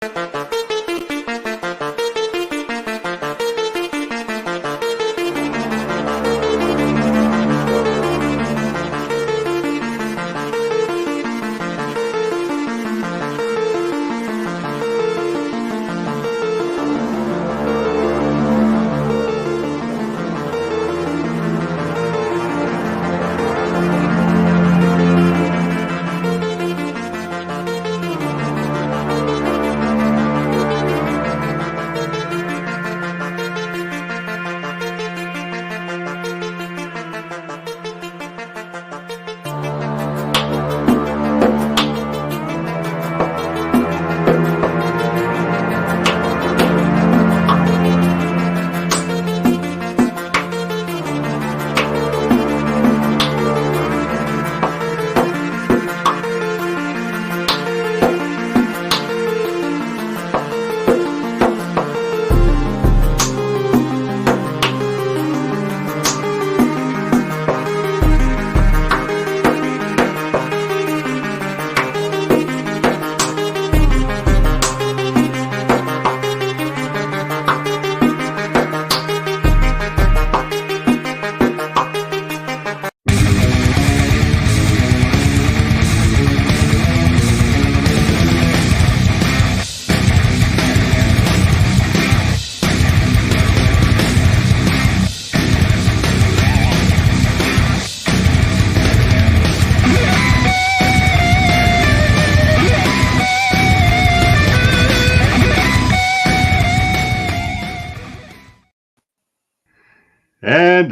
And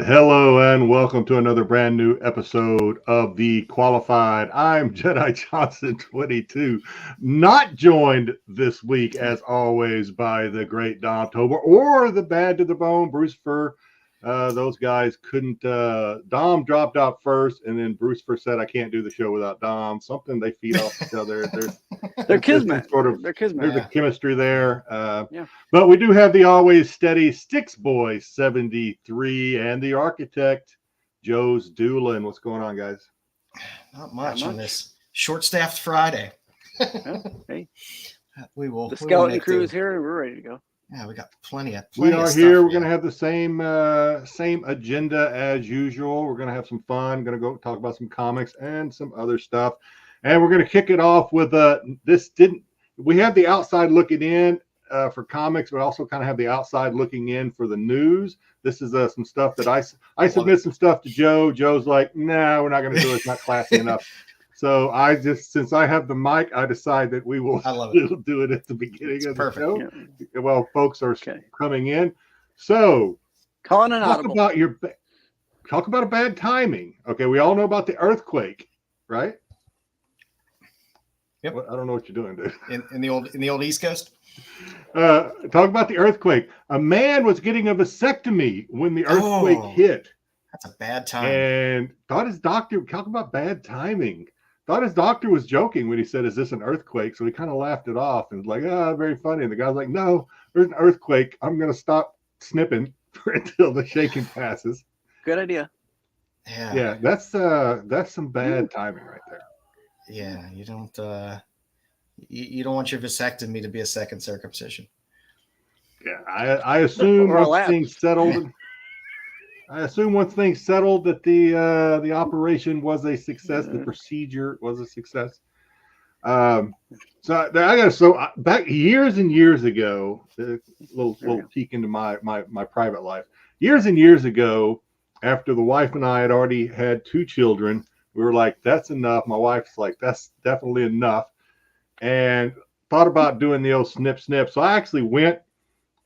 hello and welcome to another brand new episode of The Qualified. I'm Jedi Johnson 22, not joined this week as always by the great Dom Tober or the bad to the bone Bruce Fur. Those guys couldn't. Dom dropped out first, and then Bruce Fur said, "I can't do the show without Dom." Something they feed off each other. They're kismet. They're kismet. There's a chemistry there. Yeah. But we do have the always steady Styxboy 73 and the architect joesduelin. What's going on, guys? Not much on this short-staffed Friday. Hey, we will. The skeleton crew is here, and we're ready to go. Yeah, we got plenty of. We are here. We're going to have the same agenda as usual. We're going to have some fun. Going to go talk about some comics and some other stuff, and we're going to kick it off with we have the outside looking in for comics, but also kind of have the outside looking in for the news. This is some stuff that I submit some stuff to Joe. Joe's like, "Nah, we're not going to do it. It's not classy enough." So since I have the mic, I decide that we will do it at the beginning of the show. Yeah. Well, folks are coming in. So calling an audible. Talk about a bad timing. Okay, we all know about the earthquake, right? Yep. I don't know what you're doing, dude. In the old East Coast. Talk about the earthquake. A man was getting a vasectomy when the earthquake hit. That's a bad time. And thought his doctor, talk about bad timing. Thought his doctor was joking when he said, "Is this an earthquake?" So he kind of laughed it off and was like, very funny. And the guy's like, "No, there's an earthquake. I'm going to stop snipping until the shaking passes." Good idea. Yeah, that's some bad timing right there. Yeah, you don't want your vasectomy to be a second circumcision. Yeah, I assume once things settled. I assume once things settled that the operation was a success. The procedure was a success. So back years and years ago, a little peek into my private life. Years and years ago, after the wife and I had already had 2 children, we were like, "That's enough." My wife's like, "That's definitely enough," and thought about doing the old snip. So I actually went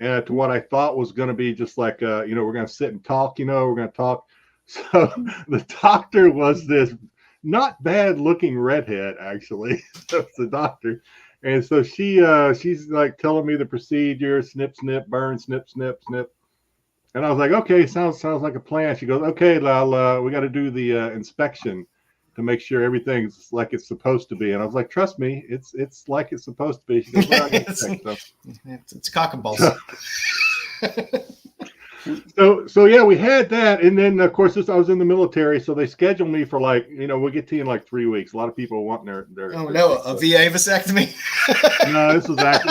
to what I thought was going to be just like, we're going to sit and talk, we're going to talk. So the doctor was this not bad looking redhead, actually. That's the doctor. And so she's like telling me the procedure, snip, burn, snip. And I was like, "Okay, sounds like a plan." She goes, "Okay, Lal, we got to do the inspection to make sure everything's like it's supposed to be." And I was like, "Trust me, it's like it's supposed to be." She goes, "Well, I can check stuff." It's cock and balls. So yeah, we had that, and then of course I was in the military, so they scheduled me for like, we'll get to you in like 3 weeks. A lot of people want their Oh no, a VA vasectomy. No, this was not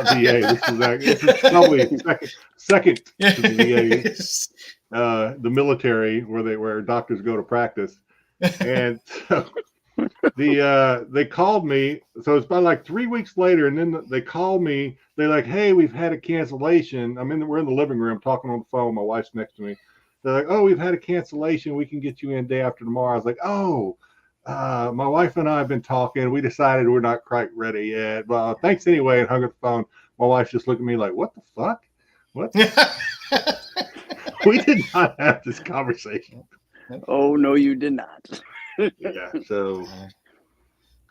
VA. This is probably second to the VA, the military, where doctors go to practice, and so they called me. So it's about like 3 weeks later, and then they called me. They're like, "Hey, we've had a cancellation." We're in the living room talking on the phone. My wife's next to me. They're like, "Oh, we've had a cancellation. We can get you in day after tomorrow." I was like, "Oh, my wife and I have been talking. We decided we're not quite ready yet. Well, thanks anyway," and hung up the phone. My wife's just looking at me like, "What the fuck? What?" We did not have this conversation. Oh no, you did not. Yeah, so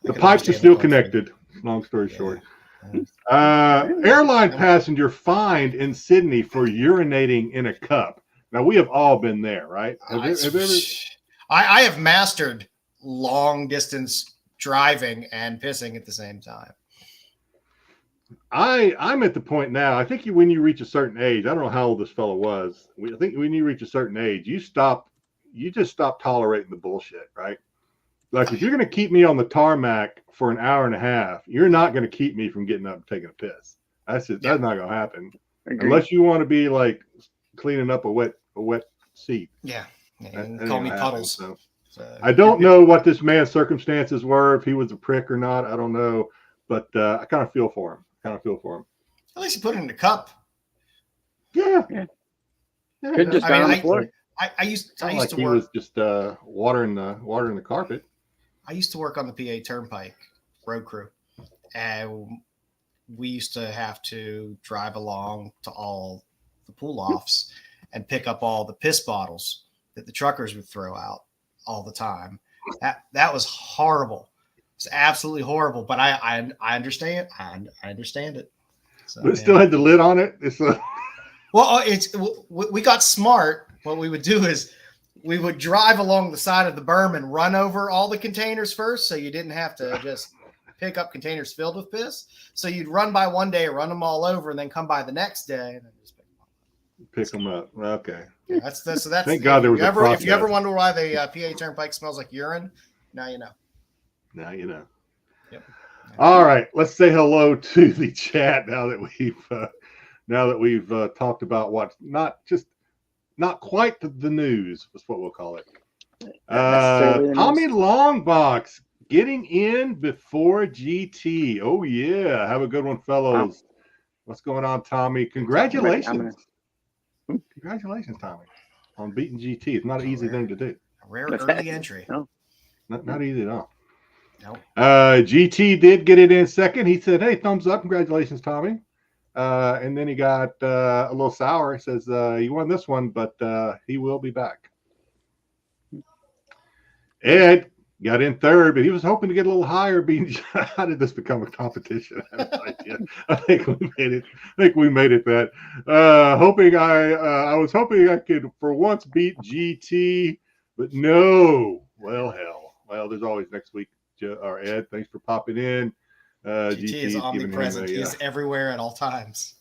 the pipes are still connected. Long story short. Airline passenger fined in Sydney for urinating in a cup. Now, we have all been there, right? I have mastered long distance driving and pissing at the same time. I'm at the point now. I think when you reach a certain age, I don't know how old this fellow was. I think when you reach a certain age, you just stop tolerating the bullshit, right? Like, if you're going to keep me on the tarmac for an hour and a half, you're not going to keep me from getting up and taking a piss. That's not going to happen. Agreed. Unless you want to be like cleaning up a wet seat. Yeah. Call me Puddles. So I don't know what this man's circumstances were, if he was a prick or not. I don't know, but I kind of feel for him. At least you put it in the cup. Yeah. Could just down on the floor. I used to he work. was just watering the carpet. I used to work on the PA Turnpike road crew, and we used to have to drive along to all the pull offs and pick up all the piss bottles that the truckers would throw out all the time. That was horrible. It's absolutely horrible. But I understand. I understand it. So, but it still had the lid on it. We got smart. What we would do is we would drive along the side of the berm and run over all the containers first, so you didn't have to just pick up containers filled with piss. So you'd run by one day, run them all over, and then come by the next day and then just pick them up. Okay. Yeah, that's Thank God there was a process. If you ever wonder why the PA Turnpike smells like urine, now you know. Now you know. Yep. All right, let's say hello to the chat now that we've talked about what's not quite the news. That's what we'll call it. Tommy Longbox getting in before GT. Oh yeah, have a good one, fellows. What's going on, Tommy? Congratulations. Congratulations, Tommy, on beating GT. It's not an easy thing to do. A rare early entry. No. Not easy at all. Nope. GT did get it in second. He said, "Hey, thumbs up. Congratulations, Tommy." And then he got a little sour. He says, "You won this one, but he will be back." Ed got in third, but he was hoping to get a little higher. How did this become a competition? I have no idea. I think we made it that. I was hoping I could for once beat GT, but no. Well, hell. Well, there's always next week. Or Ed, thanks for popping in. GT is omnipresent. He is everywhere at all times.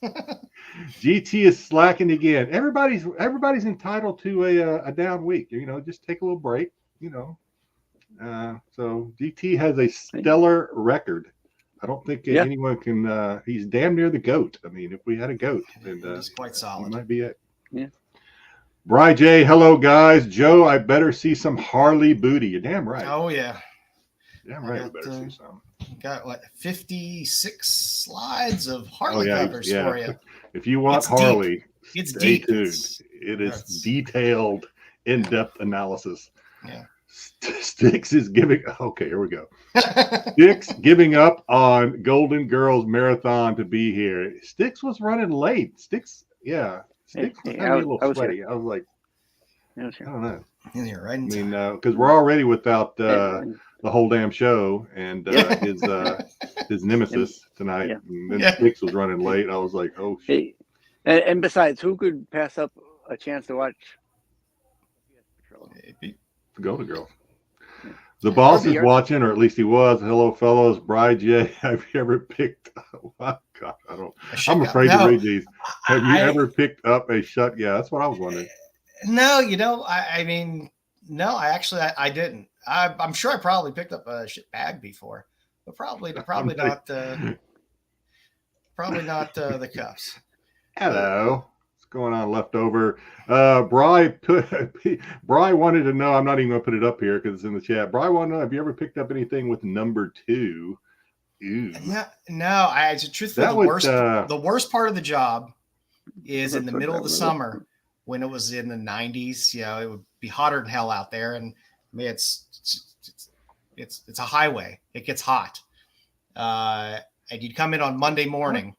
GT is slacking again. Everybody's entitled to a down week. Just take a little break. So GT has a stellar record. I don't think anyone can. He's damn near the GOAT. If we had a GOAT, then he's quite solid. He might be it. Yeah. Bri J, hello guys. Joe, I better see some Harley booty. You're damn right. Oh yeah. Damn right. Better see some. Got 56 slides of Harley covers for you. If you want Harley, it's stay deep. tuned. It is detailed, in-depth analysis. Yeah. Styx is giving. Okay, here we go. Styx giving up on Golden Girls Marathon to be here. Styx was running late. Styx was a little sweaty. I was like, I don't know. In here, right? Because we're already without the whole damn show and his nemesis tonight. Yeah. And then Styx was running late. I was like, oh shit. Hey, and besides, who could pass up a chance to watch Golden Girls? The boss is watching, or at least he was. Hello, fellows. Bri J, have you ever picked? Oh my God, I'm afraid to read these. Have you ever picked up a shut? Yeah, that's what I was wondering. No, I mean, no, I didn't. I'm sure I probably picked up a shit bag before, but probably not. Probably not the cuffs. Hello. What's going on, leftover? Bry wanted to know. I'm not even going to put it up here because it's in the chat. Bry wanted to know, have you ever picked up anything with number 2? Ew. No. Truthfully, the worst part of the job is in the middle of the summer when it was in the 90s. It would be hotter than hell out there, and I mean it's a highway. It gets hot, and you'd come in on Monday morning,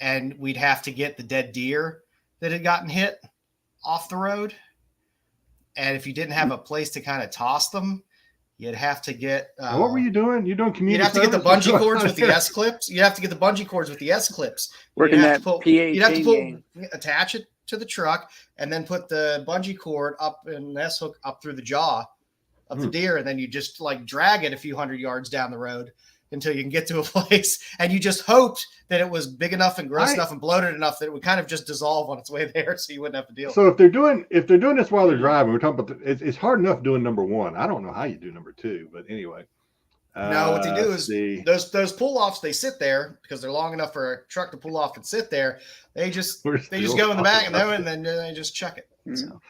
and we'd have to get the dead deer that had gotten hit off the road, and if you didn't have a place to kind of toss them, you'd have to get. What were you doing? You doing community? You'd have to get the bungee cords with the S clips. You'd have to get the bungee cords with the S clips. Working that PA. You'd have to attach it to the truck, and then put the bungee cord up and S hook up through the jaw of the deer, and then you just like drag it a few hundred yards down the road until you can get to a place, and you just hoped that it was big enough and gross enough and bloated enough that it would kind of just dissolve on its way there, so you wouldn't have to deal. So if they're doing this while they're driving, we're talking about it's hard enough doing number 1. I don't know how you do number 2, but anyway. No, what they do is those pull offs. They sit there because they're long enough for a truck to pull off and sit there. They just go in the back and then they just chuck it. So.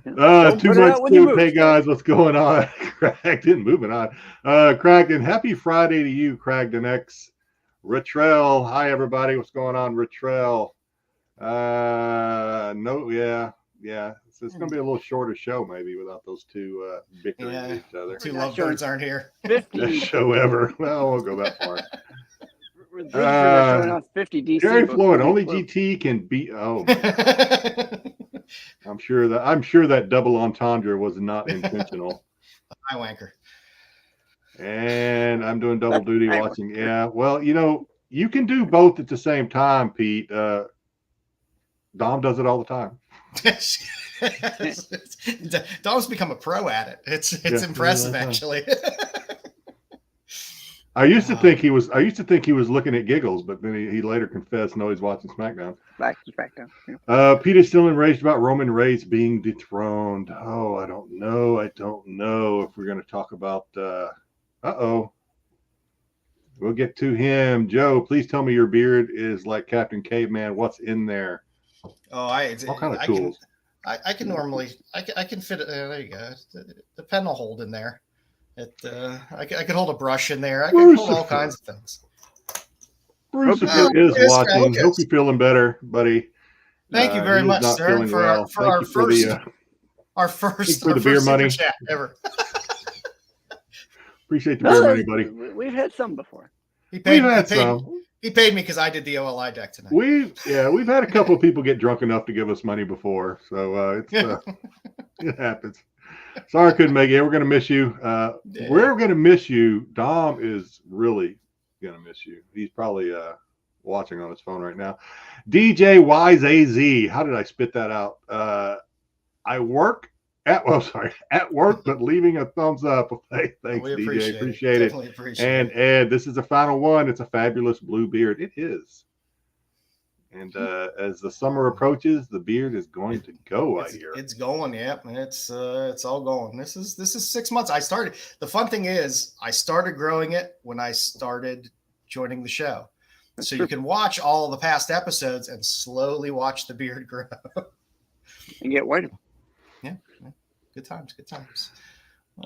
Too much soup. Hey guys, what's going on? Cragden, moving on. Cragden, happy Friday to you, Cragden X. Retrell, hi everybody. What's going on, Retrell? It's going to be a little shorter show maybe without those two bickering at each other. Two lovebirds aren't here. Best show ever. Well, we'll go that far. 50 DC. Jerry Floyd, only GT can beat. Oh, I'm sure that double entendre was not intentional. High wanker. And I'm doing double duty watching. Yeah, well, you can do both at the same time, Pete. Dom does it all the time. Dom's become a pro at it. It's impressive, actually. I used to think he was looking at giggles, but then he later confessed, no, he's watching SmackDown. Back down. Pete is still enraged about Roman Reigns being dethroned. Oh, I don't know if we're going to talk about. We'll get to him. Joe, please tell me your beard is like Captain Caveman. What's in there? Oh, all kind of tools. I can normally I can fit it. There you go. The pen will hold in there. I could hold a brush in there. I can hold all kinds of things. Bruce is watching. Hope you're feeling better, buddy. Thank you very much, sir, for our first beer money chat ever. Appreciate the beer money, buddy. We've had some before. He paid me because I did the OLI deck tonight. We've had a couple of people get drunk enough to give us money before, so it happens. Sorry I couldn't make it. We're gonna miss you. We're gonna miss you. Dom is really gonna miss you. He's probably watching on his phone right now. DJ Wise AZ. How did I spit that out? I work at work, but leaving a thumbs up. Hey, thanks, DJ. Appreciate it. And Ed, this is the final one. It's a fabulous blue beard. It is. And as the summer approaches, the beard is going to go. I hear it's going. Yep, and it's all going. This is 6 months. I started. The fun thing is, I started growing it when I started joining the show, so you can watch all the past episodes and slowly watch the beard grow and get whiter. Yeah, good times.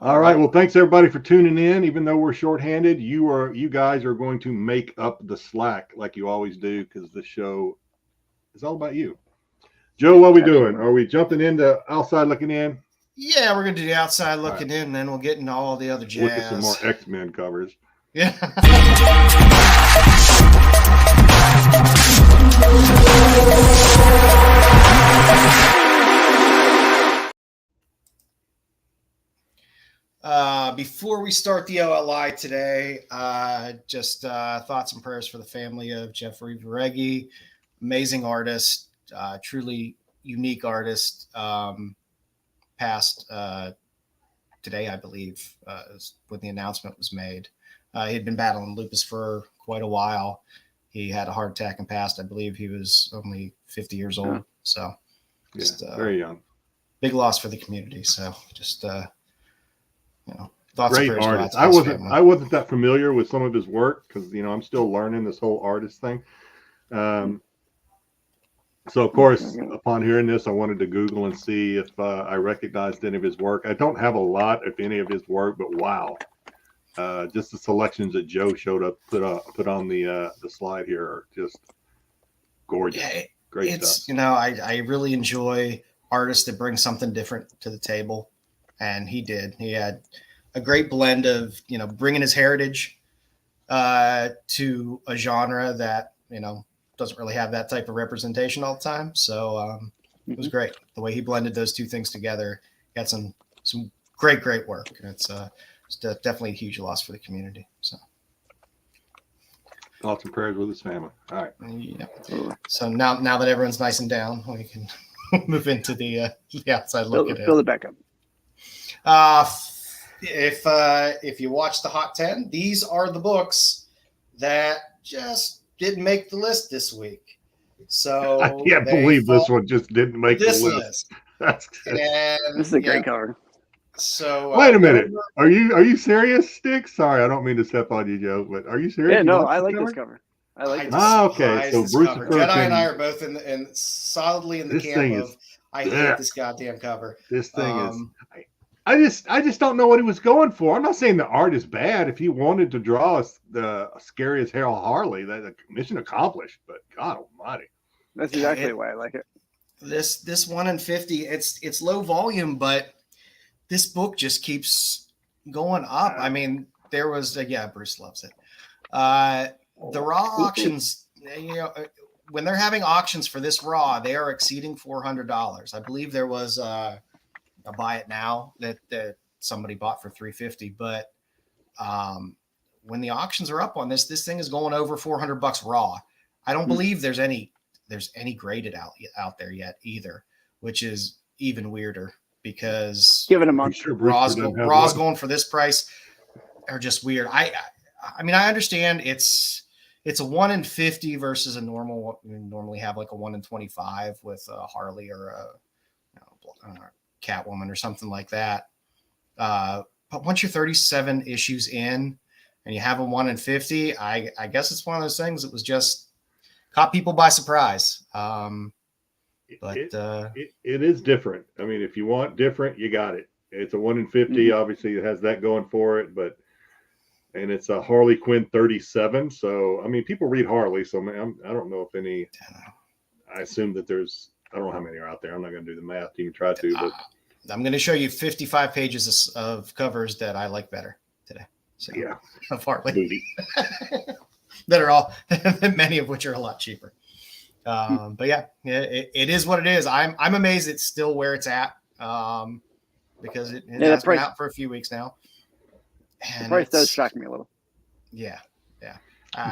All right. Well, thanks everybody for tuning in. Even though we're shorthanded, you guys are going to make up the slack like you always do, because the show is all about you. Joe, what are we doing? Are we jumping into outside looking in? Yeah, we're gonna do the outside looking in, and then we'll get into all the other jazz. Look at some more X-Men covers. Yeah. Before we start the OLI today, just thoughts and prayers for the family of Jeffrey Vareggi, amazing artist, truly unique artist, passed today, I believe, when the announcement was made. He had been battling lupus for quite a while, He had a heart attack and passed. I believe he was only 50 years old. Yeah. So just very young. big loss for the community. So just thoughts Great and prayers go out artist. to his family. I wasn't that familiar with some of his work because I'm still learning this whole artist thing. So of course, upon hearing this, I wanted to Google and see if I recognized any of his work. I don't have a lot, if any, of his work, but wow, just the selections that Joe put on the slide here are just gorgeous. Yeah, Great stuff. I really enjoy artists that bring something different to the table, and he did. He had a great blend of bringing his heritage to a genre that doesn't really have that type of representation all the time. So it was great the way he blended those two things together. Got some great work, and it's definitely a huge loss for the community. So thoughts and prayers with his family. All right. Yeah. So now that everyone's nice and down, we can move into the outside look at it. Build it back up. If you watch the Hot 10, these are the books that just didn't make the list this week. So I can't believe this one just didn't make the list. This is a great cover. So wait a minute. Are you serious, Styx? Sorry, I don't mean to step on you, Joe, but are you serious? Yeah, no, I like this cover. I like it. Okay. So Bruce Jedi and I are both in solidly in the camp of I hate this goddamn cover. This thing is. I just don't know what he was going for. I'm not saying the art is bad. If he wanted to draw the scary as hell Harley, that mission accomplished. But God Almighty, that's exactly why I like it. This 1 in 50. It's low volume, but this book just keeps going up. I mean, there was Bruce loves it. The raw auctions, when they're having auctions for this raw, they are exceeding $400. I believe there was a buy it now that somebody bought for $350. But when the auctions are up on this thing is going over $400 raw. I don't believe there's any graded out there yet either, which is even weirder because give it a month. Sure raw's going for this price are just weird. I mean, I understand it's a 1 in 50 versus a normal. We normally have like a 1 in 25 with a Harley or a Catwoman or something like that. But once you're 37 issues in and you have a 1 in 50, I guess it's one of those things that was just caught people by surprise. It is different. I mean, if you want different, you got it. It's a 1 in 50. Obviously, it has that going for it, and it's a Harley Quinn 37. So, I mean, people read Harley. So, I don't know if any. I assume that there's. I don't know how many are out there. I'm not going to do the math. You can try to, but I'm going to show you 55 pages of covers that I like better today. So, of Harley that are all many of which are a lot cheaper. But it is what it is. I'm amazed it's still where it's at because it has been out for a few weeks now. And the price does shock me a little. Yeah.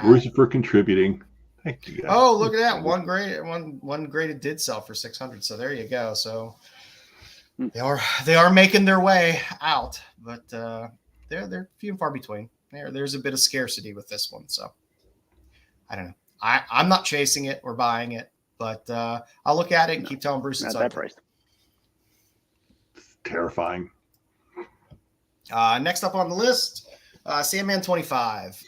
Bruce for contributing. Thank you guys. Oh, look at that. One graded did sell for 600. So there you go. So they are making their way out, but they're few and far between. There's a bit of scarcity with this one. So I don't know. I'm not chasing it or buying it, but I'll look at it and keep telling Bruce it's not that price. It's terrifying. Next up on the list, Sandman 25.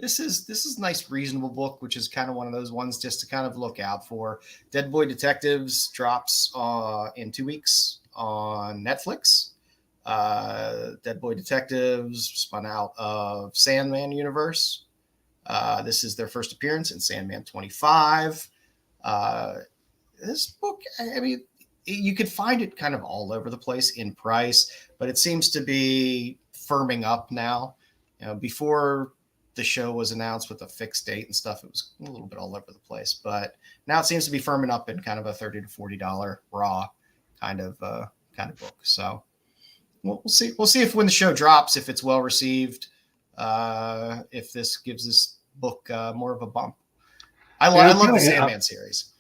This is a nice, reasonable book, which is kind of one of those ones just to kind of look out for. Dead Boy Detectives drops in 2 weeks on Netflix. Dead Boy Detectives spun out of Sandman universe. This is their first appearance in Sandman 25. This book, I mean, you could find it kind of all over the place in price, but it seems to be firming up now. Before the show was announced with a fixed date and stuff, it was a little bit all over the place, but now it seems to be firming up in kind of a $30 to $40 raw kind of book. So we'll see. We'll see if when the show drops, if it's well received, if this gives this book more of a bump. I love the Sandman series.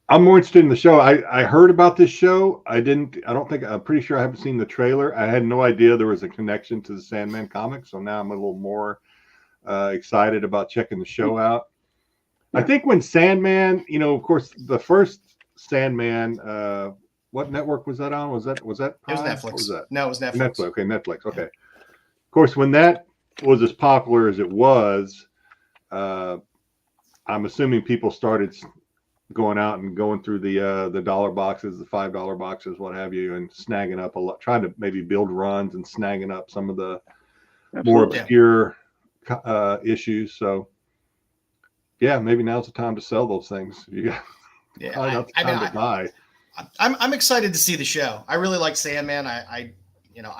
I'm more interested in the show. I heard about this show. I'm pretty sure I haven't seen the trailer. I had no idea there was a connection to the Sandman comic. So now I'm a little more excited about checking the show out. I think when Sandman, of course, the first Sandman, what network was that on? Was that It was Prime? Netflix. What was that? No, it was Netflix. Netflix. Okay, Netflix. Okay. Of course, when that was as popular as it was, I'm assuming people started going out and going through the dollar boxes, the $5 boxes, what have you, and snagging up a lot, trying to maybe build runs and snagging up some of the more obscure issues. So, yeah, maybe now's the time to sell those things. You got probably not the time to buy. I'm excited to see the show. I really like Sandman. I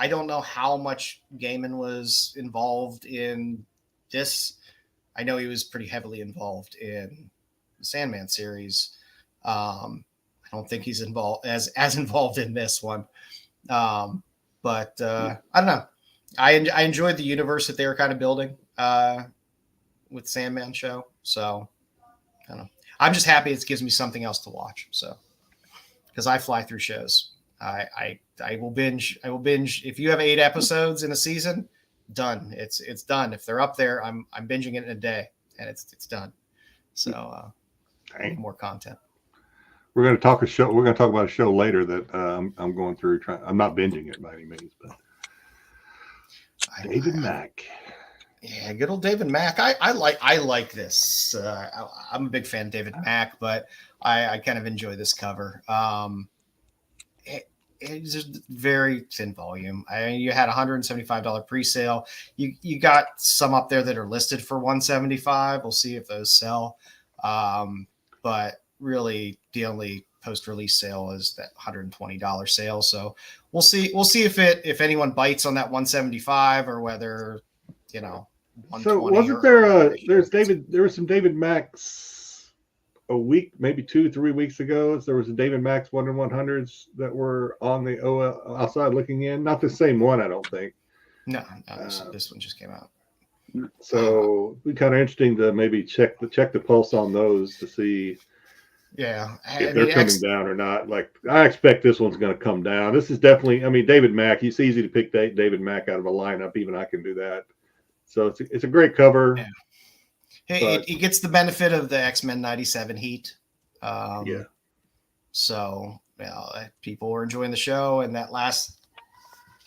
don't know how much Gaiman was involved in this. I know he was pretty heavily involved in the Sandman series. I don't think he's involved as involved in this one. But I don't know. I enjoyed the universe that they were kind of building with Sandman show. So I don't know. I'm just happy it gives me something else to watch. So because I fly through shows. I will binge. If you have 8 episodes in a season, done. It's done. If they're up there, I'm binging it in a day, and it's done. So more content. We're going to talk about a show later that I'm going through. I'm not binging it by any means, but David Mack. Yeah, good old David Mack. I like this. I'm a big fan of David Mack, but I kind of enjoy this cover. It's just very thin volume. You had $175 pre-sale. You got some up there that are listed for $175. We'll see if those sell. But really, the only post-release sale is that $120 sale. So we'll see if anyone bites on that $175 or whether So wasn't there there was some David Mack's a week, maybe 2-3 weeks ago? There was a David Mack's 1/100s that were on the outside looking in. Not the same one, I don't think. No, this one just came out. So it'd be kind of interesting to maybe check the pulse on those to see if they're coming down or not. Like, I expect this one's going to come down. This is definitely, David Mack. It's easy to pick David Mack out of a lineup. Even I can do that. So it's a great cover. Yeah. It gets the benefit of the X-Men 97 heat. So people were enjoying the show, and that last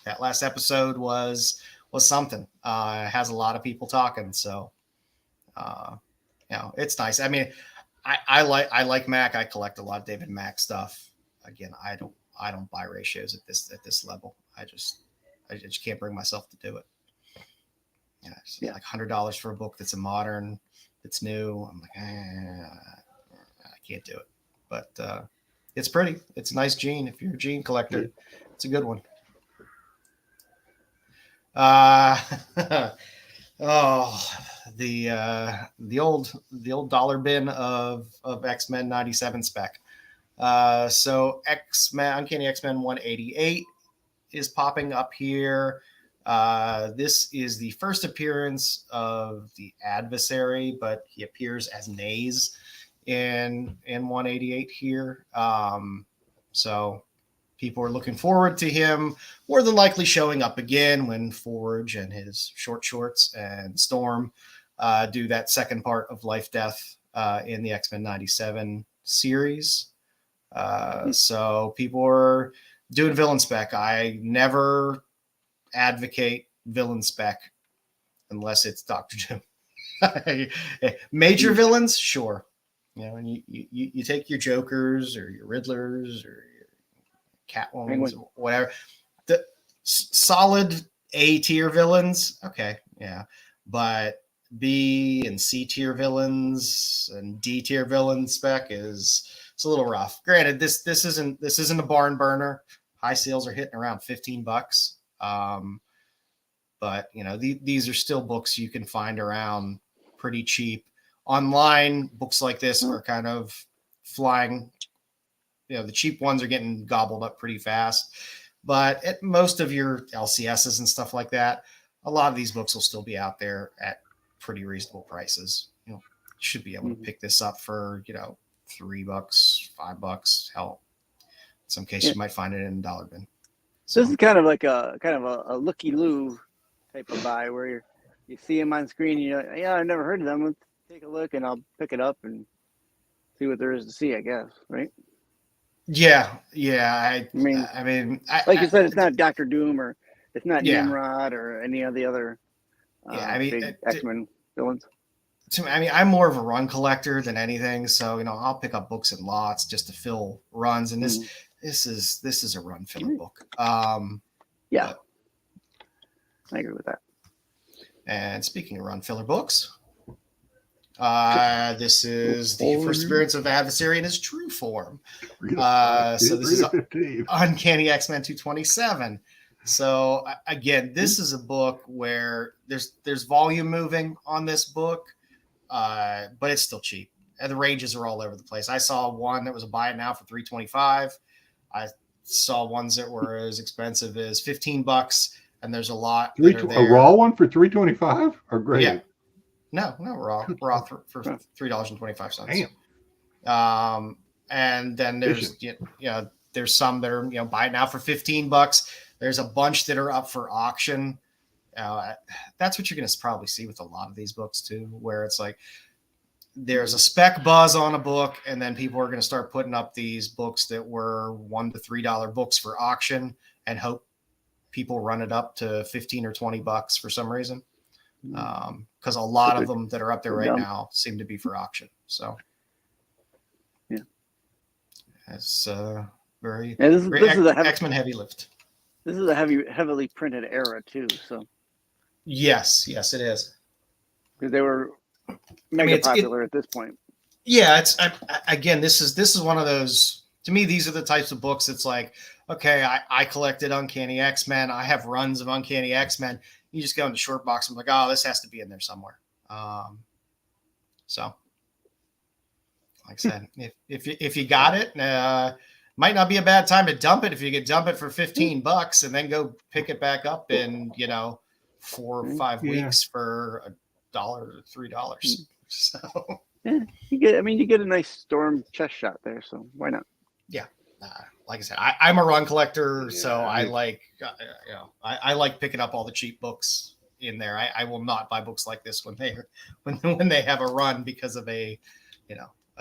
episode was something. It has a lot of people talking. So, it's nice. I like Mac. I collect a lot of David Mack stuff. Again, I don't buy ratios at this level. I just can't bring myself to do it. Like $100 for a book that's a modern, that's new. I'm like, I can't do it. But it's pretty. It's a nice gene. If you're a gene collector, it's a good one. The old dollar bin of X-Men 97 spec. So Uncanny X-Men 188 is popping up here. This is the first appearance of the adversary, but he appears as Naze in 188 here. So people are looking forward to him more than likely showing up again when Forge and his short shorts and Storm do that second part of Life Death in the X-Men 97 series. So people are doing villain spec. I never advocate villain spec unless it's Dr. Doom. Major villains, sure. And you take your Jokers or your Riddlers or your Catwoman, whatever. The solid A tier villains, okay, yeah. But B and C tier villains and D tier villain spec it's a little rough. Granted, this isn't a barn burner. High sales are hitting around $15. But these are still books you can find around pretty cheap. Online, books like this are kind of flying. The cheap ones are getting gobbled up pretty fast. But at most of your LCSs and stuff like that, a lot of these books will still be out there at pretty reasonable prices. You should be able to pick this up for $3, $5. Hell, in some cases you might find it in a dollar bin. So this is kind of like a looky-loo type of buy where you see him on screen and you're like, I've never heard of them. take a look, and I'll pick it up and see what there is to see. I guess, right? Yeah. I mean, Like you said, it's not Doctor Doom or it's not Yeah. Nimrod or any of the other big X-Men villains. I'm more of a run collector than anything, so I'll pick up books in lots just to fill runs, and this is a run filler book. Yeah, I agree with that. And speaking of run filler books, this is the first appearance of Adversary in his true form. So this is Uncanny X-Men 227. So again, this is a book where there's volume moving on this book, but it's still cheap. And the ranges are all over the place. I saw one that was a buy it now for $3.25. I saw ones that were as expensive as $15, and there's a lot. A raw one for $3.25 or great? Yeah. No, raw for $3.25. Damn. And then there's there's some that are buy it now for $15. There's a bunch that are up for auction. That's what you're going to probably see with a lot of these books too, where it's like there's a spec buzz on a book, and then people are going to start putting up these books that were $1 to $3 books for auction and hope people run it up to $15 or $20 for some reason. Because a lot of them that are up there right now seem to be for auction. So yeah, it's very this is a X-Men heavy lift. This is a heavily printed era too. So yes, it is. Because they were mega popular at this point. Yeah, again, this is one of those. To me, these are the types of books. It's like, okay, I collected Uncanny X-Men. I have runs of Uncanny X-Men. You just go into short box and like, oh, this has to be in there somewhere. So, like I said, if you got it, might not be a bad time to dump it if you could dump it for $15 and then go pick it back up in 4 or 5 weeks for $1 or $3. So yeah, you get a nice Storm chest shot there. So why not? Yeah. Like I said, I'm a run collector, so I like I like picking up all the cheap books in there. I will not buy books like this when they have a run because of a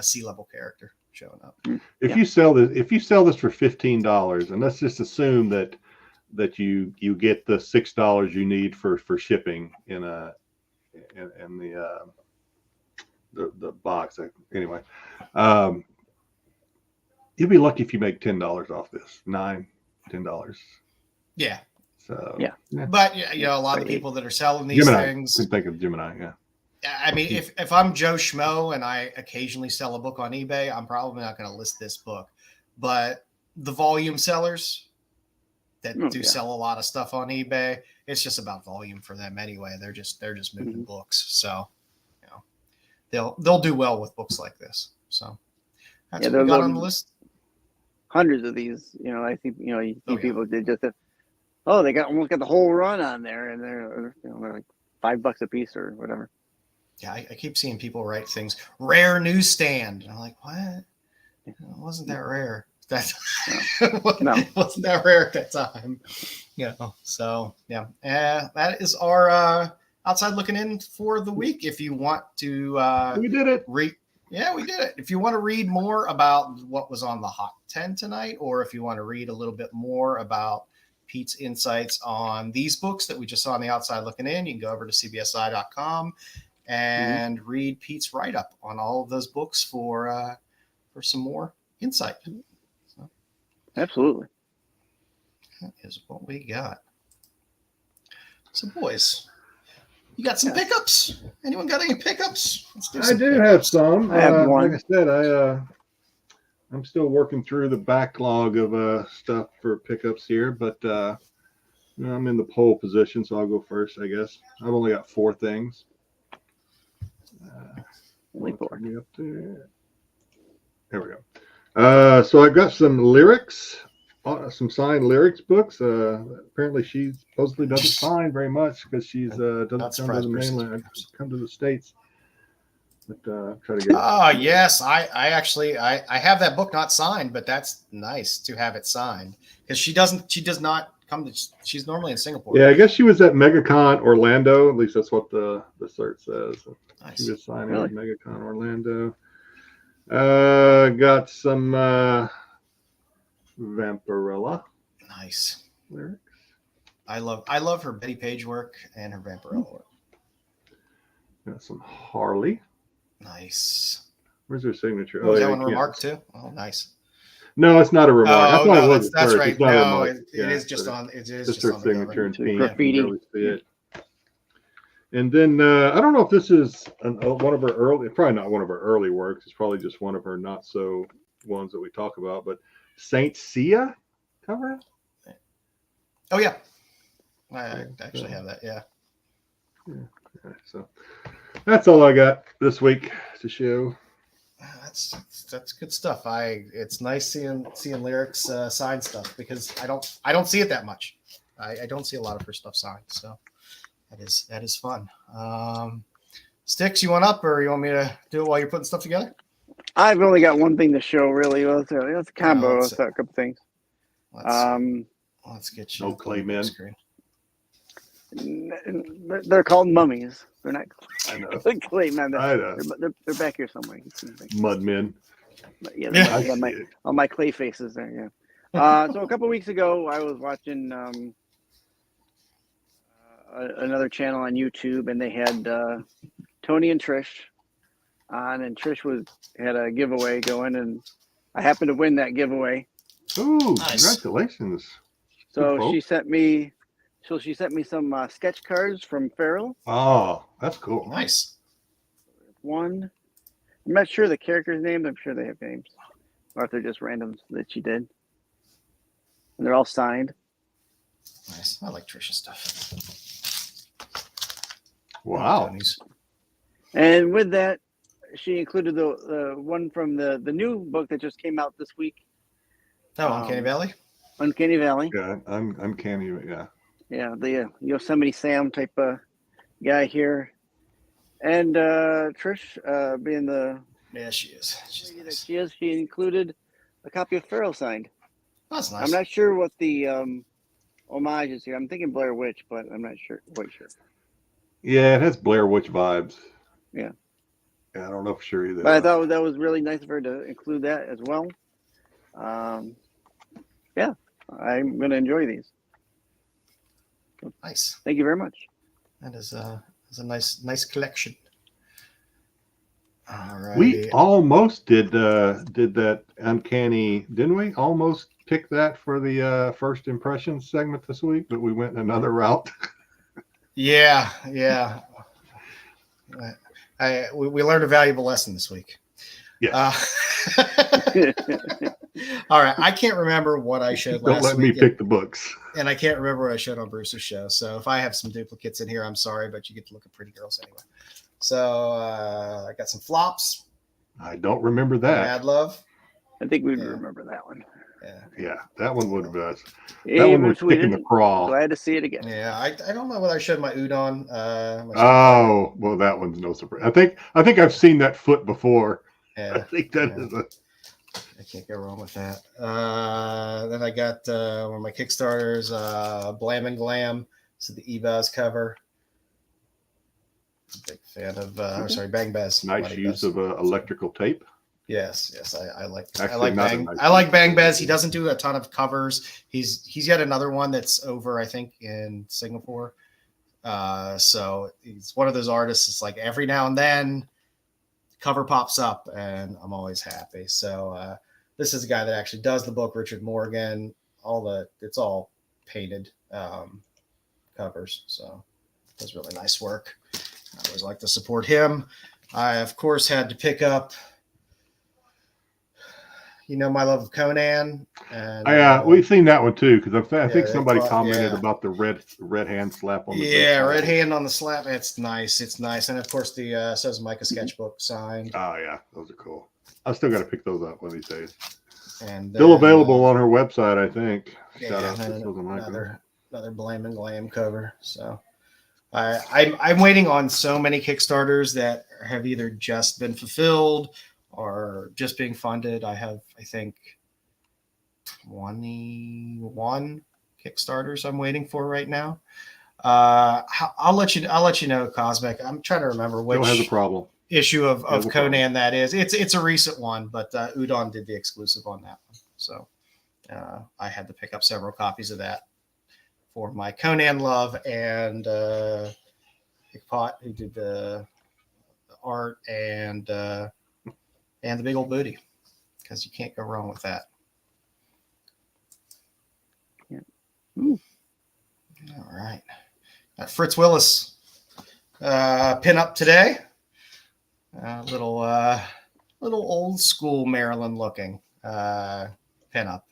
C-level character showing up. If you sell this for $15, and let's just assume that you get the $6 you need for shipping in the box anyway. You'll be lucky if you make $10 off this. $9, $10. Yeah. So yeah. But a lot of people that are selling these things. Think of Gemini, yeah. I mean, if I'm Joe Schmo and I occasionally sell a book on eBay, I'm probably not going to list this book. But the volume sellers that sell a lot of stuff on eBay, it's just about volume for them anyway. They're just moving books, so they'll do well with books like this. So that's what we got on the list. Hundreds of these, I think you see people did just they almost got the whole run on there, and they're like $5 a piece or whatever. Yeah, I keep seeing people write things rare newsstand. And I'm like, what? It wasn't that rare. Wasn't that rare at that time. So yeah. That is our outside looking in for the week. If you want to we did it. Yeah, we did it. If you want to read more about what was on the Hot 10 tonight, or if you want to read a little bit more about Pete's insights on these books that we just saw on the outside looking in, you can go over to CBSI.com and read Pete's write-up on all of those books for some more insight. So, absolutely. That is what we got. So, boys, you got some pickups? Anyone got any pickups? I do have some. I have one. Like I said, I'm still working through the backlog of stuff for pickups here, but I'm in the pole position, so I'll go first, I guess. I've only got 4 things. Only 4. Up there. There we go. So I've got some lyrics, some signed lyrics books. Apparently she supposedly doesn't sign very much because she's doesn't come to the mainland, come to the States. But try to get. Oh yes, I actually have that book not signed, but that's nice to have it signed because she does not come to. She's normally in Singapore. Yeah, I guess she was at MegaCon Orlando. At least that's what the cert says. Nice. She was signing Really? at MegaCon Orlando. Got some Vampirella Nice. lyrics. I love her Betty Page work and her Vampirella work. Got some Harley. Nice. Where's her signature? Oh, is that yeah, one yeah. remarked too? Oh, nice. No, it's not a remark. I Oh thought no, it was that's hers. right. It's not a No, remark. it is just on. It is just just her on the cover. signature in It's pink. graffiti. You can barely see it. And then I don't know if this is one of her early, probably not one of her early works. It's probably just one of her not so ones that we talk about. But Saint Sia cover. Oh yeah, I actually have that. Yeah. Yeah. So that's all I got this week to show. That's good stuff. It's nice seeing lyrics signed stuff because I don't see it that much. I don't see a lot of her stuff signed, so that is fun. Styx, you want up or you want me to do it while you're putting stuff together? I've only got one thing to show, really. Well, it's a combo of a couple things. Let's get No you clay men. screen. They're called mummies. They're not I know. clay men. I know. They're back here somewhere. Mudmen. Yeah, Yeah. all my clay faces there. Yeah. So a couple weeks ago, I was watching another channel on YouTube, and they had Tony and Trish on, and Trish had a giveaway going, and I happened to win that giveaway. Ooh, Nice. congratulations. So Good she sent me some sketch cards from Farrell. Oh, that's cool. Nice. One, I'm not sure the characters' names. I'm sure they have names, or if they're just randoms that she did. And they're all signed. Nice. I like Trisha's stuff. Wow. Tony's. And with that, she included the one from the new book that just came out this week. Oh, Uncanny Valley? Uncanny Valley. Yeah, I'm uncanny. Yeah. Yeah, the Yosemite Sam type guy here. And Trish, being the Yeah, she is. She's lady that nice. she is, she included a copy of Farrell signed. That's nice. I'm not sure what the homage is here. I'm thinking Blair Witch, but I'm not quite sure. Yeah, it has Blair Witch vibes. Yeah. Yeah, I don't know for sure either. But I thought that was really nice of her to include that as well. Yeah, I'm going to enjoy these. Nice. Thank you very much. That is a nice collection. All right. We almost did that uncanny, didn't we? Almost picked that for the first impressions segment this week, but we went another route. Yeah. We learned a valuable lesson this week. Yeah. All right. I can't remember what I showed Don't last let week. me pick the books. And I can't remember what I showed on Bruce's show. So if I have some duplicates in here, I'm sorry, but you get to look at pretty girls anyway. So I got some flops. I don't remember that. Mad Love. I think we remember that one. Yeah, that one would have been. Hey, That one was Bruce, we sticking the didn't. crawl. Glad to see it again. Yeah, I don't know whether I showed my udon. Oh, well, that one's no surprise. I think I've seen that foot before. I Yeah, think that is a. I can't go wrong with that. Then I got one of my Kickstarters, Blam and Glam. So the Evaz cover. Big fan of, Bang Baz. Nice Bloody use Baz. of electrical tape. Yes, I like Actually, not a nice I like Bang Baz. He doesn't do a ton of covers. He's got another one that's over, I think, in Singapore. So he's one of those artists. It's like every now and then, cover pops up, and I'm always happy. So this is a guy that actually does the book. Richard Morgan. It's all painted covers. So does really nice work. I always like to support him. I of course had to pick up. My love of Conan. And, we've seen that one too because I think yeah, somebody they commented yeah. about the red hand slap on the. Yeah, red hand on the slap. It's nice. It's nice, and of course the says Micah sketchbook signed. Oh yeah, those are cool. I still got to pick those up one of these days. And Still available on her website, I think. Yeah, Shout out and to Susan Michael. another Blam and Glam cover. So I'm waiting on so many Kickstarters that have either just been fulfilled or just being funded. I have, I think, 21 Kickstarters I'm waiting for right now. I'll let you know, Cosmic. I'm trying to remember Joe has a which problem. issue of Has a Conan that is. It's a recent one, but Udon did the exclusive on that one. So I had to pick up several copies of that for my Conan love, and Pot, who did the art, and the big old booty, because you can't go wrong with that. Yeah. Ooh. All right. Got Fritz Willis pin up today. Little old school Maryland looking pin up.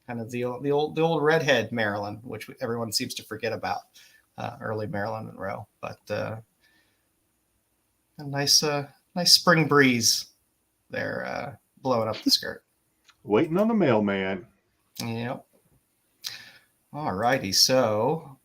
Kind of the old redhead Maryland, which everyone seems to forget about. Early Marilyn Monroe, but a nice spring breeze there blowing up the skirt. Waiting on the mailman. Yep. All righty. So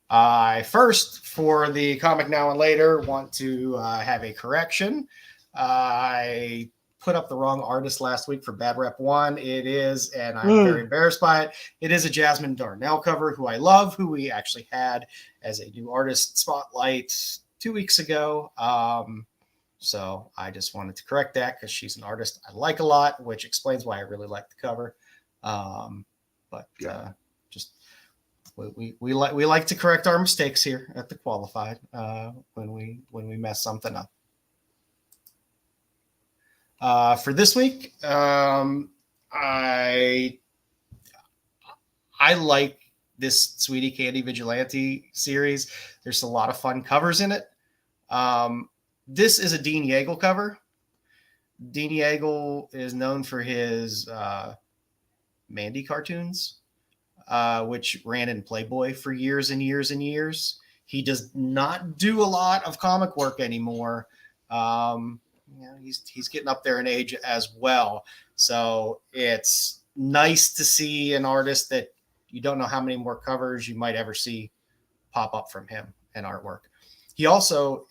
I first, for the Comic Now and Later, want to have a correction. I put up the wrong artist last week for Bad Rep 1. It is, and I'm very embarrassed by it, it is a Jasmine Darnell cover, who I love, who we actually had as a new artist spotlight 2 weeks ago. So I just wanted to correct that, because she's an artist I like a lot, which explains why I really like the cover. Just we like to correct our mistakes here at the Qualified when we mess something up. For this week, I like this Sweetie Candy Vigilante series. There's a lot of fun covers in it. This is a Dean Yeagle cover. Dean Yeagle is known for his Mandy cartoons, which ran in Playboy for years and years and years. He does not do a lot of comic work anymore. He's getting up there in age as well. So it's nice to see an artist that you don't know how many more covers you might ever see pop up from him in artwork. He also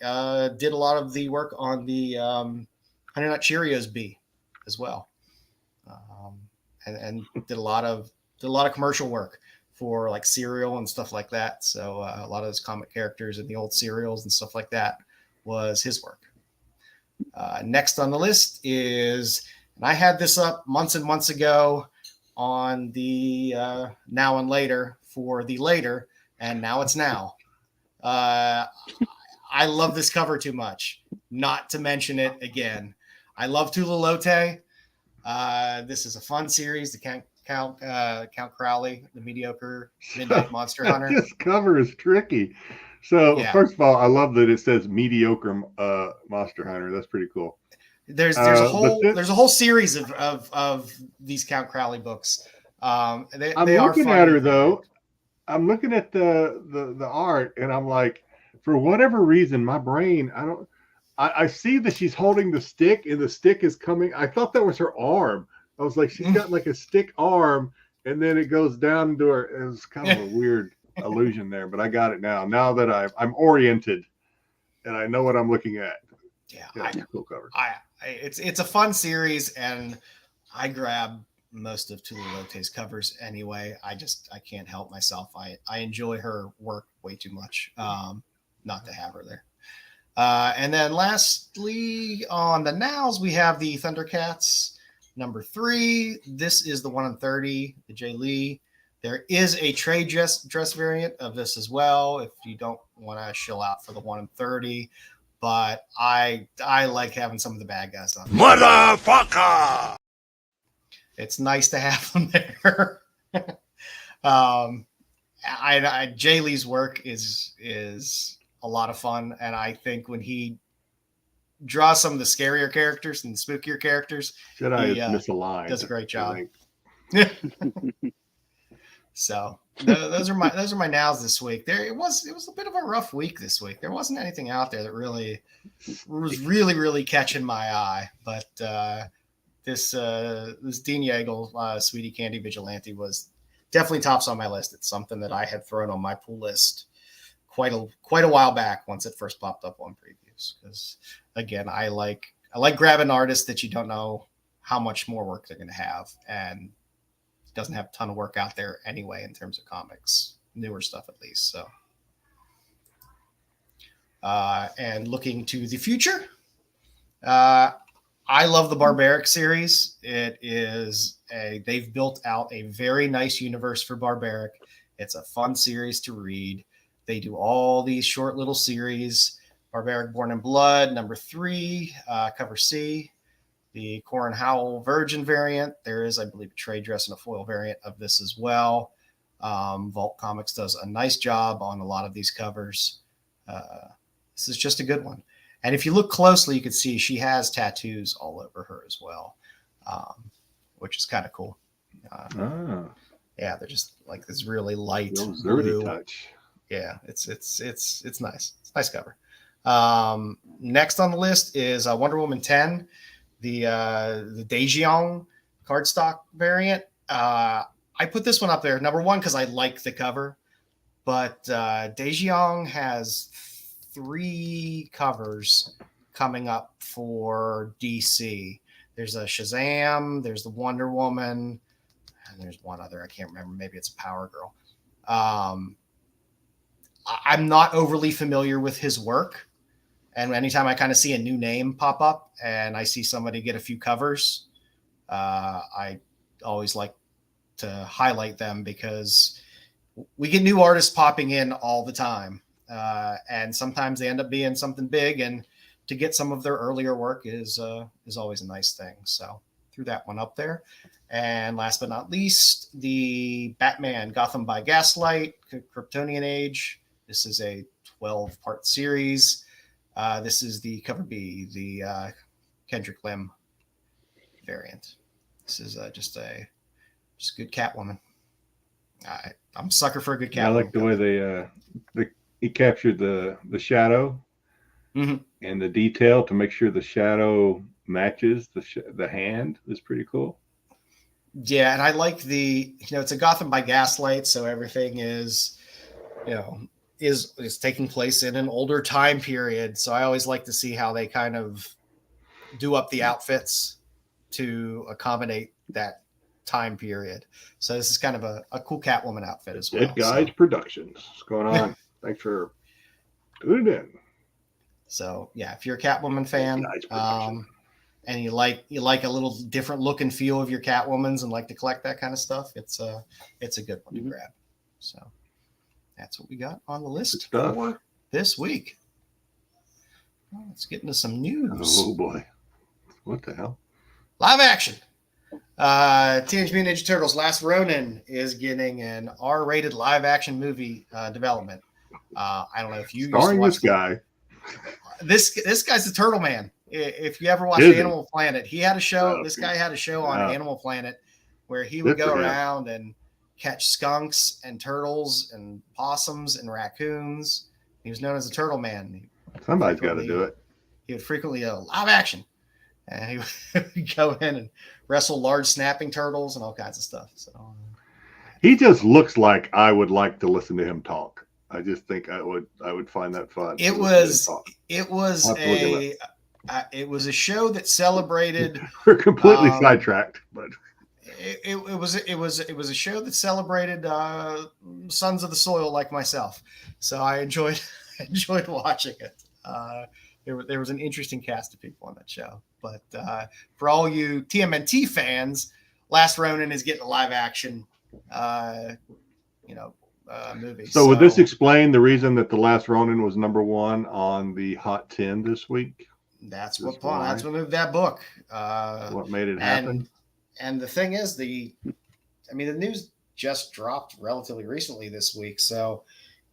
did a lot of the work on the Honey Nut Cheerios B as well, and did a lot of commercial work for like cereal and stuff like that. So a lot of those comic characters in the old cereals and stuff like that was his work. Next on the list is, and I had this up months and months ago on the Now and Later for the later, and now it's now. I love this cover too much not to mention it again. I love Tula Lote. This is a fun series. The Count Crowley, the mediocre Midnight Monster Hunter. This cover is tricky. So first of all, I love that it says mediocre Monster Hunter. That's pretty cool. There's a whole series of these Count Crowley books. I'm looking at her though. I'm looking at the art, and I'm like, for whatever reason, my brain, I see that she's holding the stick, and the stick is coming. I thought that was her arm. I was like, she's got like a stick arm, and then it goes down to her. It was kind of a weird illusion there, but I got it now. Now that I'm oriented, and I know what I'm looking at. Yeah, it's a cool cover. It's a fun series, and I grab most of Tula Lote's covers anyway. I can't help myself. I enjoy her work way too much not to have her there. And then lastly, on the Nows, we have the Thundercats number 3. This is the 1 in 30, the Jay Lee. There is a trade dress variant of this as well, if you don't want to shill out for the 1 in 30. But I like having some of the bad guys on. Motherfucker! It's nice to have them there. Jay Lee's work is a lot of fun, and I think when he draws some of the scarier characters and spookier characters, Jedi is misaligned. Does a great job. So those are my nows this week. It was a bit of a rough week this week. There wasn't anything out there that really was really catching my eye, but this Dean Yeagle Sweetie Candy Vigilante was definitely tops on my list. It's something that I had thrown on my pull list quite a while back once it first popped up on previews, because again, I like grabbing artists that you don't know how much more work they're going to have, and doesn't have a ton of work out there anyway in terms of comics, newer stuff at least. So And looking to the future, I love the Barbaric series. They've built out a very nice universe for Barbaric. It's a fun series to read. They do all these short little series. Barbaric Born in Blood, number 3, cover C. The Corin Howell Virgin variant. There is, I believe, a trade dress and a foil variant of this as well. Vault Comics does a nice job on a lot of these covers. This is just a good one. And if you look closely, you can see she has tattoos all over her as well, which is kind of cool. Yeah, they're just like this really light blue touch. Yeah, it's nice. It's a nice cover. Next on the list is Wonder Woman 10, the Daejeon cardstock variant. I put this one up there, number 1, because I like the cover, but Daejeon has 3 covers coming up for DC. There's a Shazam, there's the Wonder Woman, and there's one other I can't remember. Maybe it's a Power Girl. I'm not overly familiar with his work, and anytime I kind of see a new name pop up and I see somebody get a few covers, I always like to highlight them because we get new artists popping in all the time. And sometimes they end up being something big, and to get some of their earlier work is always a nice thing. So threw that one up there. And last but not least, the Batman Gotham by Gaslight, Kryptonian Age. This is a 12-part series. This is the cover B, the Kendrick Lim variant. This is just good Catwoman. I'm a sucker for a good Catwoman. I like the way he captured the shadow and the detail to make sure the shadow matches the hand is pretty cool. Yeah, and I like it's a Gotham by Gaslight, so everything is taking place in an older time period. So I always like to see how they kind of do up the outfits to accommodate that time period. So this is kind of a cool Catwoman outfit as well. Dead Guys Productions. What's going on? Thanks for tuning in. So yeah, if you're a Catwoman fan, and you like a little different look and feel of your Catwomans and like to collect that kind of stuff, it's a good one to grab. So that's what we got on the list for this week. Well, let's get into some news. Oh boy, what the hell? Live action. Teenage Mutant Ninja Turtles: Last Ronin is getting an R-rated live action movie development. I don't know if you starring this guy. This guy's the Turtle Man. If you ever watched Animal Planet, he had a show. This guy had a show on Animal Planet where he would go around and catch skunks and turtles and possums and raccoons. He was known as the Turtle Man. Somebody's got to do it. He would frequently live action, and he would go in and wrestle large snapping turtles and all kinds of stuff. So he just looks like I would like to listen to him talk. I just think I would find that fun. It was a show that celebrated. We're completely sidetracked, but it was a show that celebrated sons of the soil like myself. So I enjoyed watching it. There was an interesting cast of people on that show. But for all you TMNT fans, Last Ronin is getting a live action, movie. So would this explain the reason that The Last Ronin was number 1 on the Hot 10 this week? That's what moved that book. What made it happen? And the thing is, the news just dropped relatively recently this week, so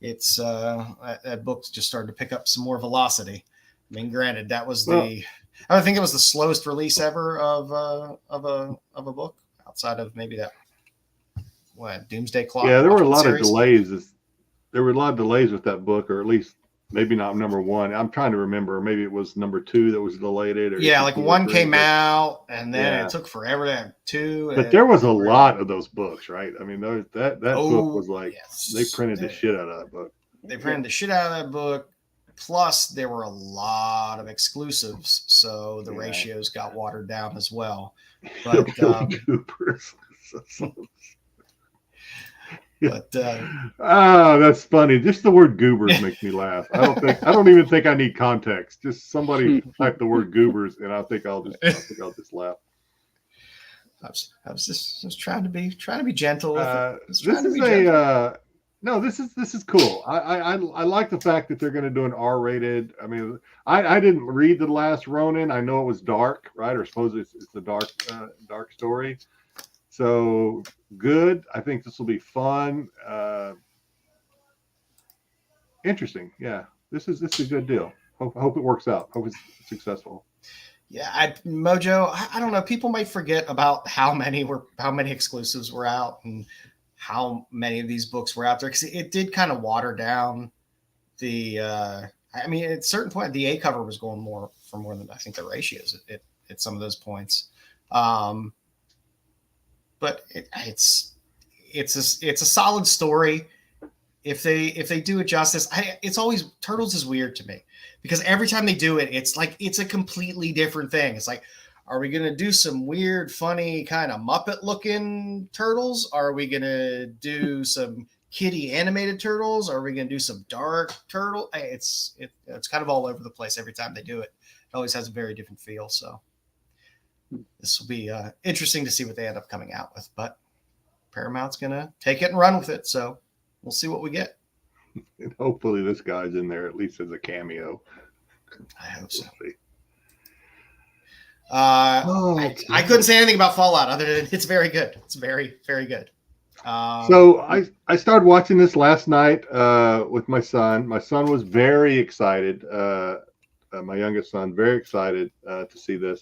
it's that book's just started to pick up some more velocity. I mean, granted, that was I don't think it was the slowest release ever of a book outside of maybe that Doomsday Clock. Yeah, there were a lot of delays. There were a lot of delays with that book, or at least maybe not number 1. I'm trying to remember. Maybe it was number 2 that was delayed. Like 1 came out, and then it took forever to have 2. But there was a lot of those books, right? I mean, that book was like they printed the shit out of that book. They printed the shit out of that book. Plus, there were a lot of exclusives, so the ratios got watered down as well. But But Oh, that's funny. Just the word goobers makes me laugh. I don't even think I need context. Just somebody type the word goobers, and I think I'll just laugh. I was just trying to be gentle with it. This is no, this is cool. I like the fact that they're going to do an R-rated. I mean, I didn't read The Last Ronin. I know it was dark, right? Or suppose it's a dark story. So good. I think this will be fun. Interesting. Yeah, this is a good deal. Hope it works out. Hope it's successful. Yeah, Mojo. I don't know. People might forget about how many exclusives were out and how many of these books were out there, because it did kind of water down the. I mean, at a certain point, the A cover was going for more than I think the ratios at some of those points. But it's a solid story. If they do it justice, it's always Turtles is weird to me because every time they do it, it's like it's a completely different thing. It's like, are we gonna do some weird, funny kind of Muppet looking turtles? Are we gonna do some kiddie animated turtles? Are we gonna do some dark turtle? It's kind of all over the place every time they do it. It always has a very different feel. So this will be interesting to see what they end up coming out with. But Paramount's gonna take it and run with it. So we'll see what we get. And hopefully this guy's in there at least as a cameo. I hope so. We'll see. I couldn't say anything about Fallout other than it's very good. It's very, very good. So I started watching this last night with my son. My son was very excited. My youngest son, very excited to see this.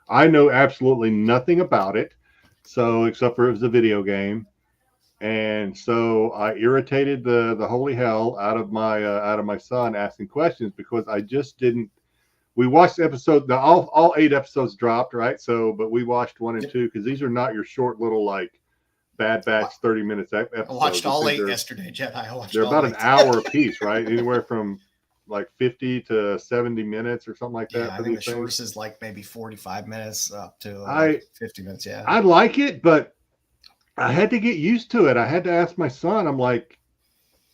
I know absolutely nothing about it, so except for it was a video game. And so I irritated the holy hell out of my son asking questions because I just didn't. We watched the episode. All 8 episodes dropped, right? So, but we watched 1 and 2 because these are not your short little like Bad Batch 30 minutes episodes. I watched all 8 yesterday, Jedi. They're about an hour a piece, right? Anywhere from like 50 to 70 minutes or something like that. Yeah, I think the shortest is like maybe 45 minutes up to 50 minutes. Yeah, I like it, but I had to get used to it. I had to ask my son. I'm like,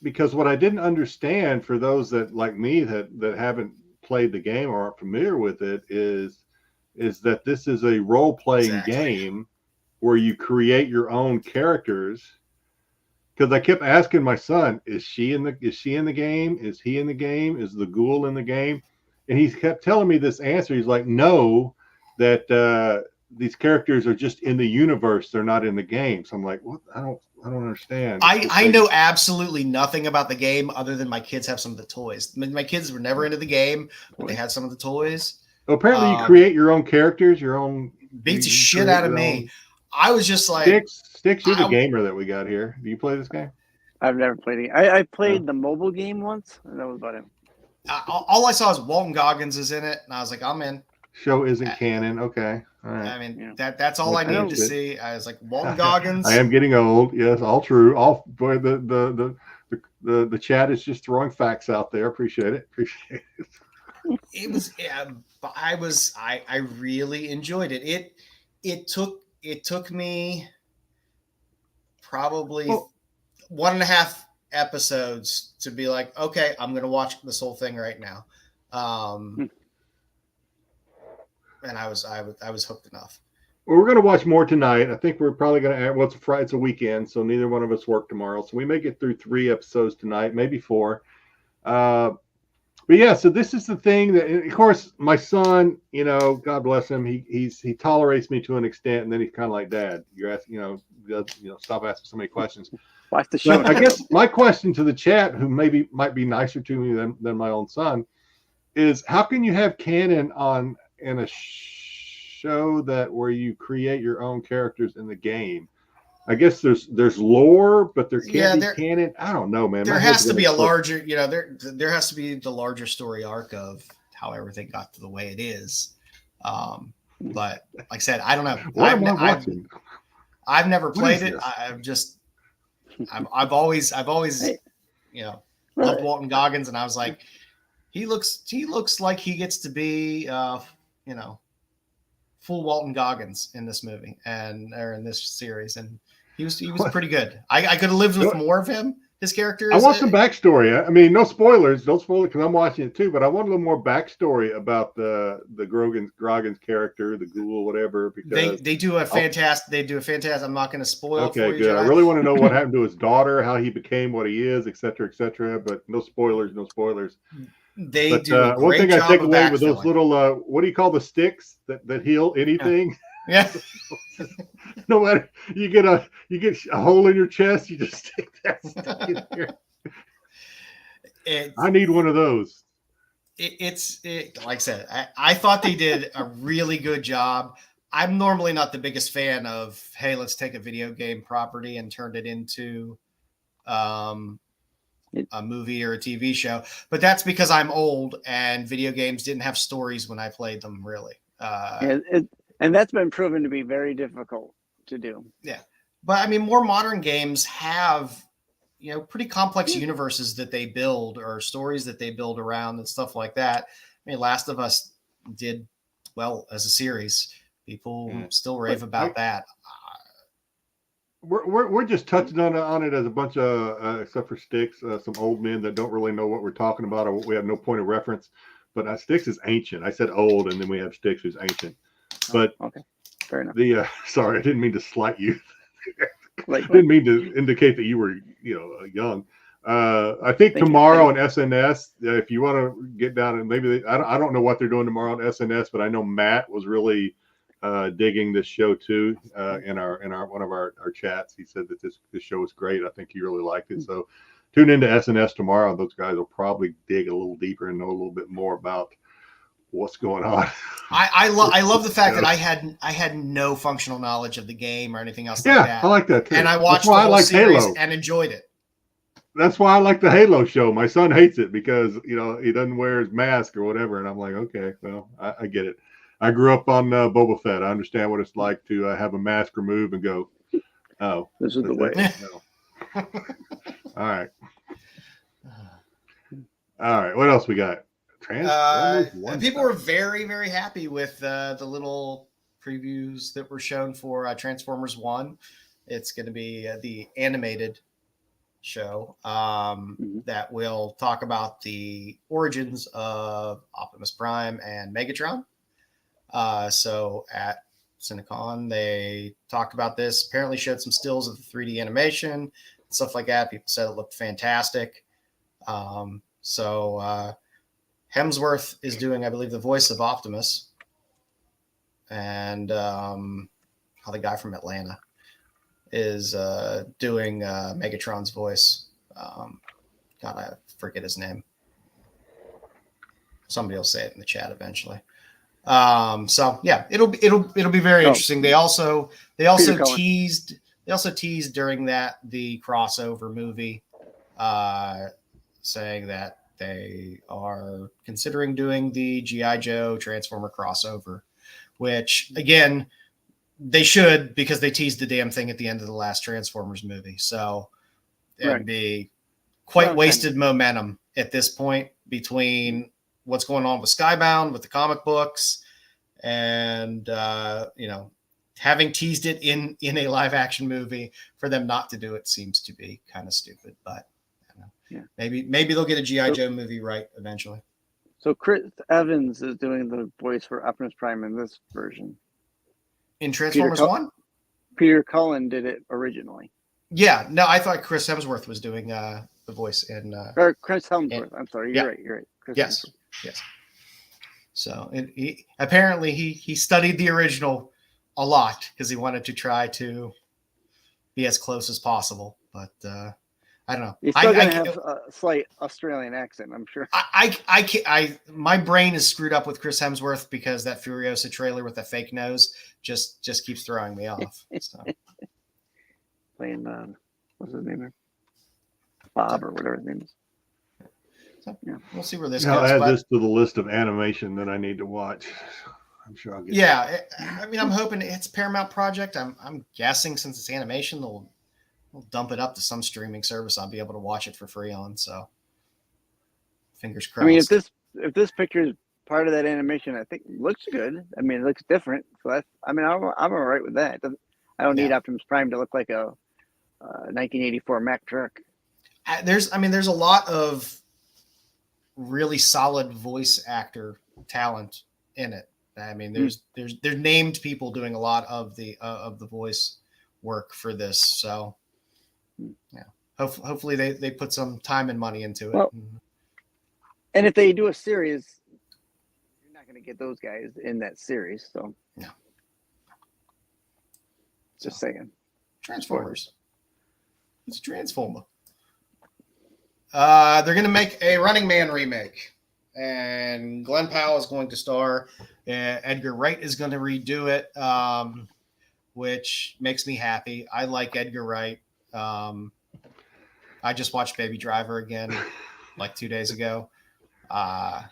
because what I didn't understand for those that like me that haven't played the game or aren't familiar with it is that this is a role-playing game where you create your own characters. Because I kept asking my son, is she in the game? Is he in the game? Is the ghoul in the game? And he kept telling me this answer. He's like, no, that these characters are just in the universe. They're not in the game. So I'm like, what? I don't understand. I know absolutely nothing about the game other than my kids have some of the toys. My kids were never into the game, but they had some of the toys. Well, apparently you create your own characters, your own. Beats the shit out of me. I was just like, Styx, you're the gamer that we got here. Do you play this game? I've never played it. I played the mobile game once, and that was about it. All I saw is Walton Goggins is in it, and I was like, I'm in. Show isn't canon. Okay. All right. I mean, that's all I needed to see. I was like, Walton Goggins. I am getting old. Yes, all true. All boy, the chat is just throwing facts out there. Appreciate it. It was. I really enjoyed it. It took me probably 1.5 episodes to be like, okay, I'm gonna watch this whole thing right now. And I was hooked enough. Well, we're going to watch more tonight. I think we're probably going to. Well, it's a Friday, it's a weekend, so neither one of us work tomorrow. So we may get through 3 episodes tonight, maybe 4. But yeah, so this is the thing that, of course, my son, God bless him, he tolerates me to an extent, and then he's kind of like, Dad, you're asking, stop asking so many questions. Watch the show. So I guess my question to the chat, who maybe might be nicer to me than my own son, is how can you have canon in a show where you create your own characters in the game? I guess there's lore, but there can't be canon. I don't know, man. There has to be a larger, there has to be the larger story arc of how everything got to the way it is. But like I said, I don't know. What am I watching? I've never played it. I've always loved Walton Goggins, and I was like, he looks like he gets to be full Walton Goggins in this movie or in this series, and He was pretty good. I could have lived with more of him. His character. I want some backstory. I mean, no spoilers. Don't spoil it because I'm watching it too. But I want a little more backstory about the Grogan's character, the ghoul, whatever. Because they do a fantastic. They do a fantastic. I'm not going to spoil it for you. Good. I really want to know what happened to his daughter, how he became what he is, et cetera, et cetera. But no spoilers. No spoilers. They do a great one thing job I take of away with those backfilling. little what do you call the sticks that heal anything? Yeah. No matter you get a hole in your chest, you just stick that stick in there. I need one of those. It's like I said, I thought they did a really good job. I'm normally not the biggest fan of, hey, let's take a video game property and turn it into a movie or a TV show. But that's because I'm old and video games didn't have stories when I played them, really. And that's been proven to be very difficult to do. Yeah. But I mean, more modern games have, pretty complex universes that they build or stories that they build around and stuff like that. I mean, Last of Us did well as a series. People still rave about that. We're just touching on it as a bunch of, except for Styx, some old men that don't really know what we're talking about or we have no point of reference. But Styx is ancient. I said old, and then we have Styx who's ancient. But okay, fair enough. Sorry, I didn't mean to slight you. Like, didn't mean to indicate that you were, young. I think tomorrow on SNS, if you want to get down and maybe I don't know what they're doing tomorrow on SNS, but I know Matt was really digging this show too. In our one of our chats, he said that this show was great. I think he really liked it. So tune into SNS tomorrow. Those guys will probably dig a little deeper and know a little bit more about what's going on. I love the fact that I had no functional knowledge of the game or anything else like that. Yeah, I like that too. And I watched the whole series and enjoyed it. That's why I like the Halo show. My son hates it because he doesn't wear his mask or whatever, and I'm like, okay, well, I get it. I grew up on Boba Fett. I understand what it's like to have a mask removed and go, oh, this is the way. No. All right. What else we got? People were very, very happy with the little previews that were shown for Transformers 1. It's going to be the animated show that will talk about the origins of Optimus Prime and Megatron. So at Cinecon, they talked about this, apparently showed some stills of the 3D animation, stuff like that. People said it looked fantastic. Hemsworth is doing, I believe, the voice of Optimus. And the guy from Atlanta is doing Megatron's voice. God, I forget his name. Somebody will say it in the chat eventually. It'll be very interesting. They also teased during the crossover movie, saying that they are considering doing the G.I. Joe Transformer crossover, which again, they should, because they teased the damn thing at the end of the last Transformers movie. So it'd be quite wasted momentum at this point between what's going on with Skybound, with the comic books, and having teased it in a live action movie. For them not to do it seems to be kind of stupid, but maybe they'll get a G.I. Joe movie right eventually. So Chris Evans is doing the voice for Optimus Prime in this version. In Transformers 1? Peter Cullen did it originally. Yeah, no, I thought Chris Hemsworth was doing the voice in... or Chris Hemsworth, I'm sorry, you're right. Chris yes, Hemsworth. yes. So he apparently he studied the original a lot because he wanted to try to be as close as possible, but I don't know. He's still going to have a slight Australian accent, I'm sure. My brain is screwed up with Chris Hemsworth because that Furiosa trailer with the fake nose just keeps throwing me off. So. Playing, what's his name? Bob or whatever his name is. So, we'll see where this I'll goes. add this to the list of animation that I need to watch. I'm sure I'll get. Yeah, I mean, I'm hoping it's Paramount project. I'm guessing since it's animation, they'll dump it up to some streaming service I'll be able to watch it for free on. So, fingers crossed. I mean, if this picture is part of that animation, I think it looks good. I mean, it looks different. So I'm all right with that. I don't need Optimus Prime to look like a 1984 Mack truck. There's a lot of really solid voice actor talent in it. I mean, there's named people doing a lot of the voice work for this. So yeah, hopefully they put some time and money into it. Well, and if they do a series, you're not going to get those guys in that series. So no, just saying. Transformers. It's a Transformer. They're going to make a Running Man remake, and Glenn Powell is going to star. Edgar Wright is going to redo it, which makes me happy. I like Edgar Wright. I just watched Baby Driver again like 2 days ago. And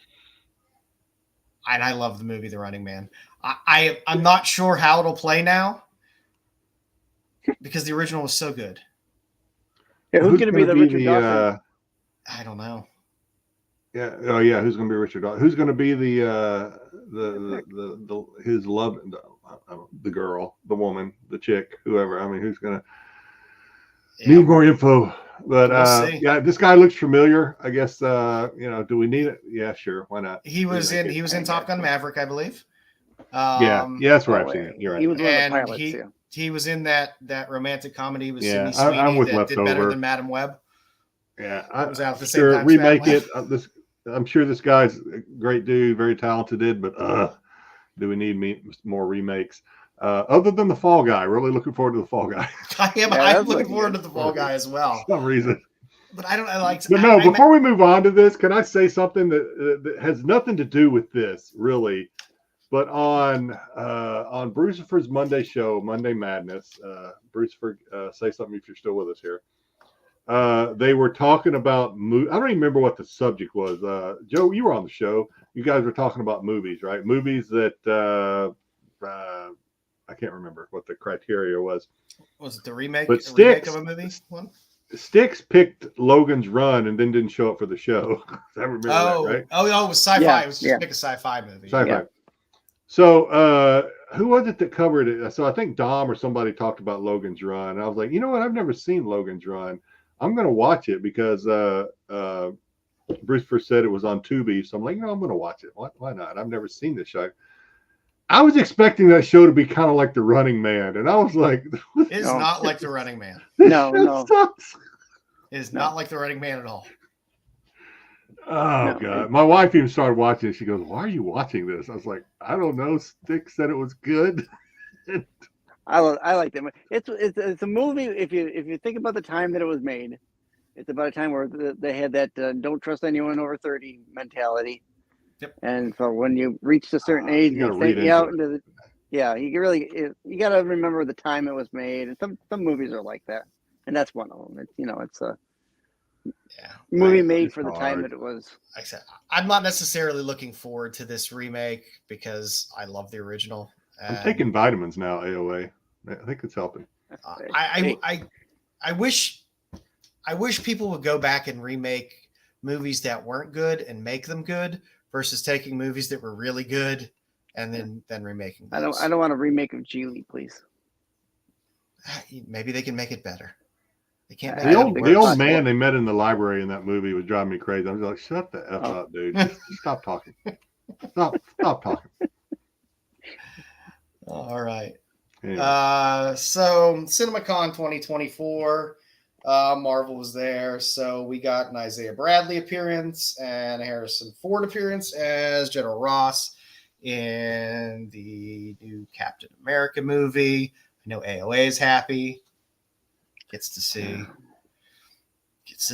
I love the movie The Running Man. I'm not sure how it'll play now because the original was so good. Yeah, who's going to be the Richard Dawson? I don't know. Yeah. Oh, yeah. Who's going to be Richard Dawson? Who's going to be his love, the girl, the woman, the chick, whoever? I mean, who's going to need more info? But We'll see. yeah, this guy looks familiar. I guess do we need it? Yeah, sure. Why not? He was in Top Gun Maverick, I believe. Yeah, that's where I've seen it. You're right. He was one of the And pilots. he was in that romantic comedy with Yeah, Sydney Sweeney I'm with that did better Leftover. than Madam Web. Yeah, It was out at the same sure time as remake Madam it. I'm sure this guy's a great dude, very talented, but do we need more remakes? Other than the Fall Guy, really looking forward to the Fall Guy. I'm looking forward to the Fall Guy as well. For some reason. But I don't. I like. But no, before we move on to this, can I say something that has nothing to do with this, really? But on Brucifer's Monday show, Monday Madness, Brucifer, say something if you're still with us here. They were talking about I don't even remember what the subject was. Joe, you were on the show. You guys were talking about movies, right? Movies that I can't remember what the criteria was. Was it the remake? But Remake of a movie one? Styx picked Logan's Run and then didn't show up for the show. I remember that, right? Oh, it was sci-fi. Yeah, It was just pick a sci-fi movie. Sci-fi. Yeah. So who was it that covered it? So I think Dom or somebody talked about Logan's Run. And I was like, you know what? I've never seen Logan's Run. I'm going to watch it because Bruce first said it was on Tubi. So I'm like, I'm going to watch it. Why not? I've never seen this show. I was expecting that show to be kind of like The Running Man. And I was like, It's not like The Running Man. No. Sucks. It is not like The Running Man at all. Oh, God. My wife even started watching it. She goes, why are you watching this? I was like, I don't know. Styx said it was good. I like that. It's a movie. If you think about the time that it was made, it's about a time where they had that don't trust anyone over 30 mentality. Yep. And so when you reach a certain age, you gotta you read take you out into into you got to remember the time it was made. And some movies are like that, and that's one of them. It's a movie made for the time that it was. Like I said, I'm not necessarily looking forward to this remake because I love the original. I'm taking vitamins now, AOA. I think it's helping. I wish people would go back and remake movies that weren't good and make them good versus taking movies that were really good and then remaking them. I don't want a remake of Geely, please. Maybe they can make it better. They can't. The old man they met in the library in that movie was driving me crazy. I was like, shut the F up, dude. Just stop talking. Stop talking. All right. Anyway. So CinemaCon 2024, Marvel was there. So we got an Isaiah Bradley appearance and a Harrison Ford appearance as General Ross in the new Captain America movie. I know AOA is happy. Gets to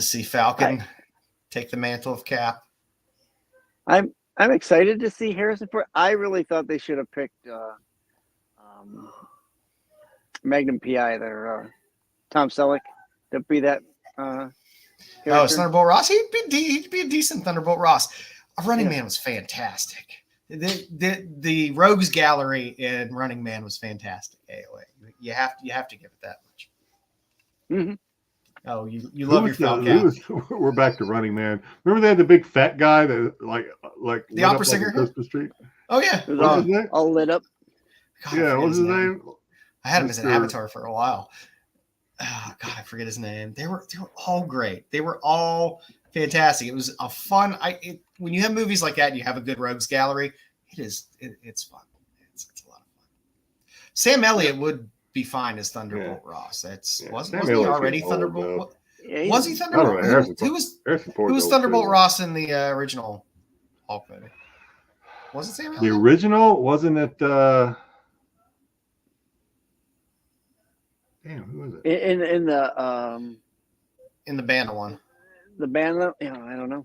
see Falcon take the mantle of Cap. I'm excited to see Harrison Ford. I really thought they should have picked Magnum PI there, Tom Selleck to be that. Thunderbolt Ross. He'd be a decent Thunderbolt Ross. Running Man was fantastic. The Rogues Gallery in Running Man was fantastic. AOA, you have to give it that much. Mm-hmm. Oh, you love your Falcon. We're back to Running Man. Remember they had the big fat guy that like the opera singer, Christmas tree. Oh yeah, it was all lit up. God, what was his name? I had him as an avatar for a while. God, I forget his name. They were all great. They were all fantastic. It was a fun. When you have movies like that, and you have a good rogues gallery. It's fun. It's a lot of fun. Sam Elliott would be fine as Thunderbolt Ross. Wasn't he already Thunderbolt? Yeah, Was he Thunderbolt? Who was Thunderbolt Ross in the original Hulk movie? Was it Sam Elliott? The original? Wasn't it? Damn, who was it? In the Banda one. The band, I don't know.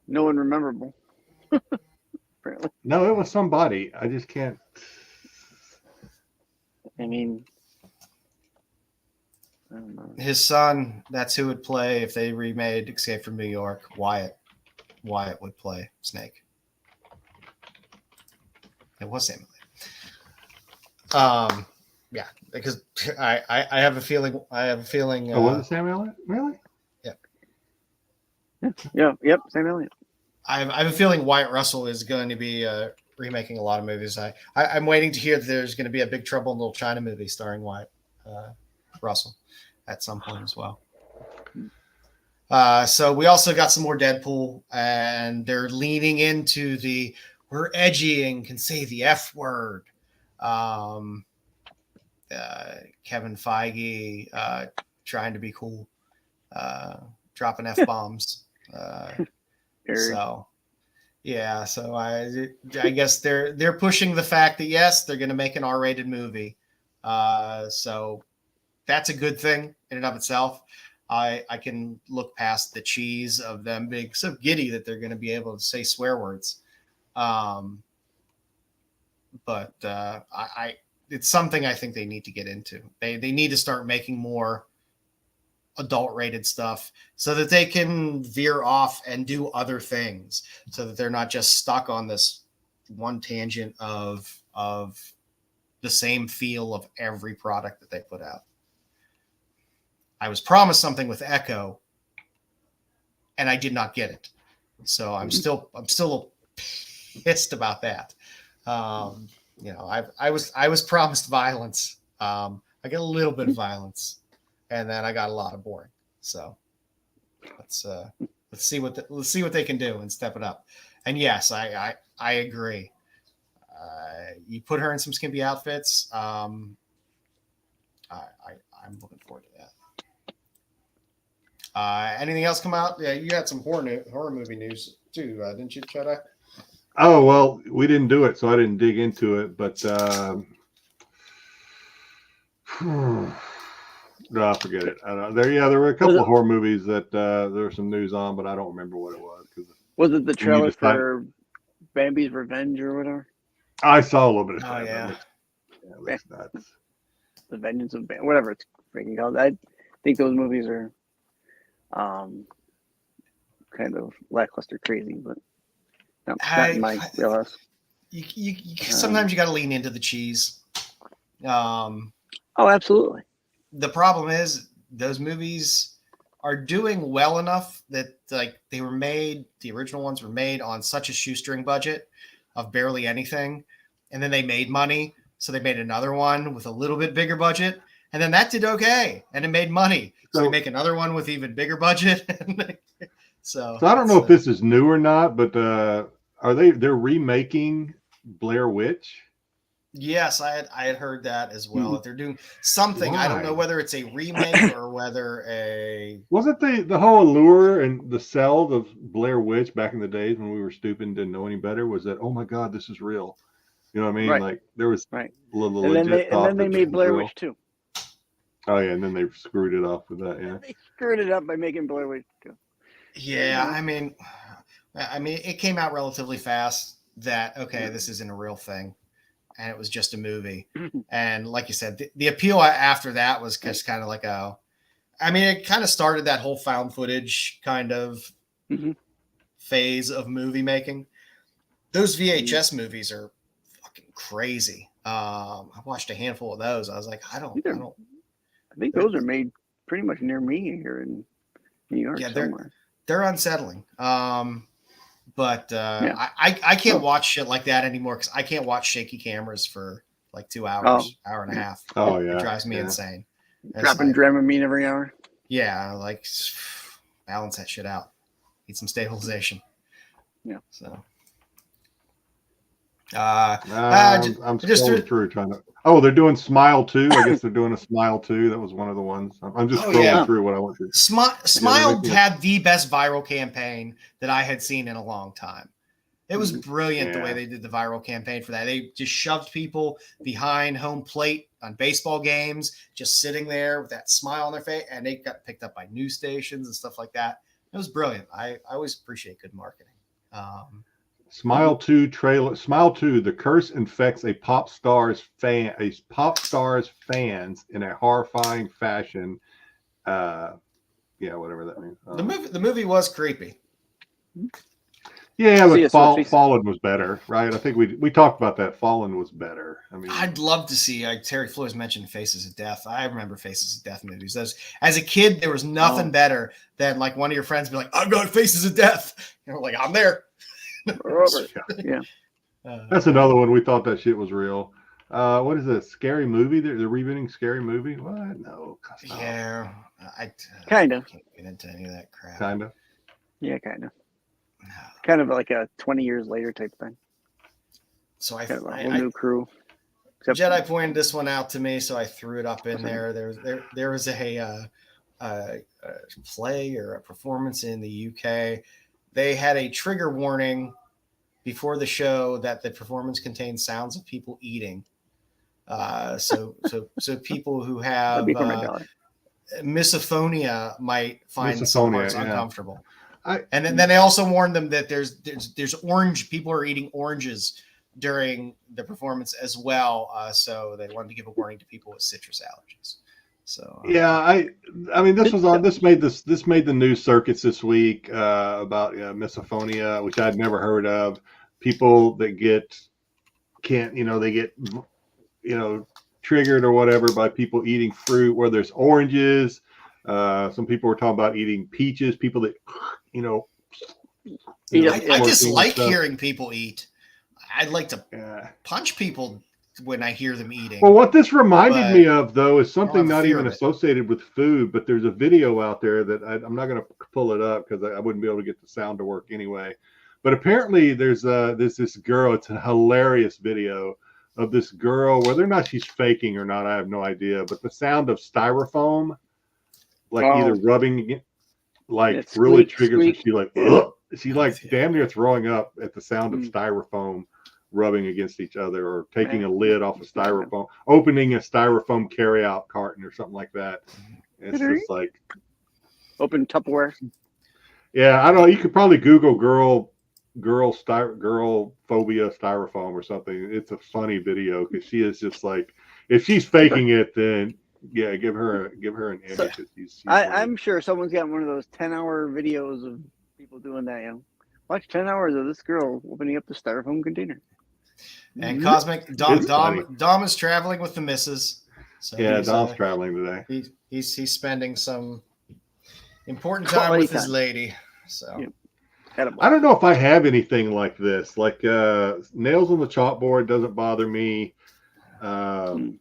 No one rememberable. Apparently. No, it was somebody. I just can't. I mean, I don't know. His son, that's who would play if they remade Escape from New York. Wyatt would play Snake. It was Sam Elliott. Yeah, because I have a feeling. Was it Sam Elliott? Really? Yeah. Yep. Sam Elliott. I have a feeling Wyatt Russell is going to be remaking a lot of movies. I'm waiting to hear that there's going to be a Big Trouble in Little China movie starring Wyatt Russell at some point as well. So we also got some more Deadpool, and they're leaning into we're edgy and can say the F word. Kevin Feige trying to be cool, dropping F-bombs. So I guess they're pushing the fact that yes, they're going to make an R-rated movie. So that's a good thing in and of itself. I can look past the cheese of them being so giddy that they're going to be able to say swear words. But it's something I think they need to get into. They need to start making more adult rated stuff so that they can veer off and do other things, so that they're not just stuck on this one tangent of the same feel of every product that they put out. I was promised something with Echo and I did not get it. So I'm still pissed about that. I was promised violence. I got a little bit of violence, and then I got a lot of boring. So let's see what they can do and step it up. And yes, I agree. You put her in some skimpy outfits. I'm looking forward to that. Anything else come out? Yeah, you had some horror movie news too, didn't you, Jedi? Oh, well, we didn't do it, so I didn't dig into it. But no, forget it. I don't know. There were a couple of horror movies that there was some news on, but I don't remember what it was. Was it the trailer for Bambi's Revenge or whatever? I saw a little bit of that. Oh, yeah. It looks nuts. The Vengeance of Bambi, whatever it's freaking called. I think those movies are kind of lackluster crazy, but not in my wheelhouse. You sometimes you got to lean into the cheese. Oh, absolutely. The problem is those movies are doing well enough that the original ones were made on such a shoestring budget of barely anything, and then they made money, so they made another one with a little bit bigger budget, and then that did okay, and it made money, so we make another one with even bigger budget. So I don't know if this is new or not, but they're remaking Blair Witch? Yes, I had heard that as well. That they're doing something. Why? I don't know whether it's a remake or whether wasn't the whole allure and the sell of Blair Witch back in the days when we were stupid and didn't know any better was that, oh my God, this is real. You know what I mean? Right. Like there was a little and then they made Blair Witch 2. Oh yeah, and then they screwed it off with that. Yeah, they screwed it up by making Blair Witch 2. Yeah, I mean, it came out relatively fast. That this isn't a real thing. And it was just a movie. And like you said, the appeal after that was just kind of like it kind of started that whole found footage kind of phase of movie making. Those VHS movies are fucking crazy. I watched a handful of those. I was like, I think those are made pretty much near me here in New York somewhere. They're unsettling. But I can't watch shit like that anymore because I can't watch shaky cameras for like 2 hours, hour and a half. Oh yeah, it drives me insane. Dropping Dramamine every hour. Yeah, like balance that shit out. Need some stabilization. Yeah. So. I'm scrolling through trying to. Oh, they're doing Smile 2. I guess they're doing a Smile 2. That was one of the ones. I'm just scrolling through what I want to. Smile had the best viral campaign that I had seen in a long time. It was brilliant the way they did the viral campaign for that. They just shoved people behind home plate on baseball games, just sitting there with that smile on their face, and they got picked up by news stations and stuff like that. It was brilliant. I always appreciate good marketing. Smile 2 trailer. Smile 2. The curse infects a pop star's fans in a horrifying fashion. Whatever that means. The movie was creepy. Yeah, but Fallen was better, right? I think we talked about that. Fallen was better. I mean, I'd love to see. Terry Flores mentioned Faces of Death. I remember Faces of Death movies. As a kid, there was nothing better than like one of your friends be like, "I've got Faces of Death," and we're like, "I'm there." Yeah. That's another one. We thought that shit was real. What is this? Scary Movie? They're rebooting Scary Movie? What? No. Yeah. I kind of. Can't get into any of that crap. Kind of. Yeah, kind of. Kind of like a 20 years later type thing. So I kind of a whole new crew. Jedi pointed this one out to me, so I threw it up in there. There was a play or a performance in the UK. They had a trigger warning before the show that the performance contained sounds of people eating. So people who have misophonia might find some parts uncomfortable. And then they also warned them that there's orange. People are eating oranges during the performance as well. So they wanted to give a warning to people with citrus allergies. So I mean this made the news circuits this week about misophonia, which I'd never heard of. People that get triggered or whatever by people eating fruit where there's oranges. Some people were talking about eating peaches. People that I just like hearing people eat. I'd like to punch people when I hear them eating. Well, what this reminded me of, though, is something not even associated with food, but there's a video out there that I'm not going to pull it up because I wouldn't be able to get the sound to work anyway. But apparently there's this girl. It's a hilarious video of this girl. Whether or not she's faking or not, I have no idea. But the sound of styrofoam, either rubbing, really triggers her. She she's like damn near throwing up at the sound of styrofoam rubbing against each other, or taking a lid off a styrofoam, opening a styrofoam carry-out carton or something like that. It's just like open Tupperware. Yeah, I don't know. You could probably Google girl phobia styrofoam or something. It's a funny video because she is just like, if she's faking it, then yeah, give her an image. So, I'm sure someone's got one of those 10-hour videos of people doing that. Watch 10 hours of this girl opening up the styrofoam container. And Cosmic Dom is traveling with the missus. So Dom's traveling today. He's spending some important time with his lady. So I don't know if I have anything like this. Like nails on the chalkboard doesn't bother me. No,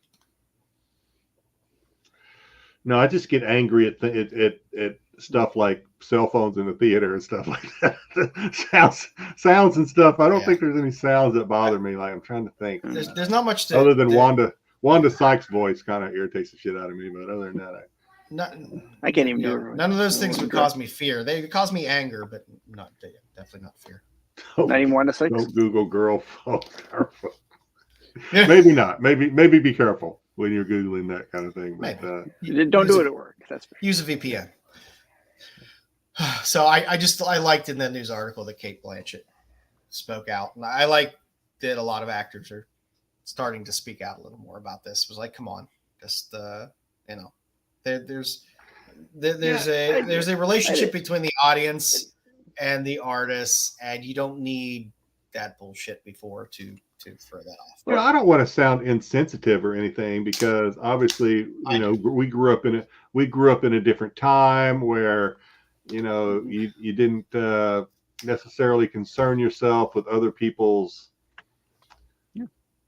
I just get angry at stuff like cell phones in the theater and stuff like that. sounds and stuff. I don't think there's any sounds that bother me. Like, I'm trying to think. There's not much other than Wanda Sykes' voice kind of irritates the shit out of me. But other than that, I can't even do it. None of those things would cause me fear. They cause me anger, but definitely not fear. Not even Wanda Sykes. Don't Google girl phone. Maybe not. Maybe be careful when you're Googling that kind of thing. But don't do it at work. That's fair. Use a VPN. So I liked in the news article that Cate Blanchett spoke out. And I like that a lot of actors are starting to speak out a little more about this. It was like, come on, just there's a relationship between the audience and the artists, and you don't need that bullshit before to throw that off. Well, I don't want to sound insensitive or anything, because obviously, we grew up in a different time where, you didn't necessarily concern yourself with other people's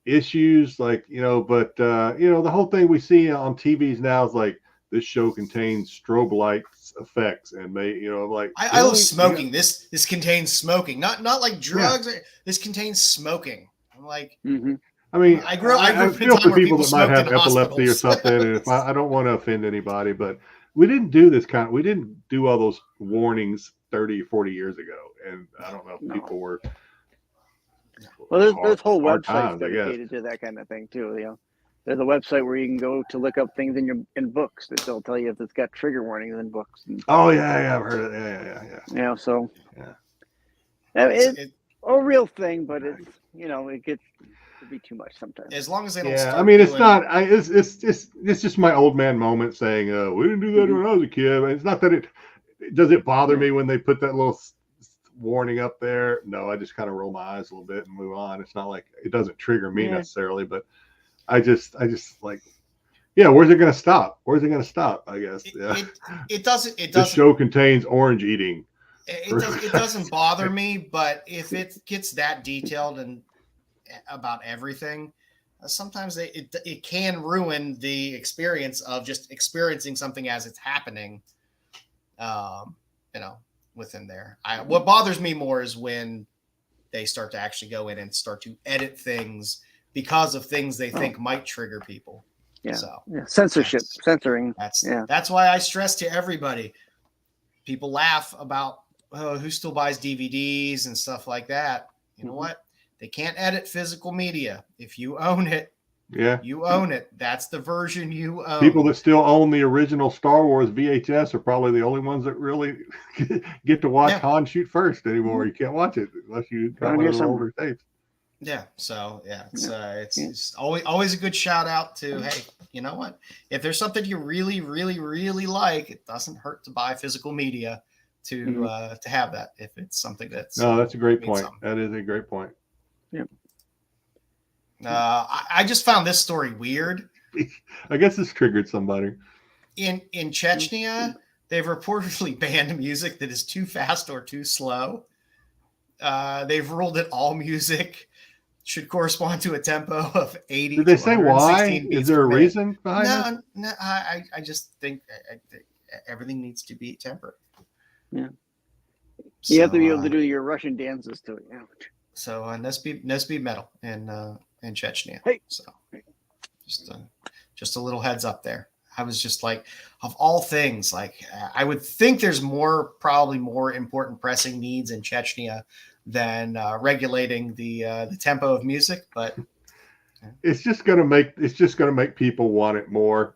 issues, like, but the whole thing we see on TVs now is like, this show contains strobe light effects and like I love smoking. This contains smoking, not like drugs. Yeah. This contains smoking. I'm like, I mean, I grew up feel for people that might have epilepsy or something. And if I don't want to offend anybody, but we didn't do we didn't do all those warnings 30 or 40 years ago. And I don't know if people were. Well, there's whole websites dedicated to that kind of thing too. There's a website where you can go to look up things in books that they'll tell you if it's got trigger warnings in books. Oh yeah, I've heard it. Yeah. So it's a real thing, but it's it gets to be too much sometimes. As long as they don't. Yeah, I mean, it's not. It's just my old man moment saying, "We didn't do that when I was a kid." It's not that it does it bother me when they put that little warning up there. No, I just kind of roll my eyes a little bit and move on. It's not like it doesn't trigger me necessarily, but I just like, where's it going to stop? Where's it going to stop? I guess. It doesn't. This show contains orange eating. It doesn't bother me, but if it gets that detailed and about everything, sometimes it can ruin the experience of just experiencing something as it's happening. Within there, what bothers me more is when they start to actually go in and start to edit things because of things they think might trigger people. Yeah. So censoring. That's why I stress to everybody. People laugh about who still buys DVDs and stuff like that. You know what? They can't edit physical media. If you own it, you own it. That's the version you own. People that still own the original Star Wars VHS are probably the only ones that really get to watch Han shoot first anymore. You can't watch it unless you got one of the older tapes. Yeah. So it's always a good shout out to, hey, you know what? If there's something you really, really, really like, it doesn't hurt to buy physical media to have that. If it's something that's that's a great point. That is a great point. Yeah. I just found this story weird. I guess this triggered somebody. In Chechnya, they've reportedly banned music that is too fast or too slow. They've ruled that all music should correspond to a tempo of 80. Did they say why? Is there a reason behind it? No. I just think everything needs to be tempered. Yeah. You have to be able to do your Russian dances to it. Yeah. So no speed metal in Chechnya. Hey. So just a little heads up there. I was just like, of all things, like I would think there's probably more important pressing needs in Chechnya than regulating the tempo of music, but it's just gonna make people want it more.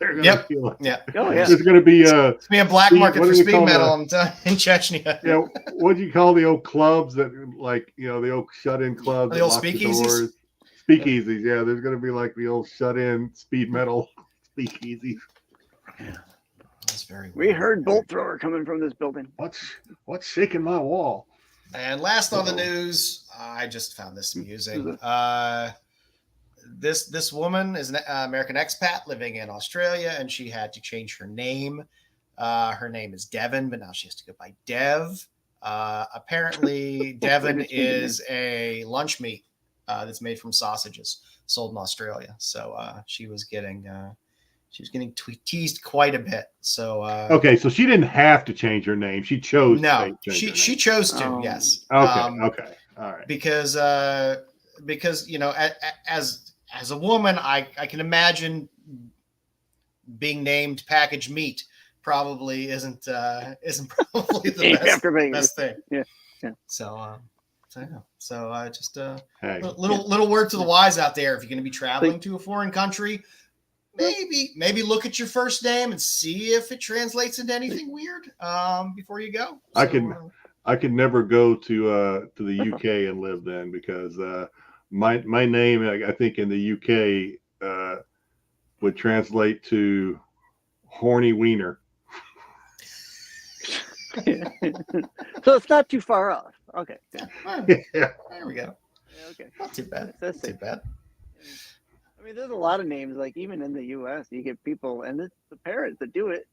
Yep. There's gonna be a black market for speed metal in Chechnya. Yeah, what do you call the old clubs that the old shut-in clubs? The old speakeasies. Speakeasies, yeah. There's gonna be like the old shut-in speed metal speakeasies. Yeah, that's very weird. We heard bolt thrower coming from this building. What's shaking my wall? And last on the news, I just found this amusing. This woman is an American expat living in Australia, and she had to change her name. Her name is Devon, but now she has to go by Dev. Apparently, Devon is a lunch meat that's made from sausages sold in Australia. So she was getting teased quite a bit. So okay, so she didn't have to change her name. She chose. No, she chose to. Yes. Okay. All right. Because as a woman, I can imagine being named packaged meat probably isn't probably the best thing. Yeah. So just little word to the wise out there. If you're going to be traveling to a foreign country, maybe look at your first name and see if it translates into anything weird before you go. I could never go to the UK and live then because my name, I think in the UK would translate to horny wiener. So it's not too far off. Okay. Yeah. There we go. Yeah, okay. Not too bad. That's too bad. I mean, there's a lot of names, like even in the US, you get people, and it's the parents that do it.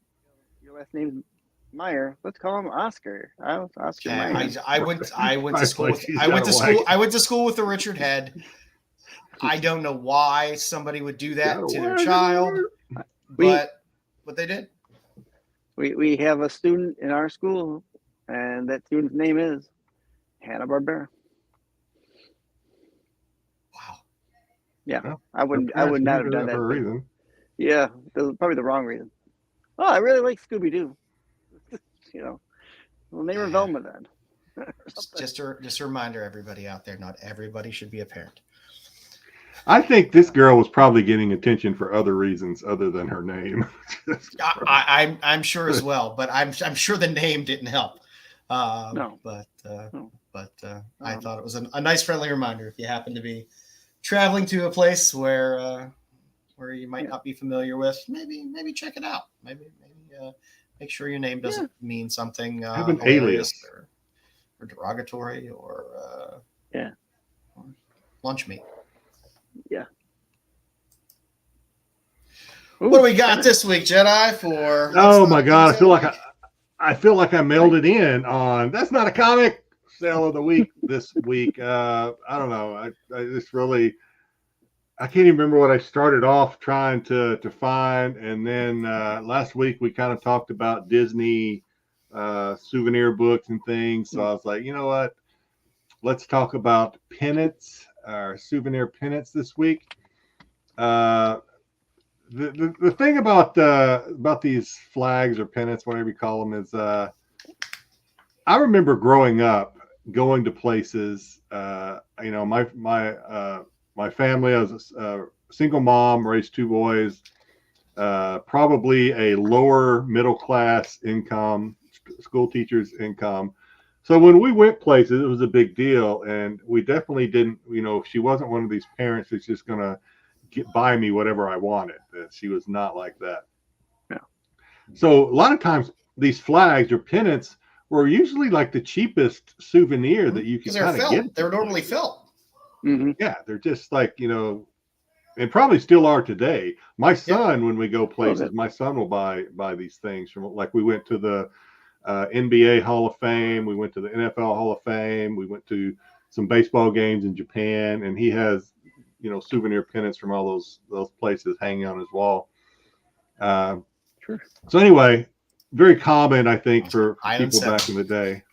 Your last name's Meyer. Let's call him Oscar. Oscar Meyer. I went to school. I went to school with the Richard Head. I don't know why somebody would do that to their child, but what they did? We have a student in our school, and that student's name is Hanna-Barbera. Wow. Yeah, Well, I would parents not named have her done that. for a But reason. yeah, that was probably the wrong reason. Oh, I really like Scooby Doo. Well, name her Velma then. Just a reminder, everybody out there, not everybody should be a parent. I think this girl was probably getting attention for other reasons other than her name. I'm sure as well, but I'm sure the name didn't help. No. But No. I thought it was a nice friendly reminder if you happen to be traveling to a place where you might not be familiar with. Maybe check it out. Maybe make sure your name doesn't mean something Have an hilarious alias or derogatory or lunch meat. Yeah. What do we got this week, Jedi? For Oh my God, I feel like I mailed it in on. That's not a comic sale of the week this week. I don't know. I just really. I can't even remember what I started off trying to find, and then last week we kind of talked about Disney souvenir books and things. So I was like, you know what? Let's talk about pennants, or souvenir pennants this week. The thing about these flags or pennants, whatever you call them, is I remember growing up going to places. My family, I was a single mom, raised two boys, probably a lower middle class income, school teacher's income. So when we went places, it was a big deal. And we definitely didn't, she wasn't one of these parents that's just going to buy me whatever I wanted. She was not like that. Yeah. So a lot of times these flags or pennants were usually like the cheapest souvenir that you could kind of get. They were normally felt. Mm-hmm. Yeah, they're just like, and probably still are today. My son, when we go places, my son will buy these things from, like, we went to the NBA Hall of Fame, we went to the NFL Hall of Fame, we went to some baseball games in Japan, and he has, souvenir pennants from all those places hanging on his wall. Sure. So anyway, very common, I think, for people 7. back in the day.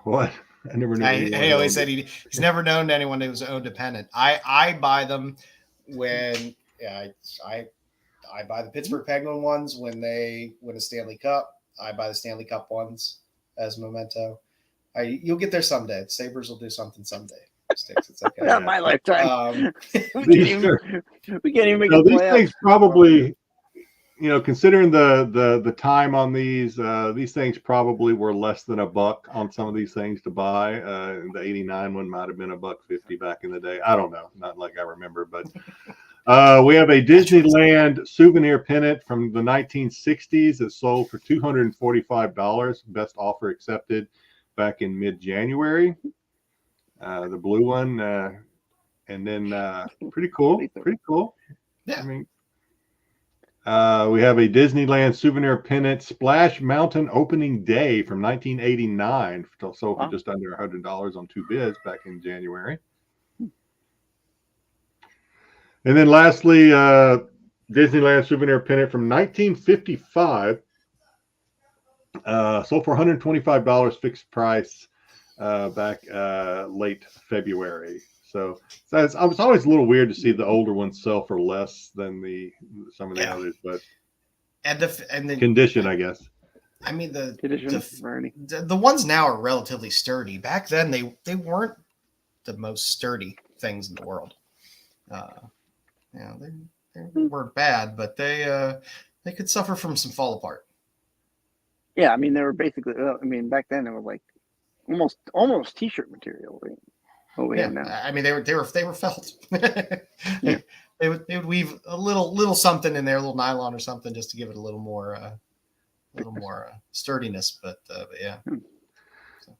What? I never knew. He always said he's never known anyone who's owned a pennant. I buy them when I buy the Pittsburgh Penguin ones when they win a Stanley Cup. I buy the Stanley Cup ones as a memento. You'll get there someday. The Sabres will do something someday. Styx, it's okay. Not my lifetime. we can't even make these things probably, considering the time on these things probably were less than $1 on some of these things to buy. The 89 one might have been $1.50 back in the day. I don't know, not like I remember, but we have a Disneyland souvenir pennant from the 1960s that sold for $245. Best offer accepted back in mid-January. The blue one, and then pretty cool. Yeah. I mean, we have a Disneyland souvenir pennant, Splash Mountain opening day from 1989. Sold for just under $100 on 2 bids back in January. And then lastly, Disneyland souvenir pennant from 1955. Sold for $125 fixed price back late February. So it's always a little weird to see the older ones sell for less than some of the others, but and the condition, I guess. I mean the ones now are relatively sturdy. Back then they weren't the most sturdy things in the world. They weren't bad, but they could suffer from some fall apart. Yeah, I mean they were basically. Back then they were like almost t-shirt material. What we have now. I mean they were felt. They would weave a little something in there, a little nylon or something, just to give it a little more sturdiness. But yeah. So,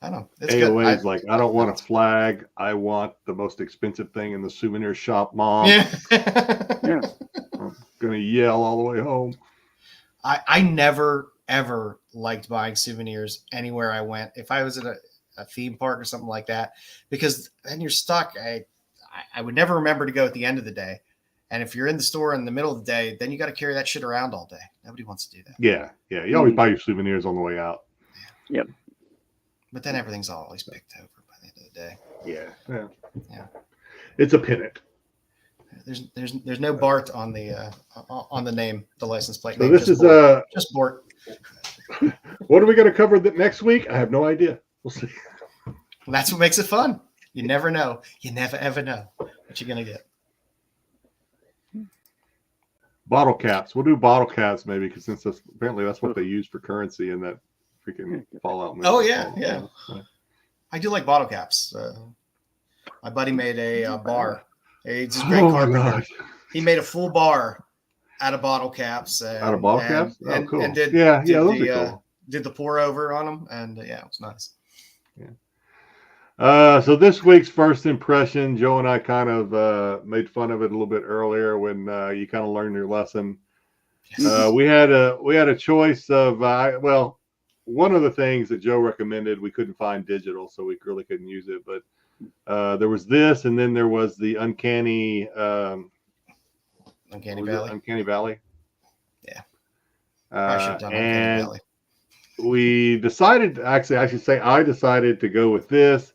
I don't know. It's AOA good. is like, I don't want a flag. I want the most expensive thing in the souvenir shop, Mom. Yeah. I'm gonna yell all the way home. I never ever liked buying souvenirs anywhere I went. If I was at a theme park or something like that, because then you're stuck. I would never remember to go at the end of the day. And if you're in the store in the middle of the day, then you got to carry that shit around all day. Nobody wants to do that. Yeah. You always buy your souvenirs on the way out. Yep. But then everything's always picked over by the end of the day. Yeah. It's a pennant. There's no Bart on the name, the license plate. So name, this is just Bart. What are we going to cover next week? I have no idea. We'll see. Well, that's what makes it fun. You never know. You never ever know what you're gonna get. Bottle caps. We'll do bottle caps maybe because apparently that's what they use for currency in that freaking Fallout movie. Oh yeah. I do like bottle caps. My buddy made a bar. He's a great carpenter. He made a full bar out of bottle caps. Out of bottle caps? And, cool. And did, those did are the, cool. Did the pour over on them, and it was nice. Yeah. So this week's first impression, Joe and I kind of made fun of it a little bit earlier when you kind of learned your lesson. Yes. We had a choice of one of the things that Joe recommended we couldn't find digital, so we really couldn't use it. But there was this, and then there was the Uncanny Valley. Uncanny Valley. Yeah. I should have done Uncanny Valley. We decided, actually, I should say, I decided to go with this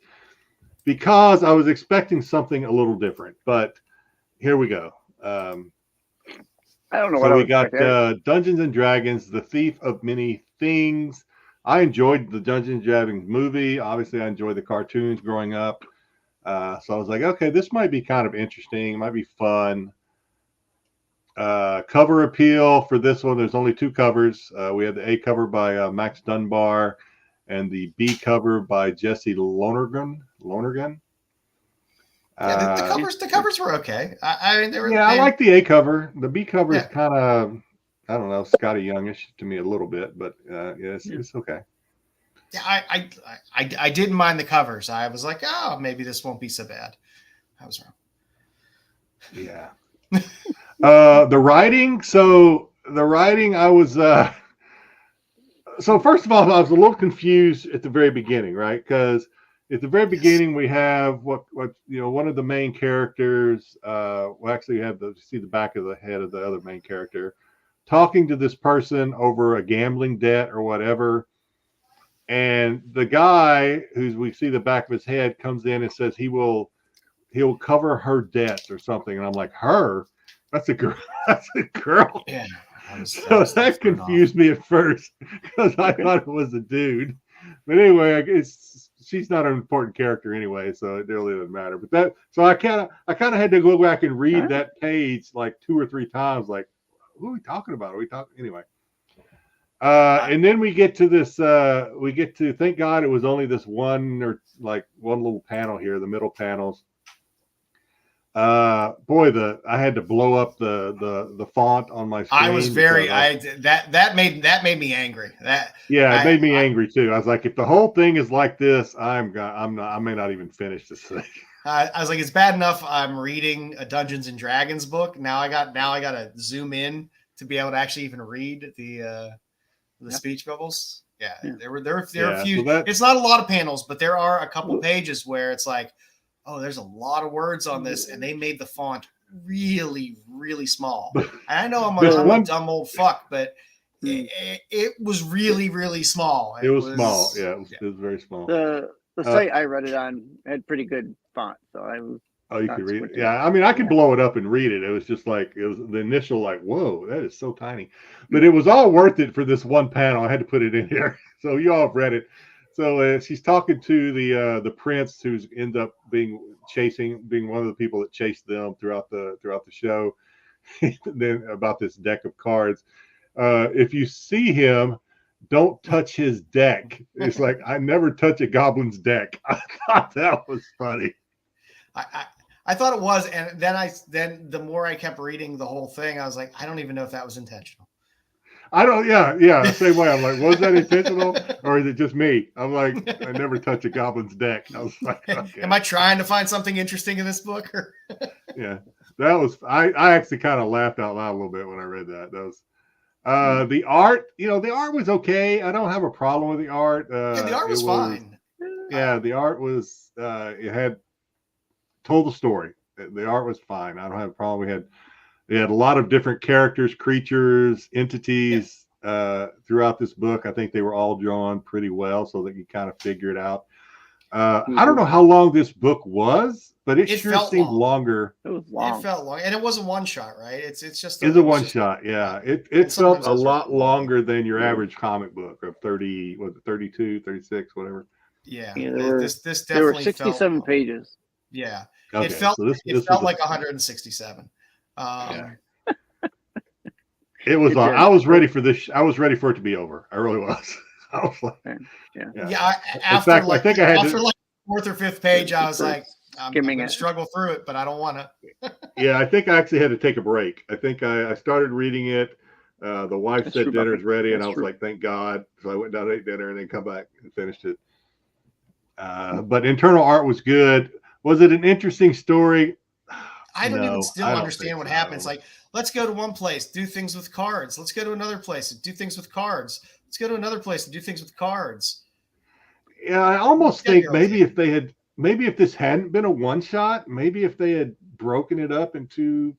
because I was expecting something a little different. But here we go. I don't know so what we got Dungeons and Dragons: The Thief of Many Things. I enjoyed the Dungeons and Dragons movie. Obviously, I enjoyed the cartoons growing up. So I was like, okay, this might be kind of interesting. It might be fun. Cover appeal for this one. There's only 2 covers. We had the A cover by Max Dunbar and the B cover by Jesse Lonergan. The covers were okay. I mean, they were. I like the A cover. The B cover is kind of, I don't know, Scotty Youngish to me a little bit, but it's okay. Yeah, I didn't mind the covers. I was like, oh, maybe this won't be so bad. I was wrong. Yeah. The writing. So the writing, I was. So first of all, I was a little confused at the very beginning, right? Because at the very beginning, we have what one of the main characters. We actually have see the back of the head of the other main character talking to this person over a gambling debt or whatever. And the guy we see the back of his head comes in and says he'll cover her debts or something. And I'm like, her? That's a girl. That's a girl. Yeah. So that confused me at first because I thought it was a dude. But anyway, she's not an important character anyway, so it really doesn't matter. But I kind of had to go back and read that page like 2 or 3 times. Like, who are we talking about? Are we talking anyway? And then we get to this. We get to, thank God it was only this one little panel here, the middle panels. I had to blow up the font on my screen. I was that made me angry. It made me angry too. I was like, if the whole thing is like this, I may not even finish this thing. I was like, it's bad enough I'm reading a Dungeons and Dragons book. Now I got to zoom in to be able to actually even read the speech bubbles. Yeah. There were a few. So it's not a lot of panels, but there are a couple pages where it's like, oh, there's a lot of words on this, and they made the font really, really small. And I know I'm a dumb old fuck, but it was really, really small. It was small. Yeah, it was very small. The site I read it on had pretty good font, so I was. Oh, you could read it? Yeah, I mean, I could blow it up and read it. It was just like, it was the initial like, whoa, that is so tiny. But it was all worth it for this one panel. I had to put it in here. So you all have read it. So she's talking to the prince who's end up being one of the people that chased them throughout the show. Then about this deck of cards. If you see him, don't touch his deck. It's like, I never touch a goblin's deck. I thought that was funny. I thought it was, and then the more I kept reading the whole thing, I was like, I don't even know if that was intentional. I don't. Yeah. Same way. I'm like, was that intentional, or is it just me? I'm like, I never touch a goblin's deck. I was like, okay. Am I trying to find something interesting in this book? Yeah, that was. I actually kind of laughed out loud a little bit when I read that. That was the art. The art was okay. I don't have a problem with the art. The art was fine. Yeah, the art was. It had told the story. The art was fine. I don't have a problem. We had They had a lot of different characters, creatures, entities throughout this book. I think they were all drawn pretty well so that you kind of figure it out. I don't know how long this book was, but it sure seemed longer. It was long. It felt long, and it was a one shot, right? It's just a one shot. Yeah, it felt a lot longer than your average comic book of 30, was it 32, 36, whatever. Yeah, this definitely there were 67 pages. Yeah, okay, it felt so this felt like 167. Yeah. It was. I was ready for this. I was ready for it to be over. I really was. I was like, yeah. After fact, like I think I had after like fourth or fifth page, I was like, I'm going to struggle through it, but I don't want to. Yeah, I think I actually had to take a break. I think I started reading it. The wife said dinner's ready, and I was like, thank God. So I went down and ate dinner, and then come back and finished it. But internal art was good. Was it an interesting story? I don't even still understand what happens. Like, let's go to one place, do things with cards. Let's go to another place and do things with cards. Let's go to another place and do things with cards. Yeah, I almost think maybe if this hadn't been a one shot, maybe if they had broken it up into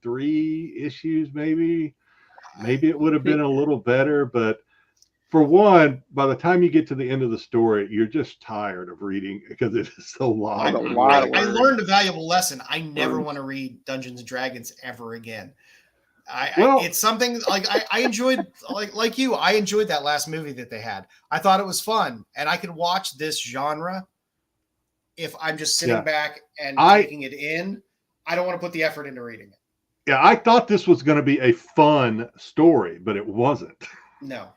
3 issues, maybe it would have been a little better. But for one, by the time you get to the end of the story, you're just tired of reading because it is so long. I learned a valuable lesson. I never want to read Dungeons and Dragons ever again. It's something like I enjoyed, like you. I enjoyed that last movie that they had. I thought it was fun, and I could watch this genre if I'm just sitting back and taking it in. I don't want to put the effort into reading it. Yeah, I thought this was going to be a fun story, but it wasn't. No.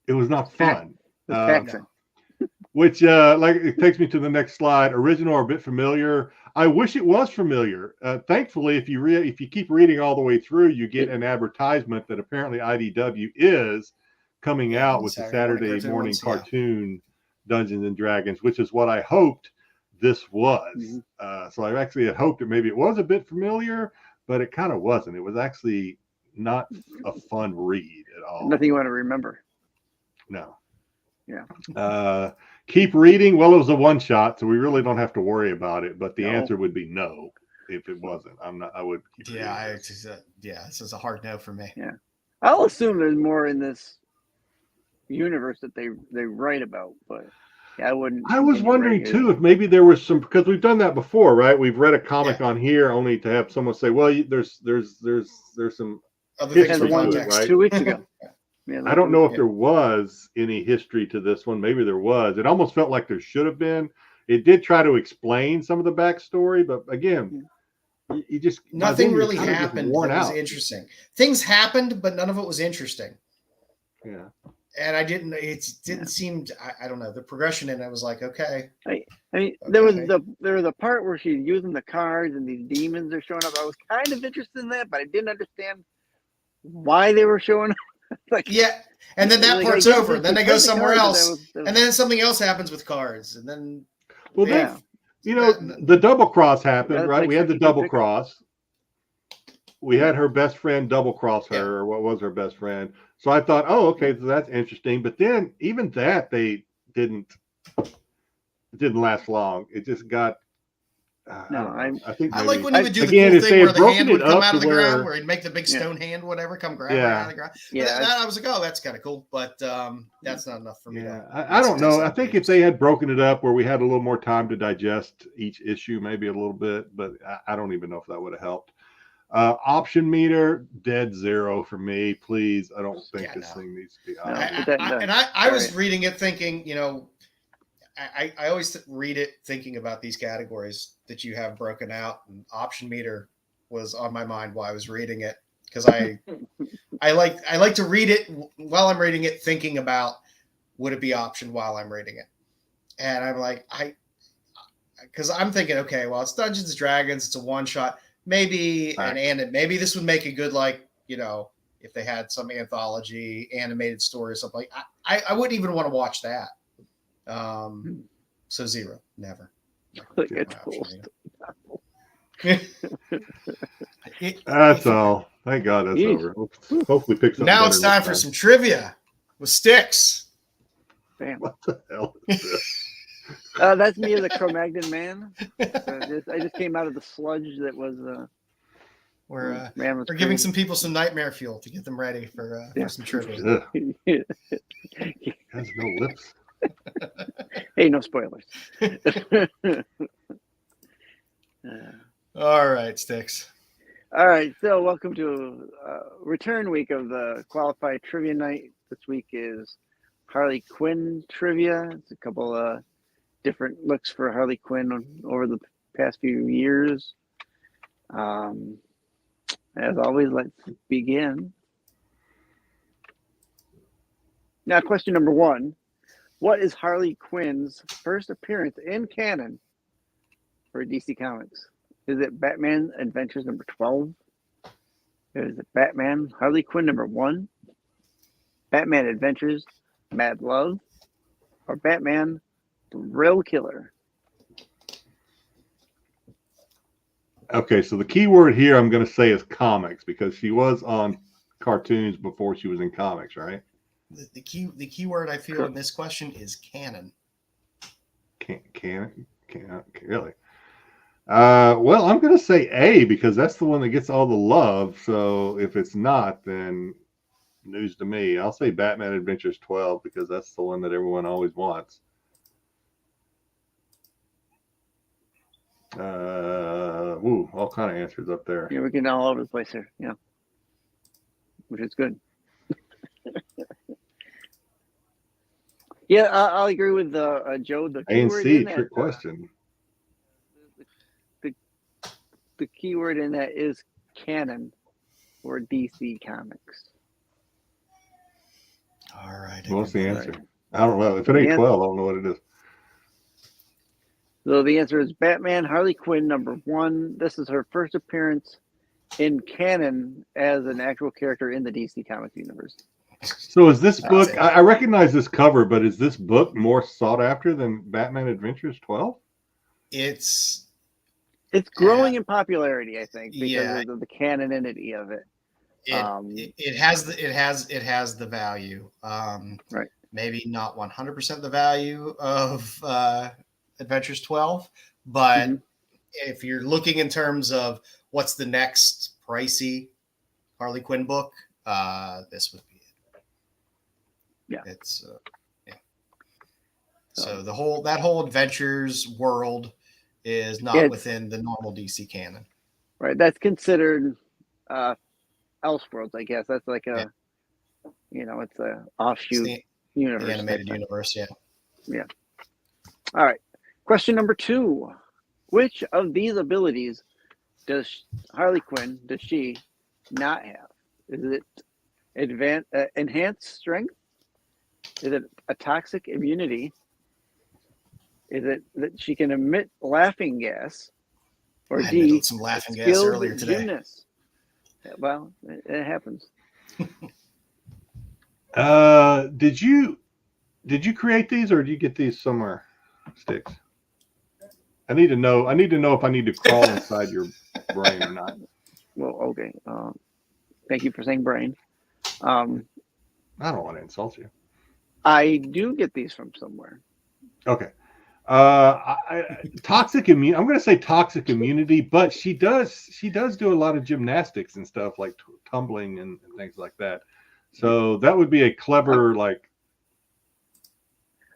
It was not fun. No. Which, it takes me to the next slide. Original or a bit familiar. I wish it was familiar. Thankfully, if you keep reading all the way through, you get an advertisement that apparently IDW is coming out with the Saturday morning cartoon Dungeons and Dragons, which is what I hoped this was. Mm-hmm. So I actually had hoped that maybe it was a bit familiar, but it kind of wasn't. It was actually not a fun read at all. Nothing you want to remember. No. Yeah. Keep reading. Well, it was a one shot, so we really don't have to worry about it. But the answer would be no if it wasn't. I would. Keep this is a hard no for me. Yeah. I'll assume there's more in this universe that they write about, but I wouldn't. I was wondering too if maybe there was some, because we've done that before, right? We've read a comic on here only to have someone say, "Well, there's some other things history to it, right?" 2 weeks ago. Yeah, I don't know if there was any history to this one. Maybe there was. It almost felt like there should have been. It did try to explain some of the backstory, but again, you just nothing really happened that was interesting. Things happened, but none of it was interesting. Yeah. And I didn't. It didn't seem. I don't know the progression, and I was like, okay. I mean, there was the part where she's using the cards and these demons are showing up. I was kind of interested in that, but I didn't understand why they were showing up. And then that part's over. Then they go somewhere else, and then something else happens with cards, and then the double cross happened, right? We had the double cross. We had her best friend double cross her, or what was her best friend. So I thought, oh, okay, so that's interesting. But then even that it didn't last long. It just got. I think I like when he would do the cool thing where the hand would come out of the ground, where he'd make the big stone hand, whatever, come grab it out of the ground. That I was like, oh, that's kind of cool, but that's not enough for me. Yeah, I don't know. I think if they had broken it up where we had a little more time to digest each issue, maybe a little bit, but I don't even know if that would have helped. Option meter, dead zero for me. Please, I don't think this thing needs to be out. I was reading it thinking, I always read it thinking about these categories that you have broken out, and option meter was on my mind while I was reading it, because I like to read it while I'm reading it, thinking about would it be optioned while I'm reading it, and I'm like because I'm thinking, okay, well, it's Dungeons and Dragons, it's a one shot, maybe maybe this would make a good if they had some anthology animated story or something. I wouldn't even want to watch that. So zero, never. That's all. Thank God that's over. Hopefully pick something. Now it's time for some trivia with Styx. Damn. What the hell is this? That's me as a Cro-Magnon man. I just came out of the sludge that was We're Man was we're giving created. some people some nightmare fuel to get them ready for some trivia. Ugh, has no lips. Hey, no spoilers. All right, Styx. All right, so welcome to return week of the qualified trivia night. This week is Harley Quinn trivia. It's a couple of different looks for Harley Quinn over the past few years. As always, let's begin. Now, question number one. What is Harley Quinn's first appearance in canon for DC Comics? Is it Batman Adventures number 12? Is it Batman Harley Quinn number 1? Batman Adventures Mad Love? Or Batman Thrill Killer? Okay, so the key word here I'm going to say is comics because she was on cartoons before she was in comics, right? The key word I feel in this question is canon. Can't really. Well, I'm going to say A because that's the one that gets all the love. So if it's not, then news to me. I'll say Batman Adventures 12 because that's the one that everyone always wants. All kind of answers up there. Yeah, we're getting all over the place here. Yeah, which is good. Yeah, I'll agree with Joe. The A and keyword C, in that, trick question. The keyword in that is canon for DC Comics. All right. What's the everybody. answer? I don't know. If it ain't 12, I don't know what it is. So the answer is Batman Harley Quinn number 1. This is her first appearance in canon as an actual character in the DC Comics universe. So is this book, I recognize this cover, but is this book more sought after than Batman Adventures 12? It's growing in popularity, I think, because of the canonity of it. It has the value. Right. Maybe not 100% the value of Adventures 12, but if you're looking in terms of what's the next pricey Harley Quinn book, this would be it. Yeah. It's So the whole Adventures world is not within the normal DC canon. Right. That's considered Elseworlds, I guess. That's like a it's a offshoot universe. The animated universe, yeah. Yeah. All right. Question number 2. Which of these abilities does Harley Quinn not have? Is it enhanced strength? Is it a toxic immunity? Is it that she can emit laughing gas? Or I D, emitted some laughing gas earlier today. Gymnast? Well, it happens. Did you create these or did you get these somewhere, Styx? I need to know if I need to crawl inside your brain or not. Well, okay. Thank you for saying brain. I don't want to insult you. I do get these from somewhere. Okay. Toxic immunity. I'm going to say toxic immunity, but she does do a lot of gymnastics and stuff like tumbling and things like that. So that would be a clever like.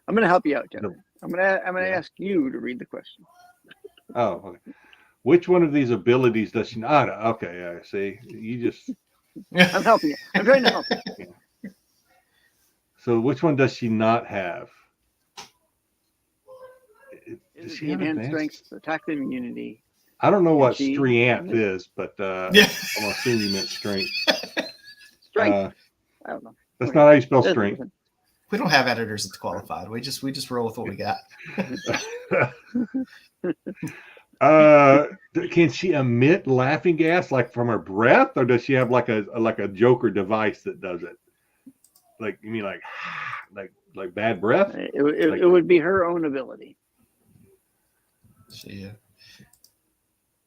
I'm going to help you out, Jennifer. I'm going to ask you to read the question. Oh, okay. Which one of these abilities does she not? Okay, I see. You just. I'm helping you. I'm trying to help you. Yeah. So which one does she not have? Is it the enhanced strength, the toxic immunity? I don't know what strength is, but I'm assuming you meant strength. Strength. I don't know. That's not how you spell strength. We don't have editors that's qualified. We just roll with what we got. Can she emit laughing gas like from her breath, or does she have like a Joker device that does it? Like you mean like bad breath? It would be her own ability. Yeah.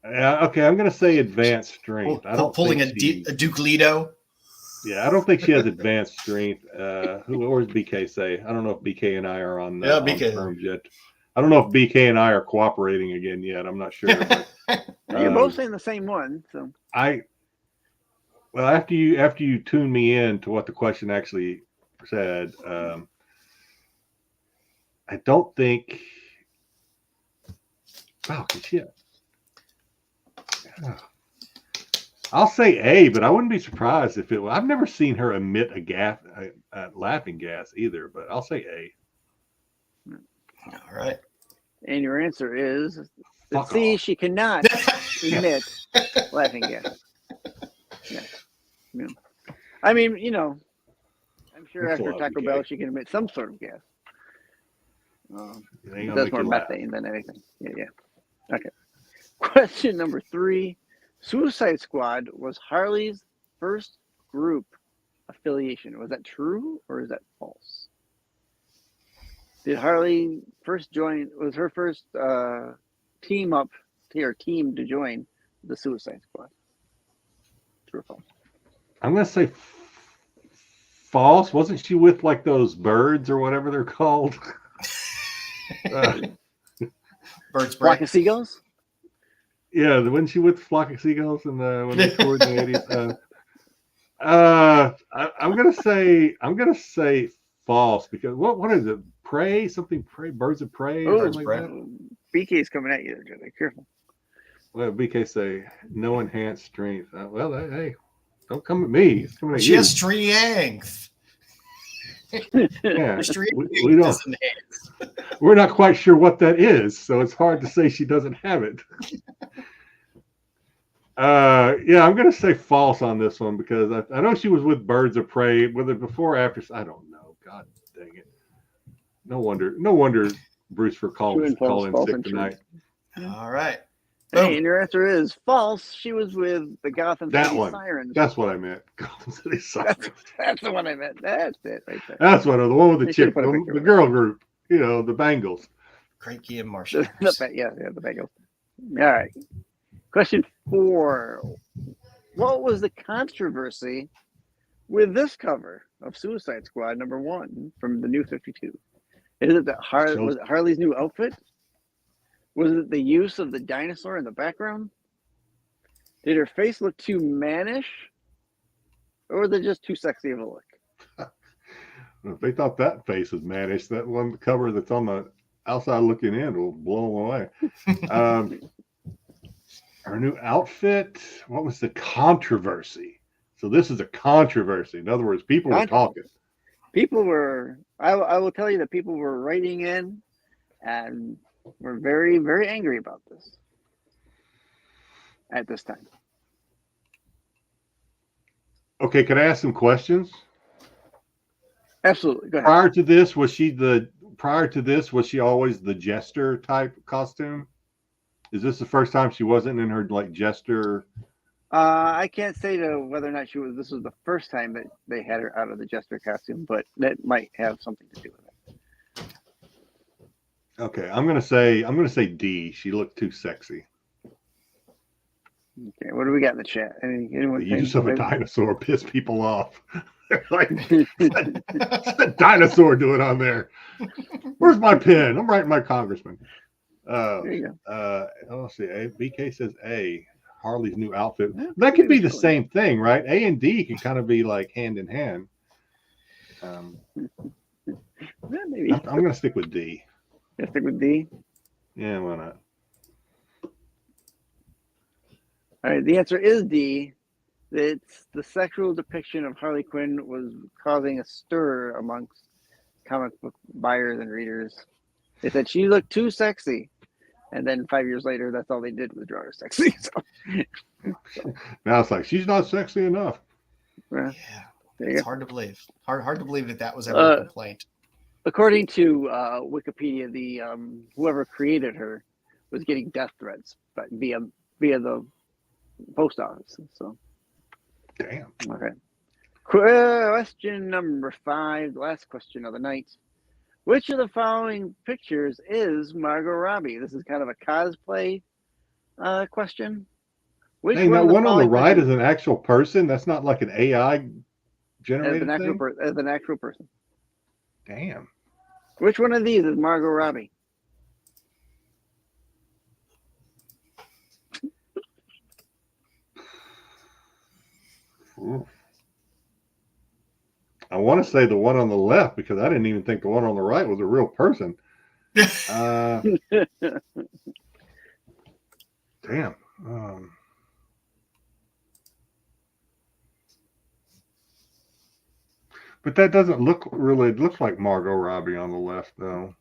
Okay, I'm gonna say advanced strength. Pulling a Duke Lido. Yeah, I don't think she has advanced strength. What does BK say? I don't know if BK and I are on terms yet. I don't know if BK and I are cooperating again yet. I'm not sure. But, You're both saying the same one, so I Well, after you tune me in to what the question actually said, I don't think. Wow, shit. I'll say A, but I wouldn't be surprised if it. I've never seen her emit a laughing gas either, but I'll say A. All right. And your answer is Fuck C. off. She cannot emit laughing gas. Yeah. I mean, I'm sure That's a after lot of Taco decay. Bell, she can emit some sort of gas. It ain't gonna That's make more you laugh. methane than anything. Yeah. Okay. Question number 3. Suicide Squad was Harley's first group affiliation. Was that true or is that false? Did Harley first join? Was her first team to join the Suicide Squad? True or false? I'm gonna say false. Wasn't she with like those birds or whatever they're called? Birds Flock break. of Seagulls? Yeah, wasn't she with Flock of Seagulls when they toured in the 80s? I'm gonna say false because what is it? Prey? Something prey? Birds of prey? Or Oh, something like that? BK's coming at you there, Jedi. Careful. Well, BK say no enhanced strength. Well, hey, don't come at me. It's coming at She you. has strength. Yeah, Strength we don't. is enhanced. We're not quite sure what that is, so it's hard to say she doesn't have it. Yeah, I'm gonna say false on this one because I know she was with Birds of Prey, whether before or after. I don't know. God dang it! No wonder Bruce for calling false sick and true. tonight. All right. Hey, and your answer is false. She was with the Gotham That City one. Sirens. That's what I meant. Gotham City Sirens. That's the one I meant. That's it right there. That's what the one with the They chick, should've put a picture the of girl group. The Bengals. Cranky and Martian. The Bengals. All right. Question 4. What was the controversy with this cover of Suicide Squad #1 from the New 52? Is it that was it Harley's new outfit? Was it the use of the dinosaur in the background? Did her face look too mannish? Or was it just too sexy of a look? If they thought that face was mannish, that one cover that's on the outside looking in will blow them away. Her new outfit. What was the controversy? So this is a controversy. In other words, people were talking. People were. I will tell you that people were writing in, and were very, very angry about this at this time. Okay, can I ask some questions? Absolutely. Go ahead. Prior to this, was she always the jester type costume? Is this the first time she wasn't in her like jester? I can't say to whether or not this was the first time that they had her out of the jester costume, but that might have something to do with it. Okay, I'm gonna say D. She looked too sexy. Okay, what do we got in the chat? Anyone The use of a dinosaur pissed people off. They're like, what's the dinosaur doing on there? Where's my pen? I'm writing my congressman. There you go. Let's see. BK says A. Harley's new outfit. That could be the same thing, right? A and D can kind of be like hand in hand. Maybe. I'm going to stick with D. Let's stick with D. Yeah, why not? All right, the answer is D. It's the sexual depiction of Harley Quinn was causing a stir amongst comic book buyers and readers. They said she looked too sexy. And then 5 years later, that's all they did was draw her sexy. So. Now it's like, she's not sexy enough. Yeah, There you it's go. hard to believe. Hard to believe that was ever a complaint. According to Wikipedia, the whoever created her was getting death threats, but via the post office. So, Damn. okay. Question number 5, the last question of the night. Which of the following pictures is Margot Robbie? This is kind of a cosplay question. Which Dang, one that of the one on the following right pictures is an actual person. That's not like an AI as generated thing. as an actual person? Damn. Which one of these is Margot Robbie? Ooh. I want to say the one on the left because I didn't even think the one on the right was a real person. Damn. But that doesn't look really. It looks like Margot Robbie on the left, though.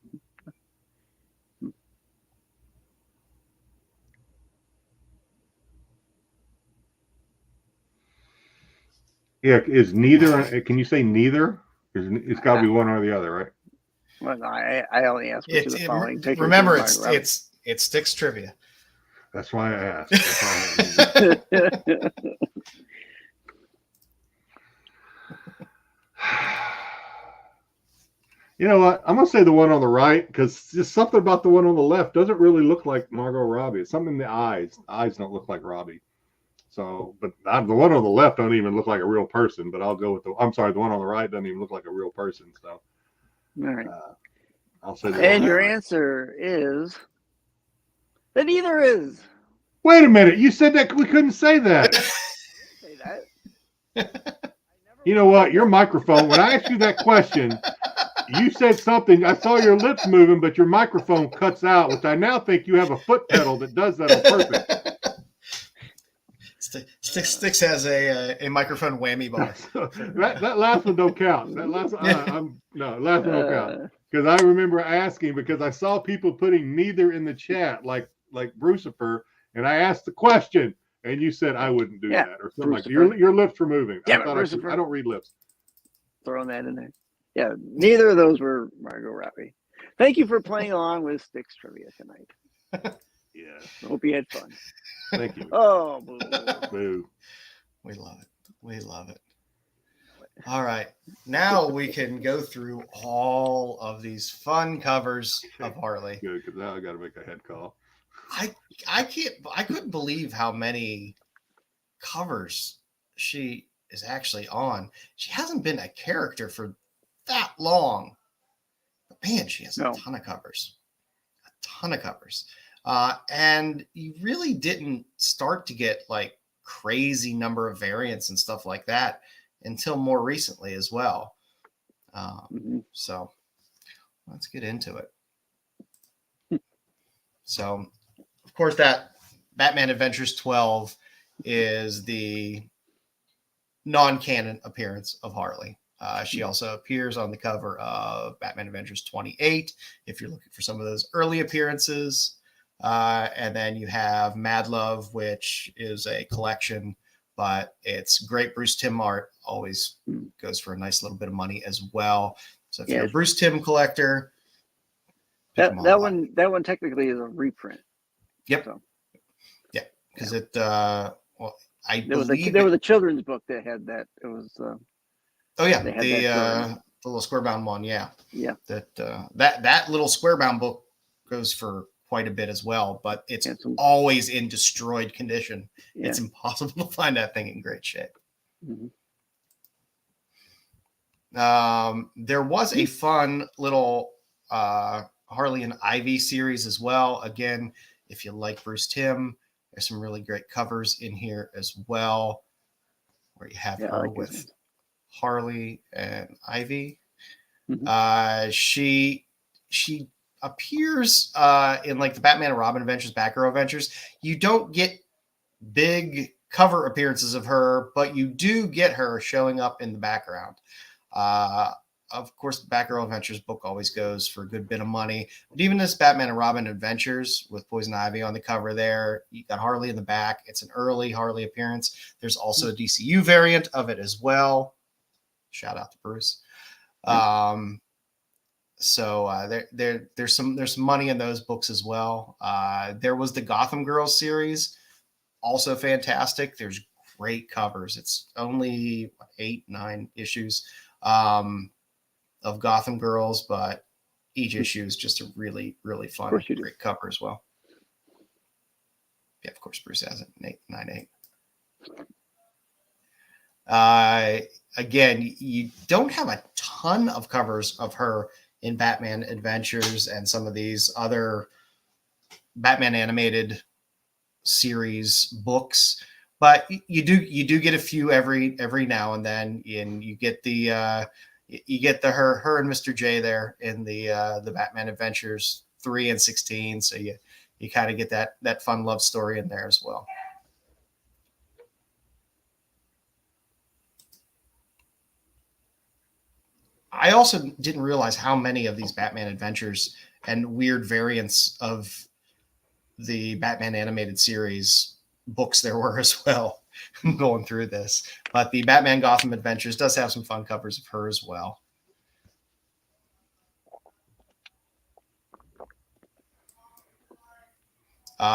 Yeah, is neither? Can you say neither? It's got to be one or the other, right? Well, no, I only asked which of the following. Remember, it's Styx trivia. That's why I asked. You know what? I'm gonna say the one on the right because just something about the one on the left doesn't really look like Margot Robbie. It's something in the eyes. The eyes don't look like Robbie. So, but the one on the left don't even look like a real person. But I'll go with the. I'm sorry, the one on the right doesn't even look like a real person. So, All right. I'll say. And your answer is that neither is. Wait a minute! You said that we couldn't say that. Say that. You know what? Your microphone. When I asked you that question, you said something. I saw your lips moving, but your microphone cuts out, which I now think you have a foot pedal that does that on purpose. Styx has a microphone whammy bar. that last one don't count. That last last one don't count. Because I remember asking because I saw people putting neither in the chat, like Brucifer, and I asked the question, and you said I wouldn't do that or something like that. Your lips were moving. Yeah, I don't read lips. Throwing that in there. Yeah, neither of those were Margot Robbie. Thank you for playing along with Styx trivia tonight. Yeah. I hope you had fun. Thank you. Oh, boo. Boo. We love it. We love it. All right. Now we can go through all of these fun covers of Harley. Good, because now I got to make a head call. I couldn't believe how many covers she is actually on. She hasn't been a character for that long. But man, she has a ton of covers. A ton of covers. And you really didn't start to get like crazy number of variants and stuff like that until more recently as well. So let's get into it. So, of course, that Batman Adventures 12 is the non-canon appearance of Harley. She also appears on the cover of Batman Adventures 28, if you're looking for some of those early appearances. And then you have Mad Love, which is a collection, but it's great Bruce Timm art. Always goes for a nice little bit of money as well. So if you're a Bruce Timm collector, that one technically is a reprint. Yep. So, yeah, because there was a children's book that had that. It was. The little square bound one. Yeah. Yeah. That little square bound book goes for quite a bit as well, but it's always in destroyed condition. Yeah. It's impossible to find that thing in great shape. Mm-hmm. There was a fun little Harley and Ivy series as well. Again, if you like Bruce Timm, there's some really great covers in here as well, where you have her with Harley and Ivy. Mm-hmm. She appears in like the Batman and Robin Adventures, Batgirl Adventures. You don't get big cover appearances of her, but you do get her showing up in the background. Of course, the Batgirl Adventures book always goes for a good bit of money. But even this Batman and Robin Adventures with Poison Ivy on the cover there, you got Harley in the back. It's an early Harley appearance. There's also a DCU variant of it as well. Shout out to Bruce. So there's some money in those books as well. There was the Gotham Girls series, also fantastic. There's great covers. It's only 8-9 issues of Gotham Girls, but each issue is just a really, really fun, great cover as well. Yeah, of course, Bruce has it, 9/8. Again, you don't have a ton of covers of her in Batman Adventures and some of these other Batman animated series books, but you do get a few every now and then, and you get the her and Mr. J there in the Batman Adventures 3 and 16. So you kind of get that fun love story in there as well. I also didn't realize how many of these Batman Adventures and weird variants of the Batman animated series books there were as well going through this. But the Batman Gotham Adventures does have some fun covers of her as well.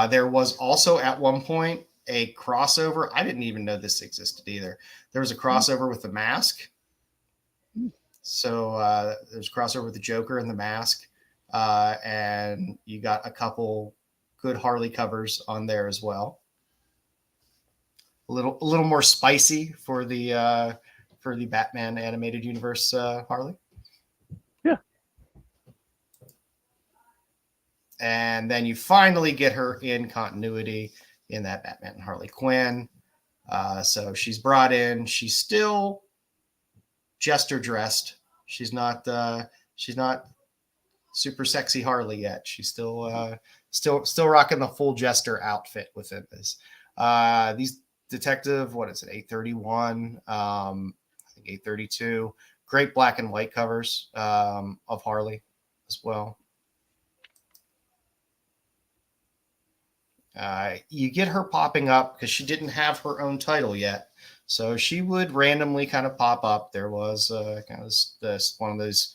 There was also at one point a crossover. I didn't even know this existed either. There was a crossover with the Mask. So there's a crossover with the Joker and the Mask. And you got a couple good Harley covers on there as well. A little more spicy for the Batman animated universe, Harley. Yeah. And then you finally get her in continuity in that Batman and Harley Quinn. So she's brought in. She's still jester dressed. She's not super sexy Harley yet. She's still rocking the full jester outfit within this. These detective, what is it? 831, I think 832. Great black and white covers of Harley as well. You get her popping up because she didn't have her own title yet. So she would randomly kind of pop up. There was kind of this one of those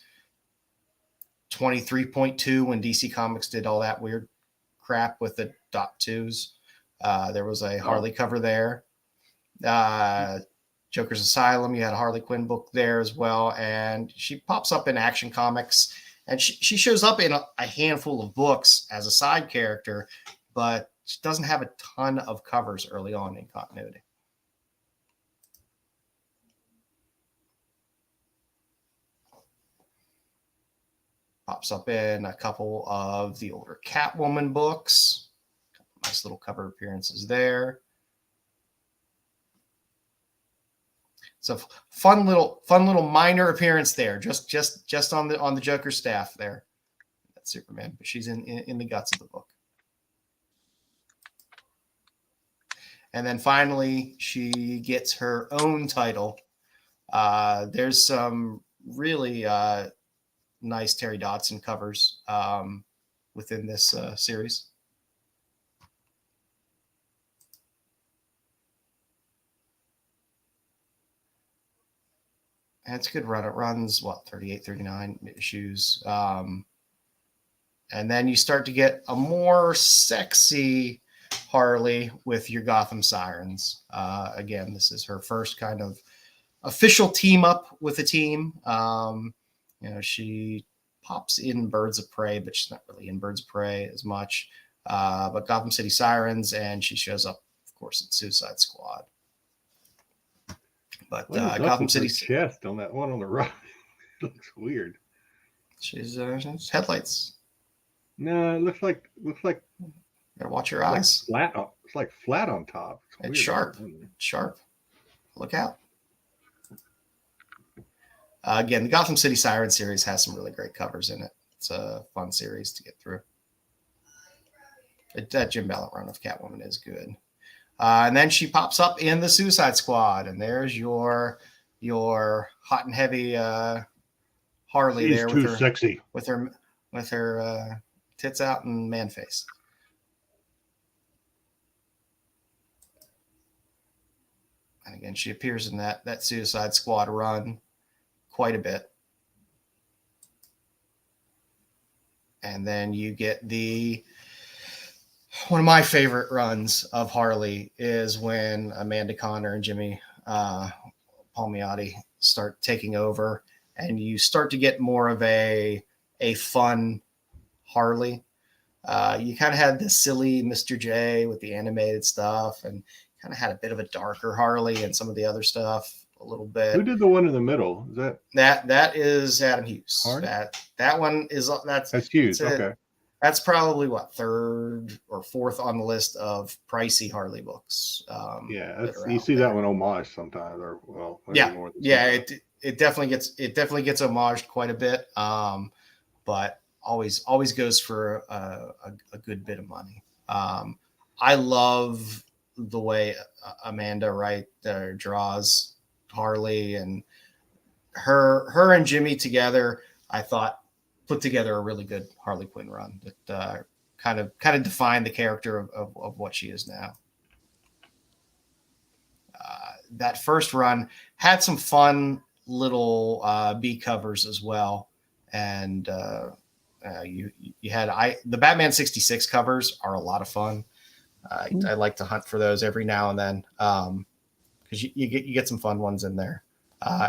23.2 when DC Comics did all that weird crap with the .2s. There was a Harley cover there. Joker's Asylum, you had a Harley Quinn book there as well. And she pops up in Action Comics. And she shows up in a handful of books as a side character, but she doesn't have a ton of covers early on in continuity. Pops up in a couple of the older Catwoman books. Nice little cover appearances there. So fun little minor appearance there, just on the Joker staff there. That's Superman, but she's in the guts of the book. And then finally, she gets her own title. There's some really nice Terry Dodson covers within this series. And it's a good run. It runs, 38, 39 issues. And then you start to get a more sexy Harley with your Gotham Sirens. Again, this is her first kind of official team up with a team. She pops in Birds of Prey, but she's not really in Birds of Prey as much. But Gotham City Sirens, and she shows up, of course, in Suicide Squad. But Gotham City chest on that one on the right looks weird. She's headlights. No, it looks like gotta watch your eyes. It's like flat on top. It's sharp. Sharp. Look out. Again, the Gotham City Siren series has some really great covers in it. It's a fun series to get through. That Jim Ballard run of Catwoman is good. And then she pops up in the Suicide Squad, and there's your hot and heavy Harley. She's there with her sexy with her tits out and man face. And again, she appears in that Suicide Squad run quite a bit. And then you get one of my favorite runs of Harley is when Amanda Conner and Jimmy Palmiotti start taking over, and you start to get more of a fun Harley. You kind of had this silly Mr. J with the animated stuff, and kind of had a bit of a darker Harley and some of the other stuff a little bit. Who did the one in the middle? Is that is Adam Hughes. That one is that's Hughes. Okay. That's probably what, third or fourth on the list of pricey Harley books. Yeah, that are you out see there. that one homage sometimes, or well, maybe Yeah, more than yeah, sometimes. it definitely gets homaged quite a bit, but always goes for a good bit of money. I love the way Amanda Wright draws Harley, and her and Jimmy together, I thought put together a really good Harley Quinn run that kind of defined the character of what she is now. That first run had some fun little B covers as well, and you had the Batman 66 covers are a lot of fun. I like to hunt for those every now and then because you get some fun ones in there,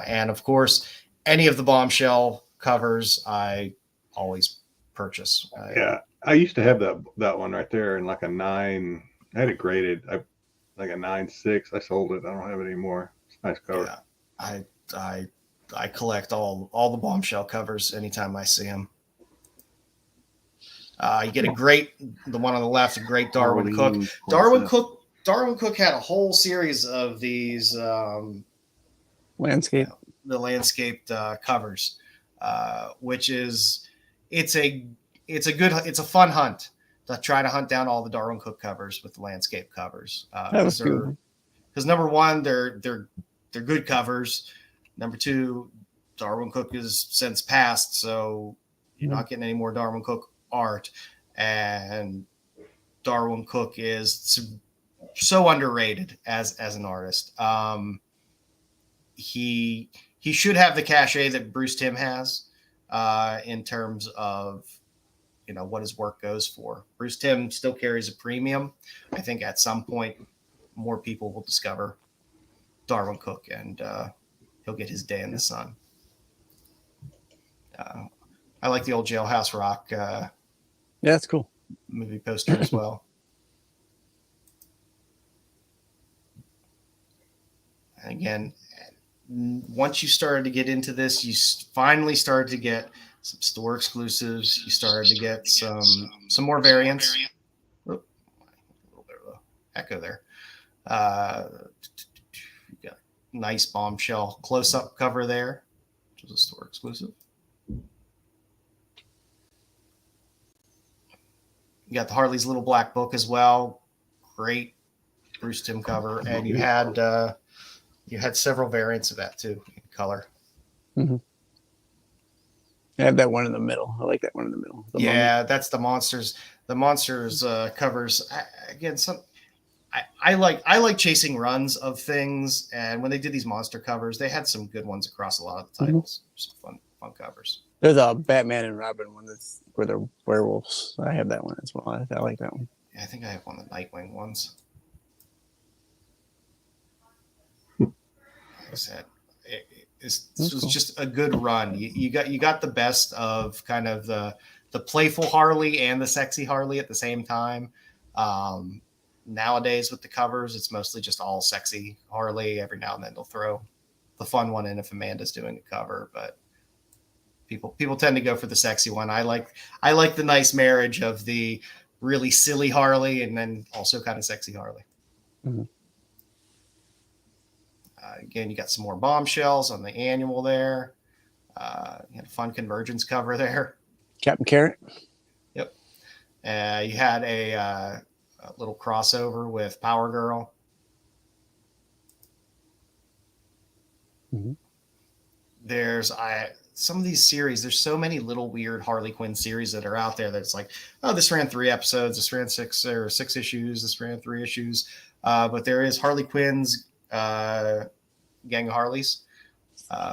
and of course any of the Bombshell covers I always purchase. Yeah, I used to have that one right there in like a 9. I had it graded. Like a 9.6. I sold it. I don't have it anymore. It's a nice cover. Yeah, I collect all the Bombshell covers anytime I see them. You get the one on the left, a great Darwin Cook. Darwin Cook had a whole series of these Landscape. The landscaped covers, which is it's a fun hunt to try to hunt down all the Darwin Cook covers with the landscape covers. Because number one, they're good covers. Number two, Darwin Cook is since passed, so you're not getting any more Darwin Cook art. And Darwin Cook is so underrated as an artist. He should have the cachet that Bruce Timm has in terms of what his work goes for. Bruce Timm still carries a premium. I think at some point more people will discover Darwin Cook, and he'll get his day in the sun. I like the old Jailhouse Rock yeah, that's cool movie poster as well. And again, once you started to get into this, you finally started to get some store exclusives. You started to get some more variants. Oop, a little bit of an echo there. You got a nice Bombshell close-up cover there, which is a store exclusive. You got the Harley's Little Black Book as well. Great Bruce Timm cover, and you had several variants of that too in color. Mm-hmm. I have that one in the middle. I like that one in the middle. That's the monsters. The monsters covers I like chasing runs of things, and when they did these monster covers, they had some good ones across a lot of the titles. Some fun covers. There's a Batman and Robin one that's where they're werewolves. I have that one as well. I like that one. Yeah, I think I have one of the Nightwing ones. Like I said, this was just a good run. You got the best of kind of the playful Harley and the sexy Harley at the same time. Nowadays with the covers, it's mostly just all sexy Harley. Every now and then they'll throw the fun one in if Amanda's doing a cover, but people tend to go for the sexy one. I like the nice marriage of the really silly Harley and then also kind of sexy Harley. Mm-hmm. Again, you got some more Bombshells on the annual there. You had a fun Convergence cover there. Captain Carrot. Yep. You had a little crossover with Power Girl. Mm-hmm. There's some of these series. There's so many little weird Harley Quinn series that are out there that's like, oh, this ran 3 episodes, this ran 6 issues, this ran 3 issues. But there is Harley Quinn's Gang of Harleys,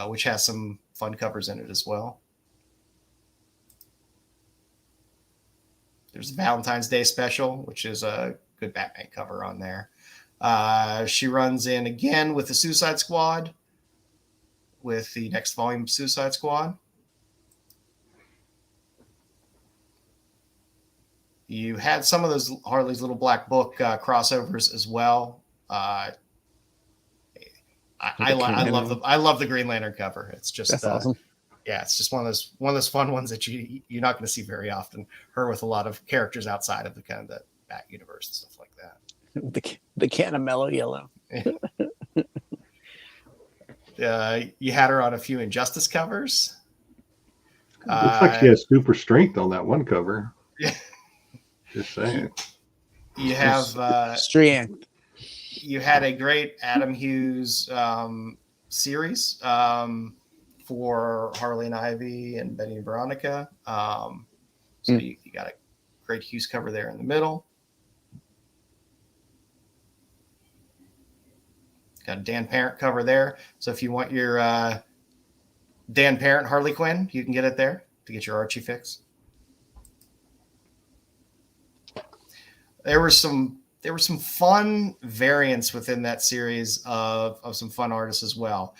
which has some fun covers in it as well. There's the Valentine's Day special, which is a good Batman cover on there. She runs in again with the Suicide Squad, with the next volume of Suicide Squad. You had some of those Harley's Little Black Book crossovers as well. I love the Green Lantern cover. It's just that's awesome. Yeah, it's just one of those fun ones that you're not going to see very often. Her with a lot of characters outside of the kind of the Bat universe and stuff like that. The can of mellow yellow. You had her on a few Injustice covers. Looks like she has super strength on that one cover. Yeah. Just saying. You have strength. You had a great Adam Hughes series for Harley and Ivy and Betty and Veronica. So you got a great Hughes cover there in the middle. Got a Dan Parent cover there. So if you want your Dan Parent Harley Quinn, you can get it there to get your Archie fix. There were some fun variants within that series of some fun artists as well.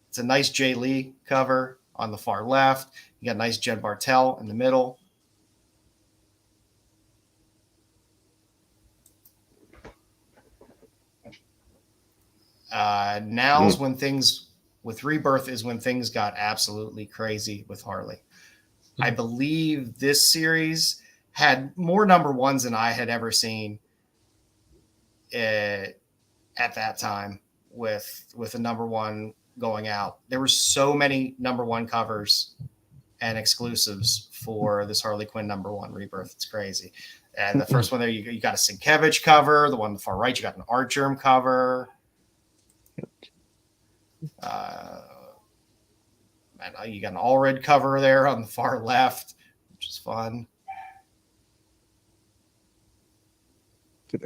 It's a nice Jay Lee cover on the far left. You got a nice Jen Bartel in the middle. Now's when things with Rebirth is when things got absolutely crazy with Harley. I believe this series had more number ones than I had ever seen at that time with a number one going out. There were so many number one covers and exclusives for this Harley Quinn number one Rebirth. It's crazy. And the first one there, you got a Sienkiewicz cover. The one on the far right, you got an Art Germ cover. You got an all red cover there on the far left, which is fun.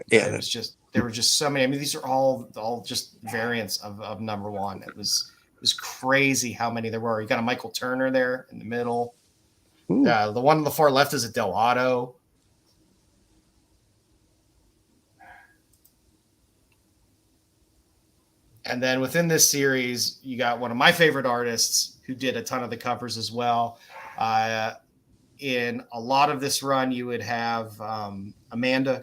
Yeah, there were just so many. I mean, these are all just variants of number one. It was crazy how many there were. You got a Michael Turner there in the middle. The one on the far left is a Del Otto. And then within this series, you got one of my favorite artists who did a ton of the covers as well. In a lot of this run, you would have Amanda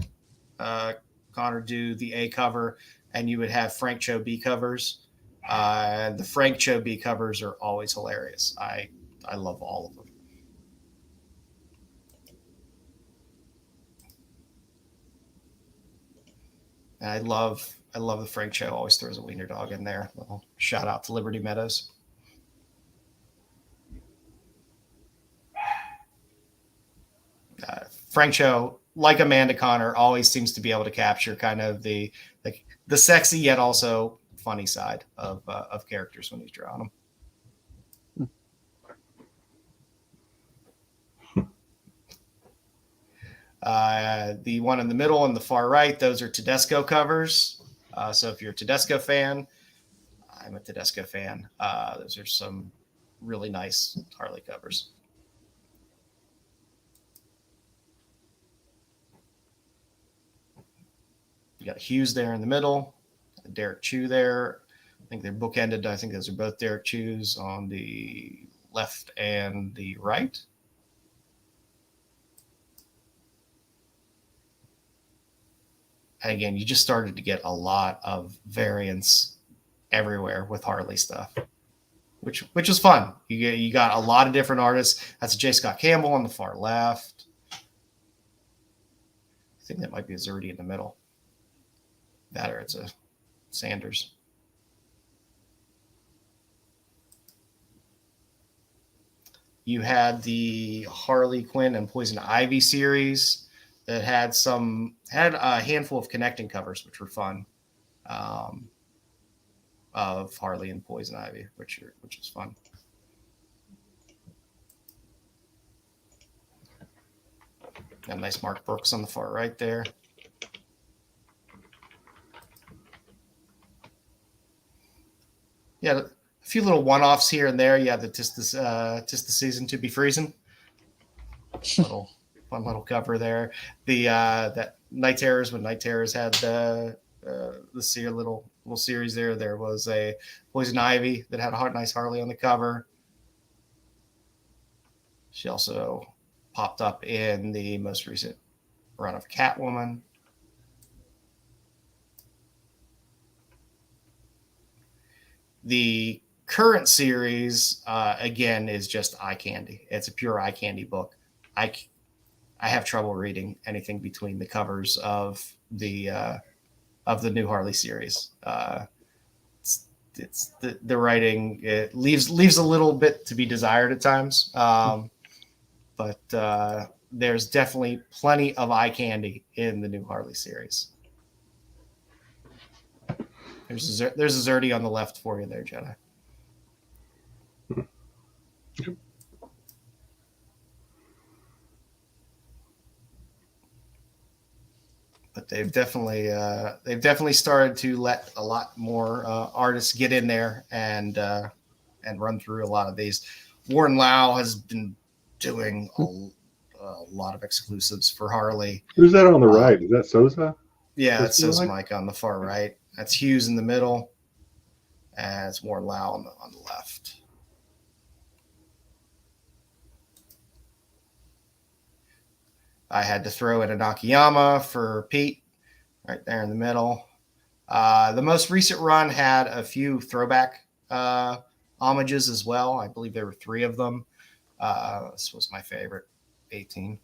Connor do the A cover, and you would have Frank Cho B covers. The Frank Cho B covers are always hilarious. I love all of them. And I love the Frank Cho always throws a wiener dog in there. Little shout out to Liberty Meadows. Frank Cho, like Amanda Connor, always seems to be able to capture kind of the sexy yet also funny side of characters when he's drawing them. The one in the middle and the far right, those are Tedesco covers. So if you're a Tedesco fan, I'm a Tedesco fan. Those are some really nice Harley covers. You got Hughes there in the middle, Derek Chew there. I think they're bookended. I think those are both Derek Chews on the left and the right. And again, you just started to get a lot of variants everywhere with Harley stuff, which was fun. You got a lot of different artists. That's a J. Scott Campbell on the far left. I think that might be a Zerdy in the middle. That or it's a Sanders. You had the Harley Quinn and Poison Ivy series that had a handful of connecting covers, which were fun, of Harley and Poison Ivy, which was fun. Got a nice Mark Brooks on the far right there. Yeah, a few little one-offs here and there. Yeah, Tis the Season to Be Freezing. Fun little cover there. The that Night Terrors, when Night Terrors had the little series there. There was a Poison Ivy that had a nice Harley on the cover. She also popped up in the most recent run of Catwoman. The current series, again, is just eye candy. It's a pure eye candy book. I have trouble reading anything between the covers of the new Harley series. It's the writing, it leaves a little bit to be desired at times, but there's definitely plenty of eye candy in the new Harley series. There's a Zerdy on the left for you there, Jedi. But they've definitely started to let a lot more artists get in there and run through a lot of these. Warren Lau has been doing a lot of exclusives for Harley. Who's that on the right? Is that Sosa? Yeah, it says Mike on the far right. That's Hughes in the middle, and it's Warren Lau on the left. I had to throw in a Nakayama for Pete, right there in the middle. The most recent run had a few throwback homages as well. I believe there were 3 of them. This was my favorite, 18.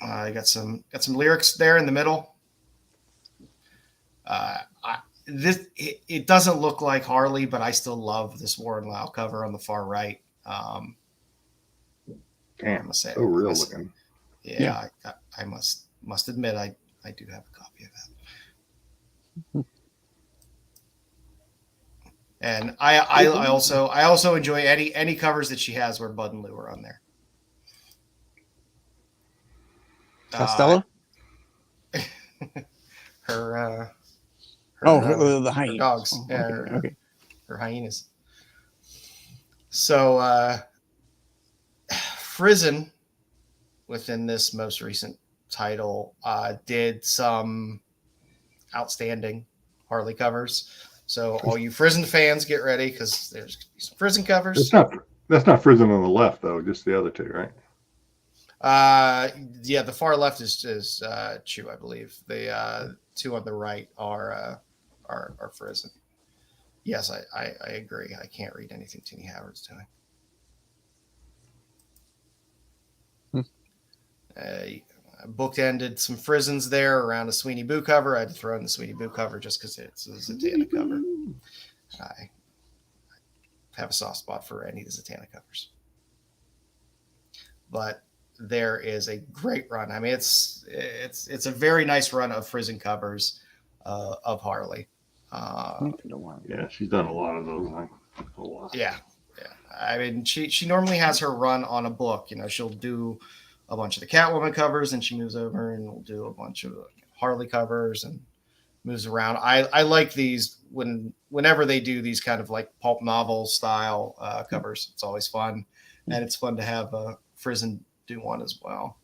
I got some lyrics there in the middle. It doesn't look like Harley, but I still love this Warren Lau cover on the far right. Damn, so real looking. Yeah. I must admit I do have a copy of that. And I also enjoy any covers that she has where Bud and Lou are on there. Costello? The hyenas. Her dogs. Oh, Yeah, okay. Her hyenas. So Frizen, within this most recent title, did some outstanding Harley covers. So all you Frizen fans, get ready because there's some Frizen covers. That's not Frizen on the left though, just the other 2, right? Yeah, the far left is Chew, I believe. The 2 on the right are Frizen. Yes, I agree. I can't read anything Tini Howard's doing. Bookended some Frizens there around a Sweeney Boo cover. I had to throw in the Sweeney Boo cover just because it's a Zatanna cover. I have a soft spot for any of the Zatanna covers. But there is a great run. I mean, it's a very nice run of Frizen covers of Harley. Yeah, she's done a lot of those. A lot. Yeah. I mean, she normally has her run on a book. You know, she'll do a bunch of the Catwoman covers, and she moves over and will do a bunch of Harley covers and moves around. I like these whenever they do these kind of like pulp novel style covers. It's always fun, and it's fun to have Frizen do one as well.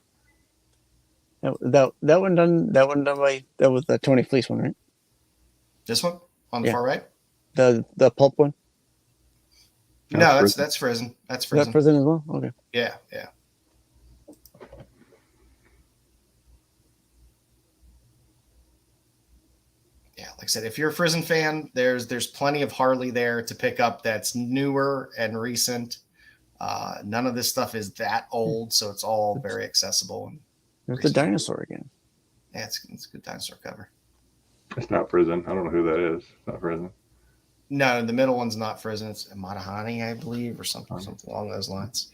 That one done by that was the Tony Fleece one, right? This one on the far right. The pulp one. No, that's Frizen. That's Frizen. Is that Frizen as well? Okay. Yeah. Yeah, like I said, if you're a Frizen fan, there's plenty of Harley there to pick up that's newer and recent. None of this stuff is that old, so it's all very accessible. There's the dinosaur again. Yeah, it's a good dinosaur cover. It's not Frizen. I don't know who that is. It's not Frizen. No, the middle one's not Frizen. It's Matahani, I believe, or something along those lines.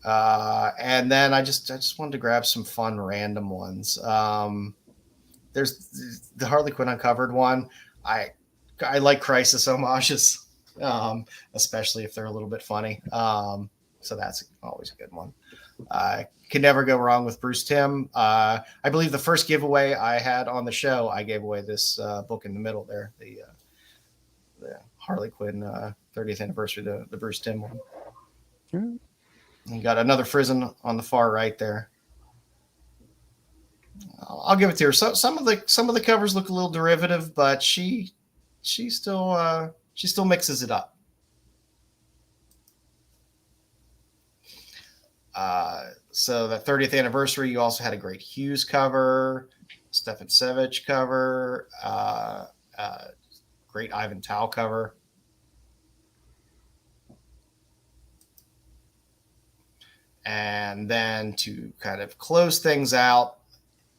And then I just wanted to grab some fun random ones. There's the Harley Quinn Uncovered one. I like Crisis homages, especially if they're a little bit funny. So that's always a good one. Can never go wrong with Bruce Timm. I believe the first giveaway I had on the show, I gave away this book in the middle there, the Harley Quinn 30th anniversary, the Bruce Timm one. Mm-hmm. You got another Frizen on the far right there. I'll give it to her. So, some of the covers look a little derivative, but she still mixes it up. So that 30th anniversary, you also had a great Hughes cover, Stefan Savage cover, great Ivan Tao cover. And then to kind of close things out,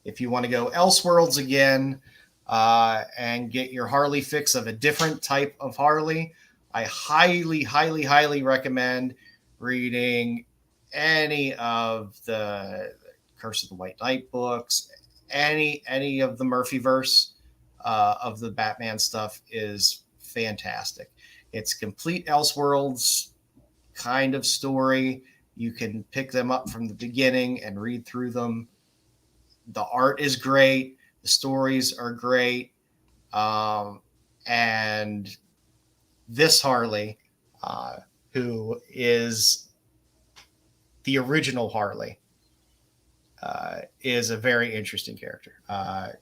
if you want to go Elseworlds again and get your Harley fix of a different type of Harley, I highly, highly, highly recommend reading any of the Curse of the White Knight books, any of the Murphyverse of the Batman stuff is fantastic. It's complete Elseworlds kind of story. You can pick them up from the beginning and read through them. The art is great. The stories are great. And this Harley, who is the original Harley, is a very interesting character. I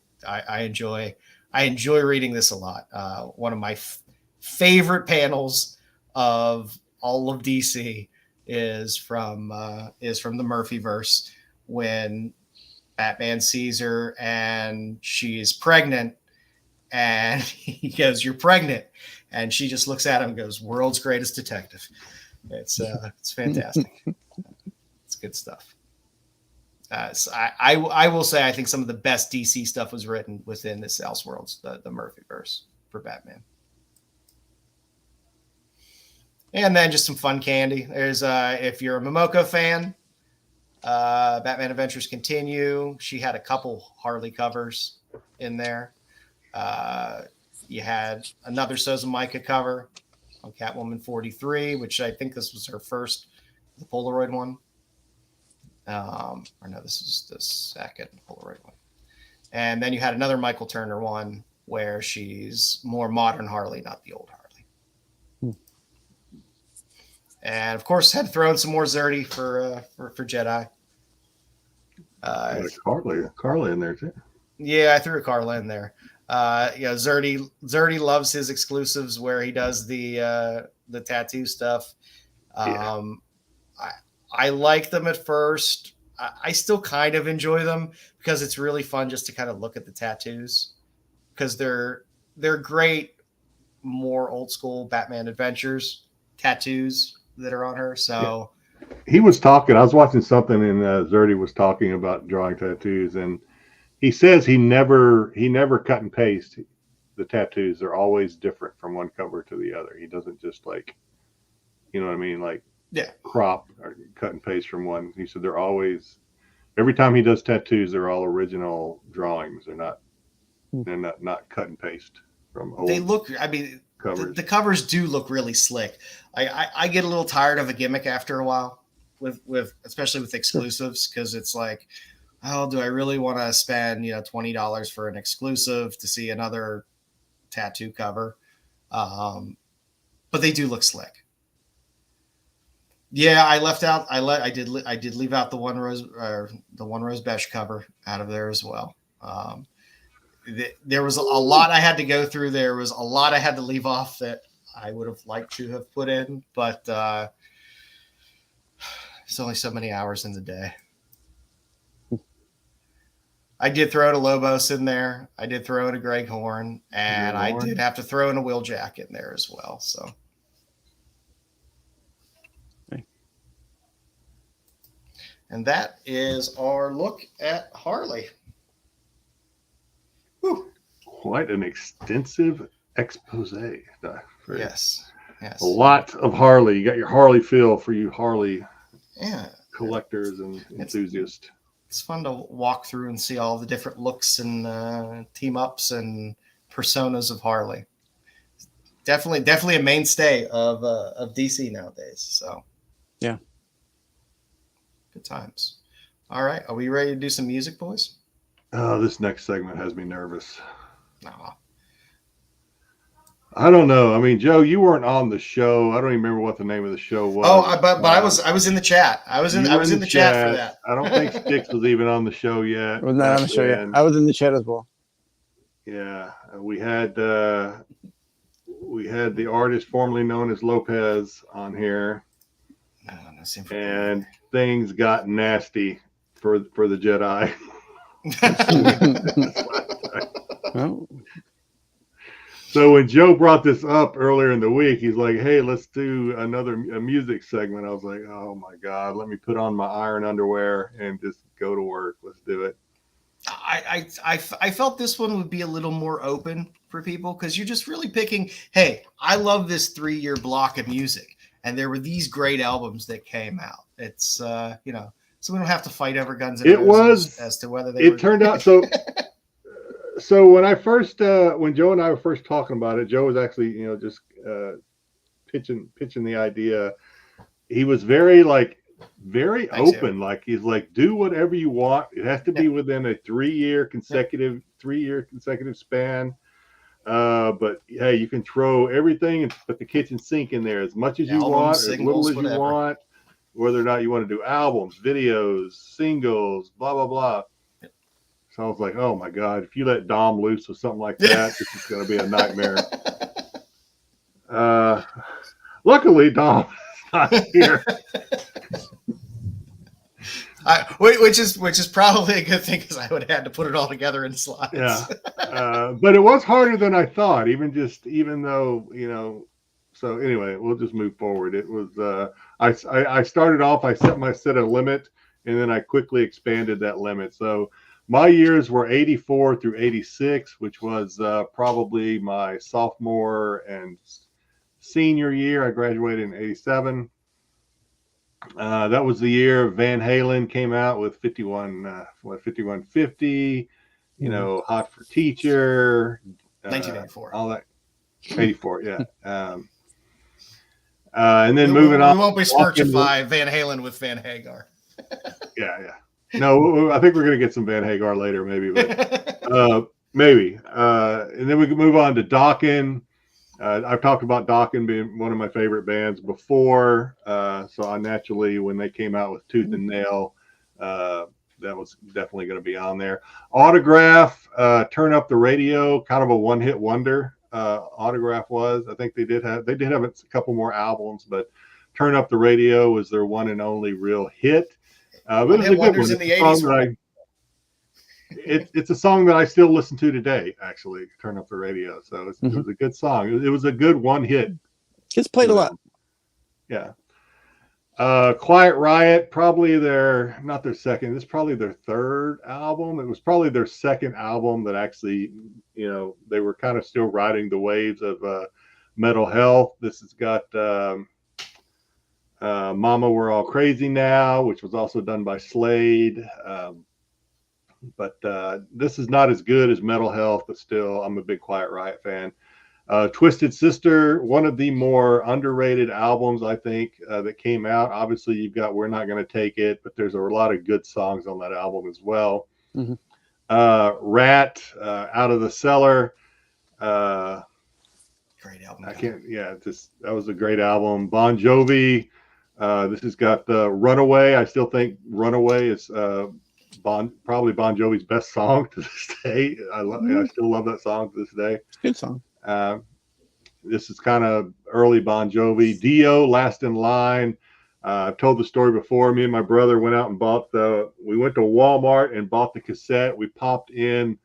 enjoy reading this a lot. One of my favorite panels of all of DC is from the Murphyverse, when Batman sees her and she's pregnant, and he goes, "You're pregnant," and she just looks at him and goes, "World's greatest detective." It's fantastic. It's good stuff. So I will say I think some of the best DC stuff was written within this Elseworlds, the Murphyverse for Batman. And then just some fun candy. There's if you're a Momoko fan, Batman Adventures Continue. She had a couple Harley covers in there. You had another Sozomaika cover on Catwoman 43, which I think this was her first, the Polaroid one. Or no, this is the second Polaroid one. And then you had another Michael Turner one where she's more modern Harley, not the old Harley. And of course, had to throw in some more Zerdy for Jedi. Carla in there too. Yeah, I threw a Carla in there. Zerdy loves his exclusives where he does the tattoo stuff. I like them at first. I still kind of enjoy them because it's really fun just to kind of look at the tattoos, because they're great, more old school Batman Adventures tattoos that are on her. So he was talking. I was watching something, and Zerdy was talking about drawing tattoos, and he says he never cut and paste the tattoos. They're always different from one cover to the other. He doesn't just like, you know what I mean, like crop or cut and paste from one. He said they're always, every time he does tattoos, they're all original drawings. They're not cut and paste from old. They look, I mean, covers. The covers do look really slick. I get a little tired of a gimmick after a while with especially with exclusives, because it's like, oh, do I really want to spend $20 for an exclusive to see another tattoo cover? But they do look slick. Yeah, I did leave out the one rose beige cover out of there as well. There was a lot I had to go through. There was a lot I had to leave off that I would have liked to have put in, but there's only so many hours in the day. I did throw in a Lobos in there. I did throw in a Greg Horn, and I did have to throw in a Will Jack in there as well. So, and that is our look at Harley. Whew. Quite an extensive expose. Yes. A lot of Harley. You got your Harley feel for you Harley collectors and enthusiasts. It's fun to walk through and see all the different looks and team ups and personas of Harley. Definitely a mainstay of DC nowadays. So yeah, good times. All right, are we ready to do some music, boys? This next segment has me nervous. No. I don't know. I mean, Joe, you weren't on the show. I don't even remember what the name of the show was. Oh, but I was in the chat. I was in the chat for that. I don't think Styx was even on the show yet. I was not on the show yet. I was in the chat as well. Yeah, we had the artist formerly known as Lopez on here, No, and things got nasty for the Jedi. Oh. So when Joe brought this up earlier in the week, he's like, "Hey, let's do a music segment." I was like, "Oh my God, let me put on my iron underwear and just go to work. Let's do it." I felt this one would be a little more open for people because you're just really picking, hey, I love this 3-year block of music, and there were these great albums that came out. It's so we don't have to fight over Guns N' Roses as to whether they were. It turned out so. So when when Joe and I were first talking about it, Joe was actually just pitching the idea. He was very open. Like he's like, do whatever you want. It has to be within a 3-year consecutive span. But hey, you can throw everything and put the kitchen sink in there as much as you want, as little as you want, whether or not you want to do albums, videos, singles, blah blah blah. So I was like, oh my God, if you let Dom loose with something like that, this is going to be a nightmare. Luckily, Dom is not here. Which is probably a good thing because I would have had to put it all together in slides. Yeah, but it was harder than I thought. Even though So anyway, we'll just move forward. It was I started off. I set a limit, and then I quickly expanded that limit. So my years were 84 through 86, which was probably my sophomore and senior year. I graduated in 87. That was the year Van Halen came out with 5150, Hot for Teacher. 1984. All that. 84, yeah. And then moving on. We won't besmirchify Van Halen with Van Hagar. Yeah. No, I think we're going to get some Van Hagar later, maybe. But, maybe. And then we can move on to Dokken. I've talked about Dokken being one of my favorite bands before. So I naturally, when they came out with Tooth and Nail, that was definitely going to be on there. Autograph, Turn Up the Radio, kind of a one-hit wonder. Autograph was. I think they did have a couple more albums, but Turn Up the Radio was their one and only real hit. But it was a good one. In the 80s. It's a song that I still listen to today, actually, Turn Up the Radio. So it was a good song. It was a good one hit. It's played a lot. Yeah. Quiet Riot, probably not their second, this is probably their third album. It was probably their second album that actually, they were kind of still riding the waves of Metal Health. This has got Mama We're All Crazy Now, which was also done by Slade. But this is not as good as Metal Health, but still, I'm a big Quiet Riot fan. Twisted Sister, one of the more underrated albums, I think, that came out. Obviously, you've got We're Not Gonna Take It, but there's a lot of good songs on that album as well. Mm-hmm. Rat, Out of the Cellar. Great album. That was a great album. Bon Jovi. This has got Runaway. I still think Runaway is probably Bon Jovi's best song to this day. I still love that song to this day. It's a good song. This is kind of early Bon Jovi. Dio, Last in Line. I've told the story before. Me and my brother went out and we went to Walmart and bought the cassette. We popped in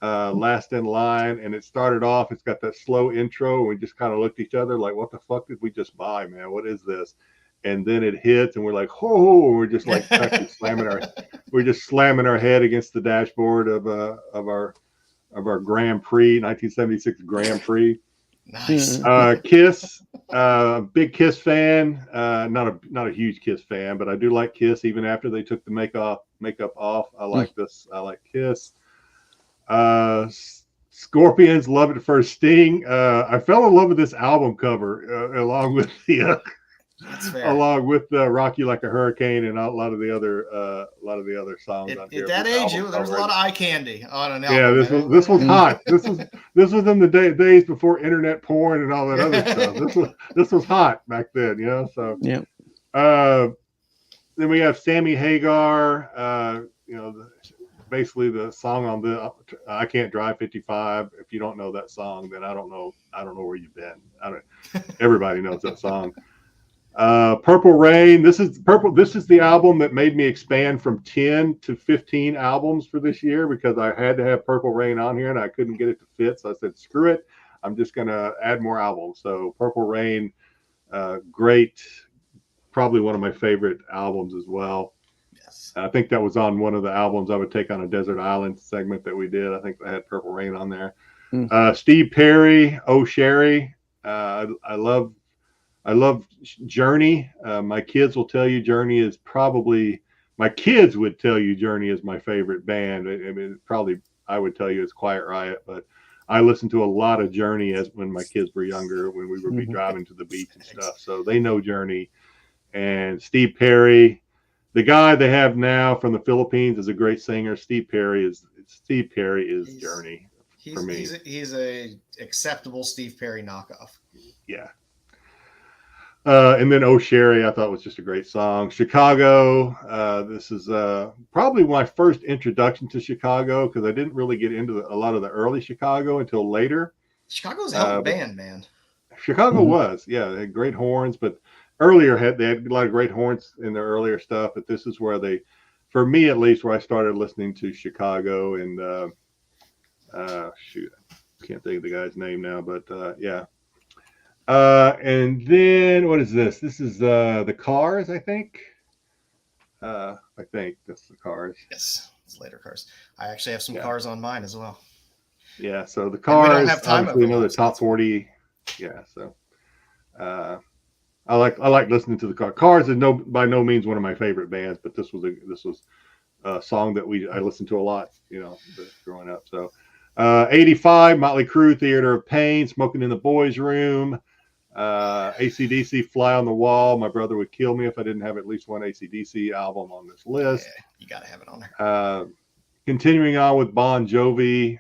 Last in Line, and it started off. It's got that slow intro. And we just kind of looked at each other like, what the fuck did we just buy, man? What is this? And then it hits, and we're like, "Oh!" We're just like slamming our head against the dashboard of our Grand Prix, 1976 Grand Prix. Nice. Kiss, big Kiss fan. Not a huge Kiss fan, but I do like Kiss even after they took the makeup off. I like this. I like Kiss. Scorpions, Love at First Sting. I fell in love with this album cover along with the. Along with "Rock You Like a Hurricane" and a lot of the other songs on here. At that age, there was a lot of eye candy on an album. Yeah, this was hot. This was in the days before internet porn and all that other stuff. This was hot back then, So yeah. Then we have Sammy Hagar. Basically the song on the "I Can't Drive 55." If you don't know that song, then I don't know where you've been. Everybody knows that song. Purple Rain. This is the album that made me expand from 10 to 15 albums for this year because I had to have Purple Rain on here and I couldn't get it to fit. So I said, screw it. I'm just going to add more albums. So Purple Rain, great. Probably one of my favorite albums as well. Yes. I think that was on one of the albums I would take on a desert island segment that we did. I think I had Purple Rain on there. Steve Perry, Oh Sherry. I love Journey. My kids will tell you Journey is probably, my kids would tell you Journey is my favorite band. I mean, probably I would tell you it's Quiet Riot, but I listened to a lot of Journey as when my kids were younger, when we would be driving to the beach and stuff. So they know Journey. And Steve Perry, the guy they have now from the Philippines, is a great singer. Steve Perry is Journey for me. He's a acceptable Steve Perry knockoff. Yeah. And then Oh Sherry, I thought was just a great song. Chicago. This is probably my first introduction to Chicago because I didn't really get into a lot of the early Chicago until later. Chicago's a hell of a band, man. Chicago was, yeah, they had great horns, but earlier they had a lot of great horns in their earlier stuff. But this is where for me at least, where I started listening to Chicago and shoot, I can't think of the guy's name now, but yeah. And then what is this? This is the Cars, I think. I think that's the Cars. Yes, it's later Cars. I actually have some Cars on mine as well. Yeah, so the Cars, we don't have time obviously, the top 40. Yeah, so I like listening to the Cars. Cars is by no means one of my favorite bands, but this was a song that I listened to a lot, growing up. So 85, Motley Crue, Theater of Pain, Smoking in the Boys' Room. AC/DC, Fly on the Wall. My brother would kill me if I didn't have at least one AC/DC album on this list. Yeah, you gotta have it on there. Continuing on with Bon Jovi,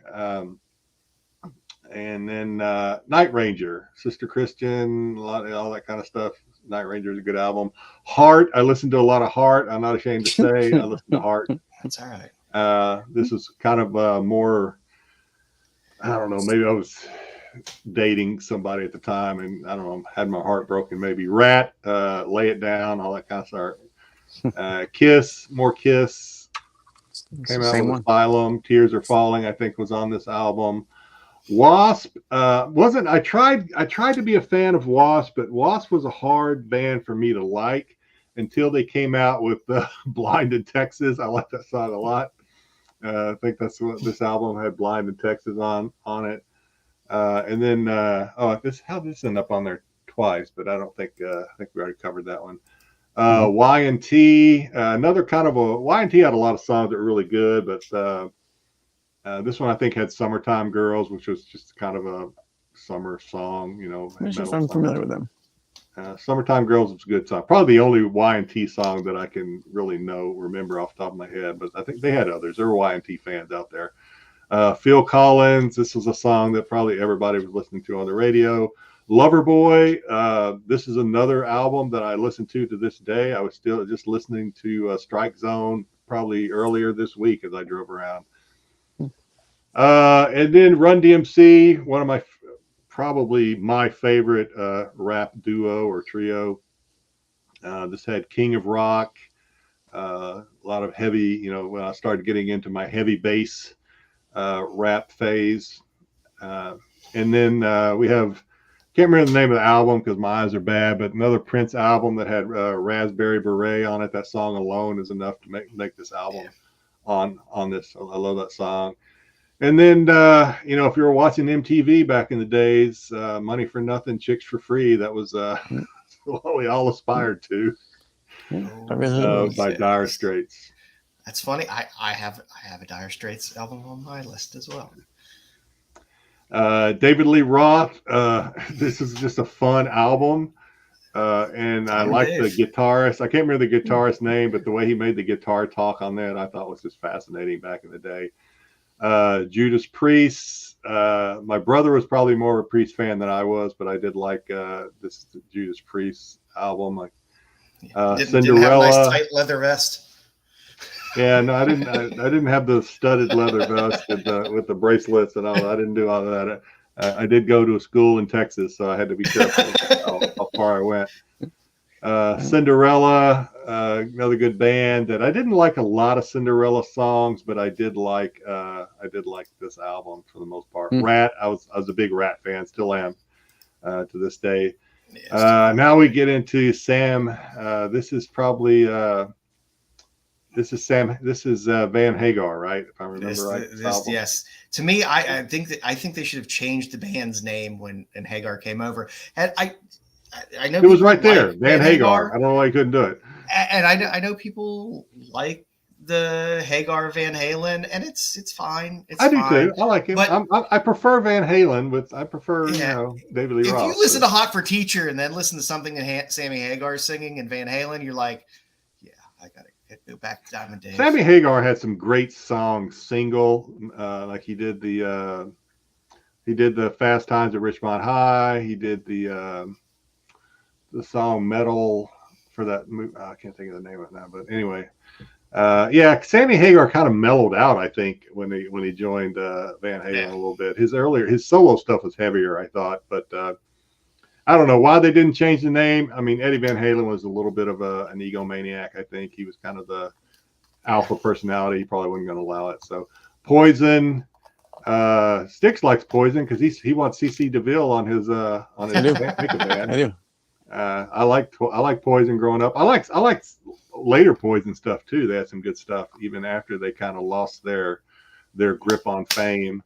and then Night Ranger, Sister Christian, all that kind of stuff. Night Ranger is a good album. Heart, I listened to a lot of Heart. I'm not ashamed to say I listened to Heart. That's all right. This is kind of more, I don't know, maybe I was dating somebody at the time and I don't know, had my heart broken. Maybe Rat, Lay It Down, all that kind of stuff. Kiss, more Kiss, came out with Asylum. Tears Are Falling, I think, was on this album. Wasp wasn't. I tried to be a fan of Wasp, but Wasp was a hard band for me to like until they came out with Blind in Texas. I like that song a lot. I think that's what this album had, Blind in Texas on it. And then this ended up on there twice, but I don't think I think we already covered that one. Y&T, another kind of Y&T had a lot of songs that were really good, but this one I think had Summertime Girls, which was just kind of a summer song, I'm familiar with them. Summertime Girls was a good song. Probably the only Y&T song that I can really remember off the top of my head, but I think they had others. There were Y&T fans out there. Phil Collins, this was a song that probably everybody was listening to on the radio. Loverboy, this is another album that I listen to this day. I was still just listening to Strike Zone probably earlier this week as I drove around. And then Run DMC, one of probably my favorite rap duo or trio. This had King of Rock, a lot of heavy, when I started getting into my heavy bass rap phase. And then we have, can't remember the name of the album because my eyes are bad, but another Prince album that had Raspberry Beret on it. That song alone is enough to make this album on this. I love that song. And then, if you were watching MTV back in the days, Money for Nothing, Chicks for Free, that was what we all aspired to. By Dire Straits. That's funny. I have a Dire Straits album on my list as well. David Lee Roth. This is just a fun album. And I like the guitarist. I can't remember the guitarist's name, but the way he made the guitar talk on that, I thought was just fascinating back in the day. Judas Priest. My brother was probably more of a Priest fan than I was, but I did like this Judas Priest album. Like Cinderella. Didn't have a nice tight leather vest. Yeah, no, I didn't have the studded leather vest with the bracelets and all. I didn't do all of that. I did go to a school in Texas, so I had to be careful how far I went. Cinderella, another good band that I didn't like a lot of Cinderella songs, but I did like this album for the most part. Rat, I was a big Rat fan, still am to this day. Now we get into Sam. This is Van Hagar, right? If I remember right. Yes. To me, I think they should have changed the band's name when Hagar came over. And I know it was right there, Van Hagar. I don't know why you couldn't do it. And I know people like the Hagar Van Halen, and it's fine. I do too. I like him. But I prefer Van Halen. I prefer David Lee Roth. If you listen to Hot for Teacher and then listen to something that Sammy Hagar is singing and Van Halen, you're like, yeah, I gotta go back to Diamond Days. Sammy Hagar had some great songs. Single, like he did the Fast Times at Richmond High. He did the song Metal for that movie. I can't think of the name of it now, but anyway, Sammy Hagar kind of mellowed out, I think, when he joined Van Halen a little bit. His solo stuff was heavier, I thought, but I don't know why they didn't change the name. I mean, Eddie Van Halen was a little bit of an egomaniac. I think he was kind of the alpha personality. He probably wasn't going to allow it. So Poison. Styx likes Poison because he wants CC DeVille on his band. I do. I like Poison growing up. I like later Poison stuff too. They had some good stuff even after they kind of lost their grip on fame.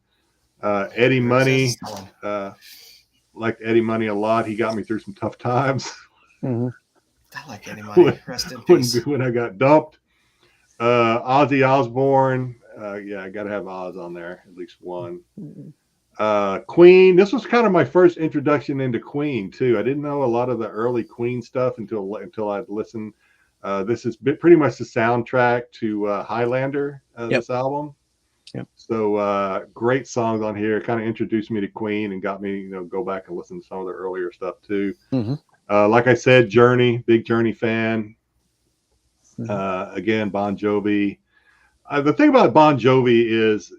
Eddie Money, liked Eddie Money a lot. He got me through some tough times. I like Eddie Money. Rest in peace. When I got dumped. Ozzy Osbourne. I got to have Oz on there, at least one. Queen. This was kind of my first introduction into Queen too. I didn't know a lot of the early Queen stuff until I'd listened. This is pretty much the soundtrack to Highlander. This album. Yep. So great songs on here. Kind of introduced me to Queen and got me go back and listen to some of the earlier stuff too. Like I said, Journey, big Journey fan. Again, Bon Jovi. The thing about Bon Jovi is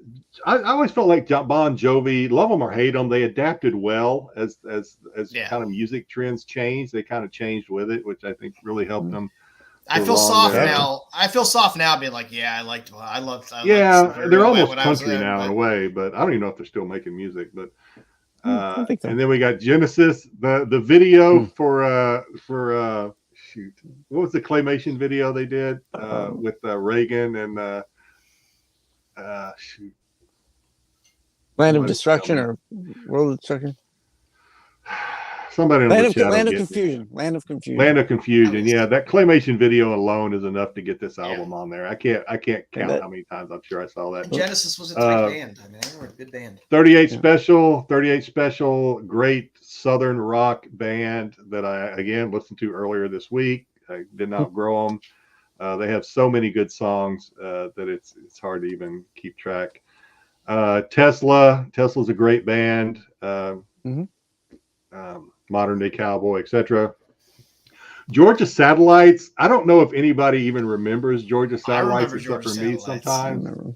I always felt like Bon Jovi, love them or hate them, they adapted well as kind of music trends changed. They kind of changed with it, which I think really helped them. I feel soft now. I feel soft now, being like, I loved. They're almost country now in a way, but I don't even know if they're still making music. But I think so. And then we got Genesis, the video for shoot, what was the claymation video they did with Reagan and shoot. Land of Destruction or World of Destruction? Somebody in the chat. Land of Confusion. Land of Confusion. Land of Confusion. Yeah, that claymation video alone is enough to get this album on there. I can't count how many times I'm sure I saw that. Genesis was a tight band. I mean, they were a good band. 38 Special, great Southern rock band that I again listened to earlier this week. I did not grow them. They have so many good songs that it's hard to even keep track. Tesla's a great band. Modern Day Cowboy, etc. Georgia Satellites. I don't know if anybody even remembers Georgia Satellites except for me sometimes.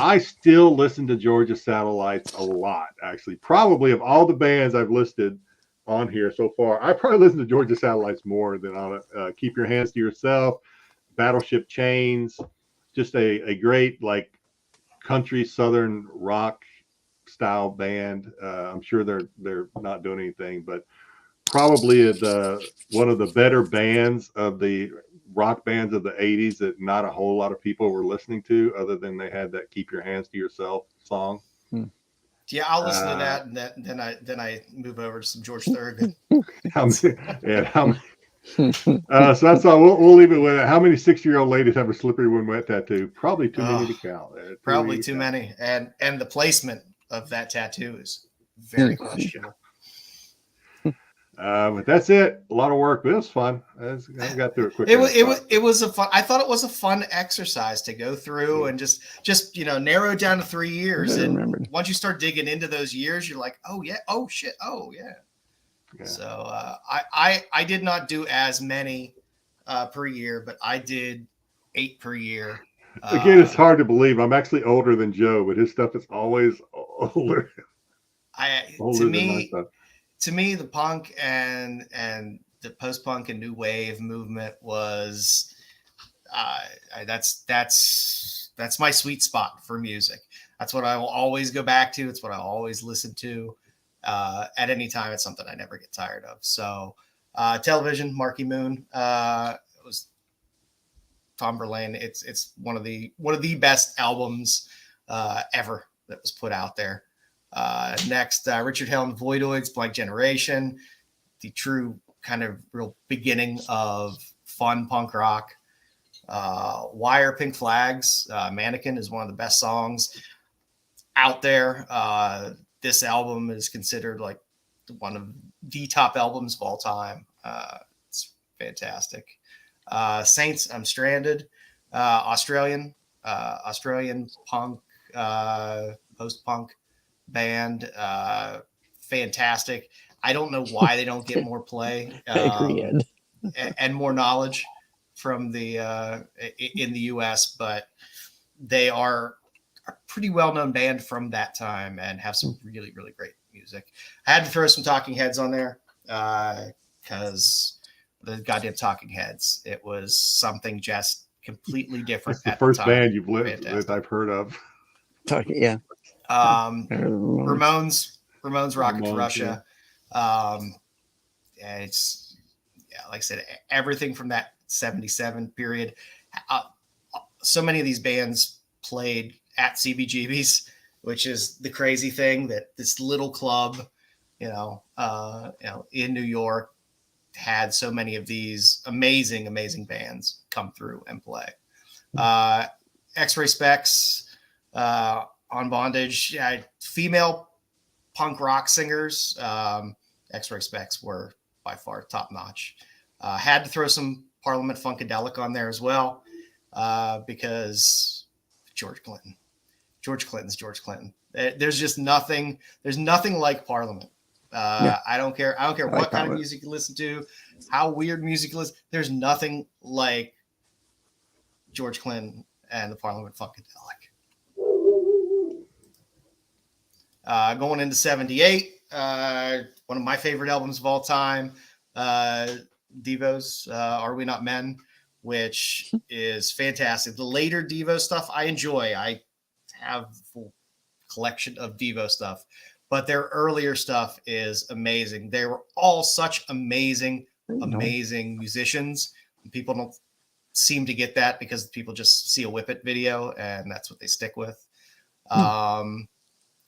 I still listen to Georgia Satellites a lot, actually. Probably of all the bands I've listed on here so far, I probably listen to Georgia Satellites more than on Keep Your Hands to Yourself, Battleship Chains. Just a great country Southern rock style band. I'm sure they're not doing anything, but probably one of the better bands of the rock bands of the 80s that not a whole lot of people were listening to, other than they had that Keep Your Hands to Yourself song. Yeah, I'll listen to that, and then I move over to some George Thorogood. So that's all. We'll leave it with it. How many 60-year-old ladies have a slippery when wet tattoo? Probably too many to count. Probably too many, and the placement of that tattoo is very questionable. But that's it. A lot of work, but it was fun. I got through it quickly. It was a fun. I thought it was a fun exercise to go through and just narrow it down to 3 years. And once you start digging into those years, you're like, oh yeah, oh shit, oh yeah. So I did not do as many per year, but I did 8 per year. Again, it's hard to believe. I'm actually older than Joe, but his stuff is always older. To me, the punk and the post-punk and new wave movement was that's my sweet spot for music. That's what I will always go back to. It's what I always listen to at any time. It's something I never get tired of. So television, Marky Moon, it was Tom Verlaine. It's one of the best albums ever that was put out there. Next, Richard Hell and the Voidoids, Blank Generation, the true kind of real beginning of fun punk rock. Wire, Pink Flags, Mannequin is one of the best songs out there. This album is considered like one of the top albums of all time. It's fantastic. Saints, I'm Stranded, Australian punk, post-punk band, fantastic. I don't know why they don't get more play and more knowledge from the in the US, but they are a pretty well-known band from that time and have some really, really great music. I had to throw some Talking Heads on there because the goddamn Talking Heads, it was something just completely different. It's the first band you've lived that I've heard of. Yeah. Ramones, Rocket to Russia. Yeah. It's like I said, everything from that 77 period. So many of these bands played at CBGB's, which is the crazy thing that this little club, in New York had so many of these amazing, amazing bands come through and play. X-Ray Specs, On Bondage, female punk rock singers. X-Ray Specs were by far top notch. Had to throw some Parliament Funkadelic on there as well because George Clinton's George Clinton. There's just nothing. There's nothing like Parliament. I don't care what kind of music you listen to, how weird music you listen. There's nothing like George Clinton and the Parliament Funkadelic. Going into 78, one of my favorite albums of all time, Devo's Are We Not Men, which is fantastic. The later Devo stuff I enjoy. I have a full collection of Devo stuff, but their earlier stuff is amazing. They were all such amazing musicians. People don't seem to get that because people just see a Whip It video and that's what they stick with.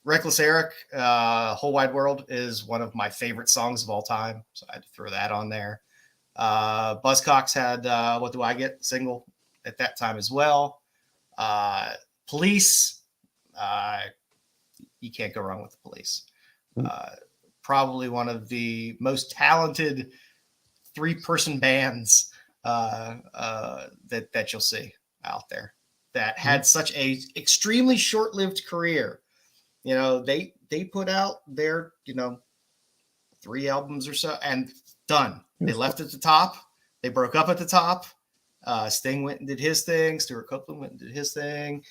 Reckless Eric, Whole Wide World is one of my favorite songs of all time. So I had to throw that on there. Buzzcocks had What Do I Get single at that time as well. Police, you can't go wrong with the Police. Probably one of the most talented 3-person bands that you'll see out there that had such a extremely short-lived career. They put out their 3 albums or so and done. They left at the top. They broke up at the top. Sting went and did his thing. Stuart Copeland went and did his thing.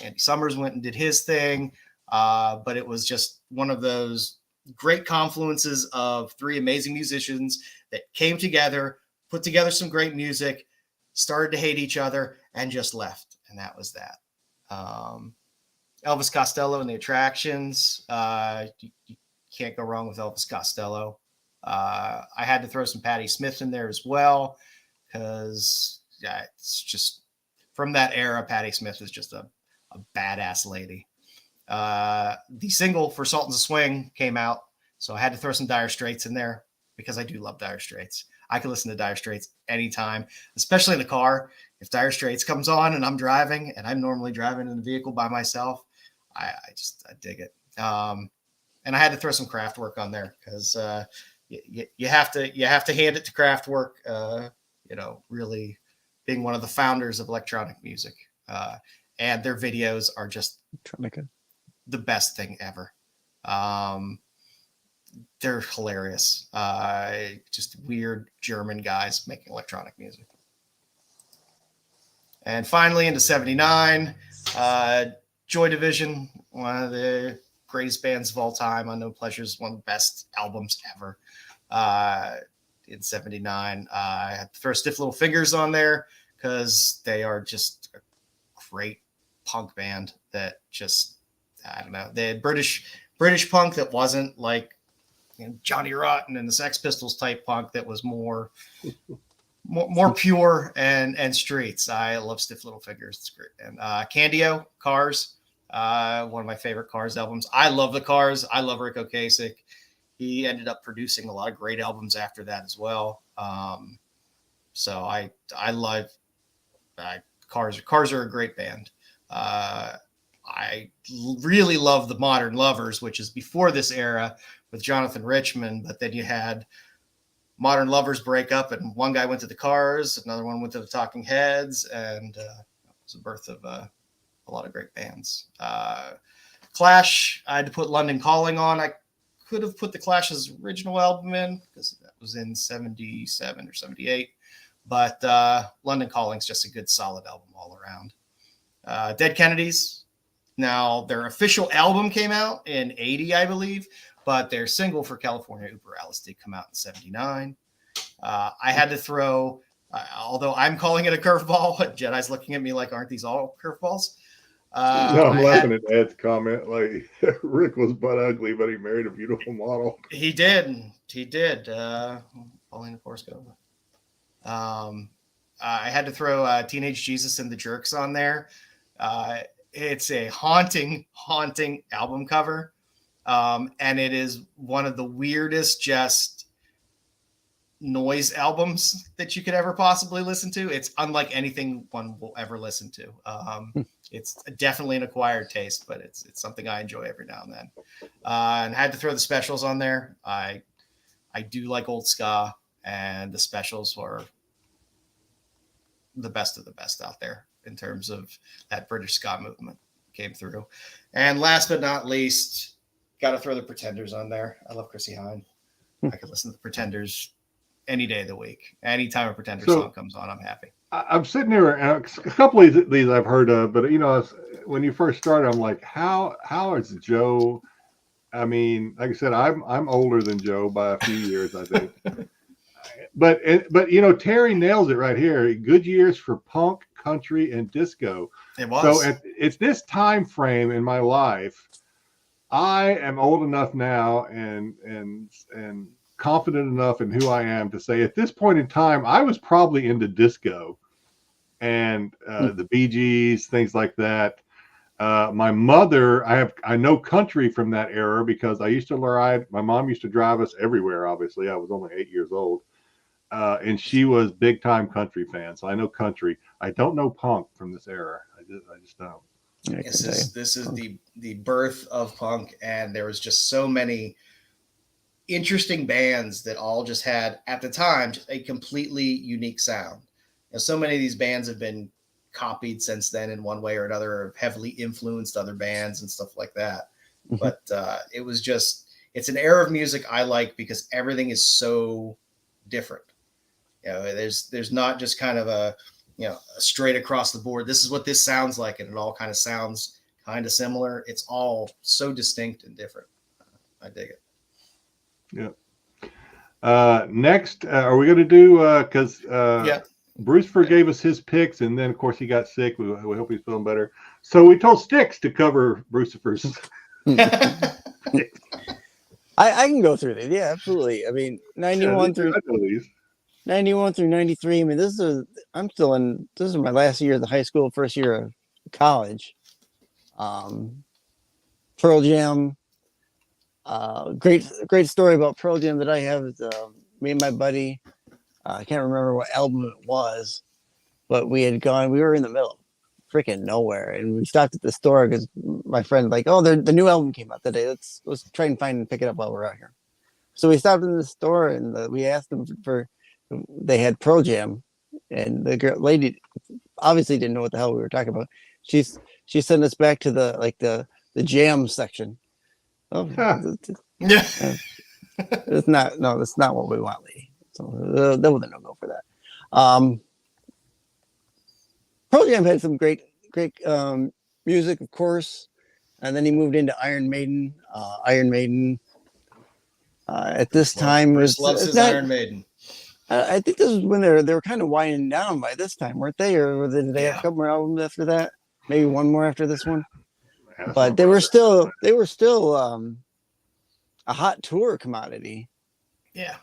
Andy Summers went and did his thing. But it was just one of those great confluences of 3 amazing musicians that came together, put together some great music, started to hate each other, and just left. And that was that. Elvis Costello and the Attractions. You can't go wrong with Elvis Costello. I had to throw some Patti Smith in there as well because it's just from that era. Patti Smith is just a badass lady. The single for Sultans of Swing came out, so I had to throw some Dire Straits in there because I do love Dire Straits. I can listen to Dire Straits anytime, especially in the car. If Dire Straits comes on and I'm driving, and I'm normally driving in the vehicle by myself, I dig it. And I had to throw some Kraftwerk on there because you have to hand it to Kraftwerk. Really being one of the founders of electronic music, and their videos are just the best thing ever. They're hilarious. Just weird German guys making electronic music. And finally into 79, Joy Division, one of the greatest bands of all time. Unknown Pleasure is one of the best albums ever. in '79. I had to throw Stiff Little Fingers on there because they are just a great punk band that just, I don't know, they had British punk that wasn't like, you know, Johnny Rotten and the Sex Pistols type punk that was more pure and streets. I love Stiff Little Fingers. It's great. And Candio, Cars, one of my favorite Cars albums. I love the Cars. I love Rick Ocasek. He ended up producing a lot of great albums after that as well. So I love Cars. Cars are a great band. I really love the Modern Lovers, which is before this era with Jonathan Richman. But then you had Modern Lovers break up, and one guy went to the Cars, another one went to the Talking Heads, and it was the birth of a lot of great bands. Clash, I had to put London Calling on. I could have put the Clash's original album in because that was in 77 or 78. But London Calling's just a good, solid album all around. Dead Kennedys. Now, their official album came out in 80, I believe, but their single for California Uber Alice did come out in 79. I had to throw, although I'm calling it a curveball, Jedi's looking at me like, aren't these all curveballs? No, I'm laughing at Ed's comment. Like, Rick was butt ugly, but he married a beautiful model. He did. Pauline, of course, go. I had to throw Teenage Jesus and the Jerks on there. It's a haunting album cover. And it is one of the weirdest just noise albums that you could ever possibly listen to. It's unlike anything one will ever listen to. It's definitely an acquired taste, but it's something I enjoy every now and then. And I had to throw the Specials on there. I do like old ska, and the Specials were the best of the best out there in terms of that British ska movement came through. And last but not least, got to throw the Pretenders on there. I love Chrissy Hine. I could listen to the Pretenders any day of the week. Anytime a Pretender song comes on, I'm happy. I'm sitting there, a couple of these I've heard of, but, you know, when you first started, I'm like, how is Joe? I mean, like I said, I'm older than Joe by a few years, I think. But you know, Terry nails it right here. Good years for punk, country, and disco. It was. So it's this time frame in my life. I am old enough now and confident enough in who I am to say at this point in time, I was probably into disco and the Bee Gees, things like that. My mother, I know country from that era because I used to ride. My mom used to drive us everywhere. Obviously, I was only 8 years old. And she was big time country fan. So I know country. I don't know punk from this era. I just don't. This is the birth of punk, and there was just so many interesting bands that all just had at the time just a completely unique sound. You know, so many of these bands have been copied since then in one way or another, or heavily influenced other bands and stuff like that. Mm-hmm. But it's an era of music I like because everything is so different. You know, there's not just kind of a straight across the board, this is what this sounds like, and it all kind of sounds kind of similar. It's all so distinct and different. I dig it. Yeah. Next, are we going to do, because Bruce forgave us his picks, and then, of course, he got sick. We hope he's feeling better. So we told Styx to cover Brucifer's. I can go through these. Yeah, absolutely. I mean, 91 through 93. I mean, this is my last year of the high school, first year of college. Pearl Jam. Great story about Pearl Jam that I have is me and my buddy. I can't remember what album it was, but we were in the middle of freaking nowhere, and we stopped at the store because my friend like, oh, the new album came out today. Let's try and find and pick it up while we're out here. So we stopped in the store and we asked them they had Pearl Jam, and the lady obviously didn't know what the hell we were talking about. She sent us back to the jam section. Oh, yeah. That's not what we want, lady. So there was a no-go for that. Pearl Jam had some great music, of course, and then he moved into Iron Maiden. At this time Bruce loves his Iron Maiden. I think this is when they were kind of winding down by this time, weren't they? Or did they have a couple more albums after that? Maybe one more after this one. That's But my they were brother. still a hot tour commodity. Yeah.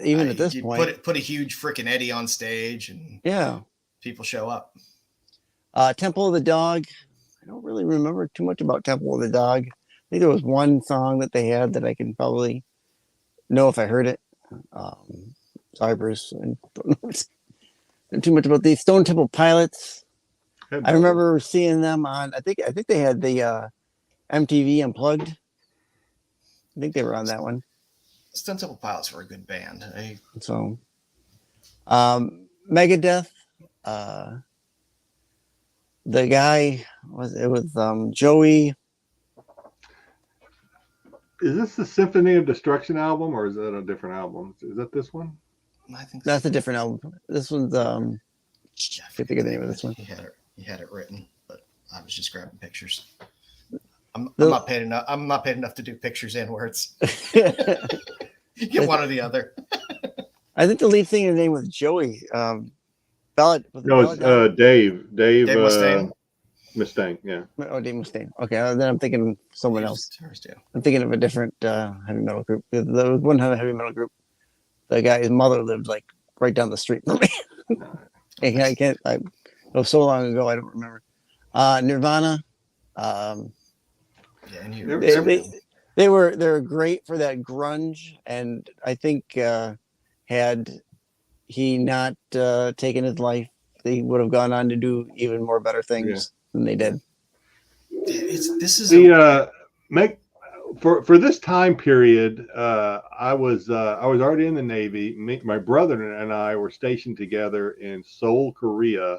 Even at this you point. put a huge freaking Eddie on stage and Yeah. people show up. Temple of the Dog. I don't really remember too much about Temple of the Dog. I think there was one song that they had that I can probably know if I heard it. Sorry, Bruce. I don't know too much about these Stone Temple Pilots. I remember seeing them on. I think they had the MTV Unplugged. I think they were on that one. Stone Temple Pilots were a good band. So, Megadeth. The guy was Joey. Is this the Symphony of Destruction album, or is that a different album? Is that this one? I think That's a different album. This one's I can't think of the name of this one. He had it written, but I was just grabbing pictures. I'm not paid enough. I'm not paid enough to do pictures and words. Get one or the other. I think the lead singer's name was Joey. Ballad. No, it's Dave. Dave Mustaine. Mustaine, yeah. Oh, Dave Mustaine. Okay, then I'm thinking of someone else. Yeah. I'm thinking of a different heavy metal group. There was one heavy metal group. The guy's mother lived like right down the street from me. I can't. It was so long ago. I don't remember. Nirvana. Yeah, and they were great for that grunge, and I think had he not taken his life, they would have gone on to do even more better things than they did. For this time period, I was already in the Navy. My brother and I were stationed together in Seoul, Korea,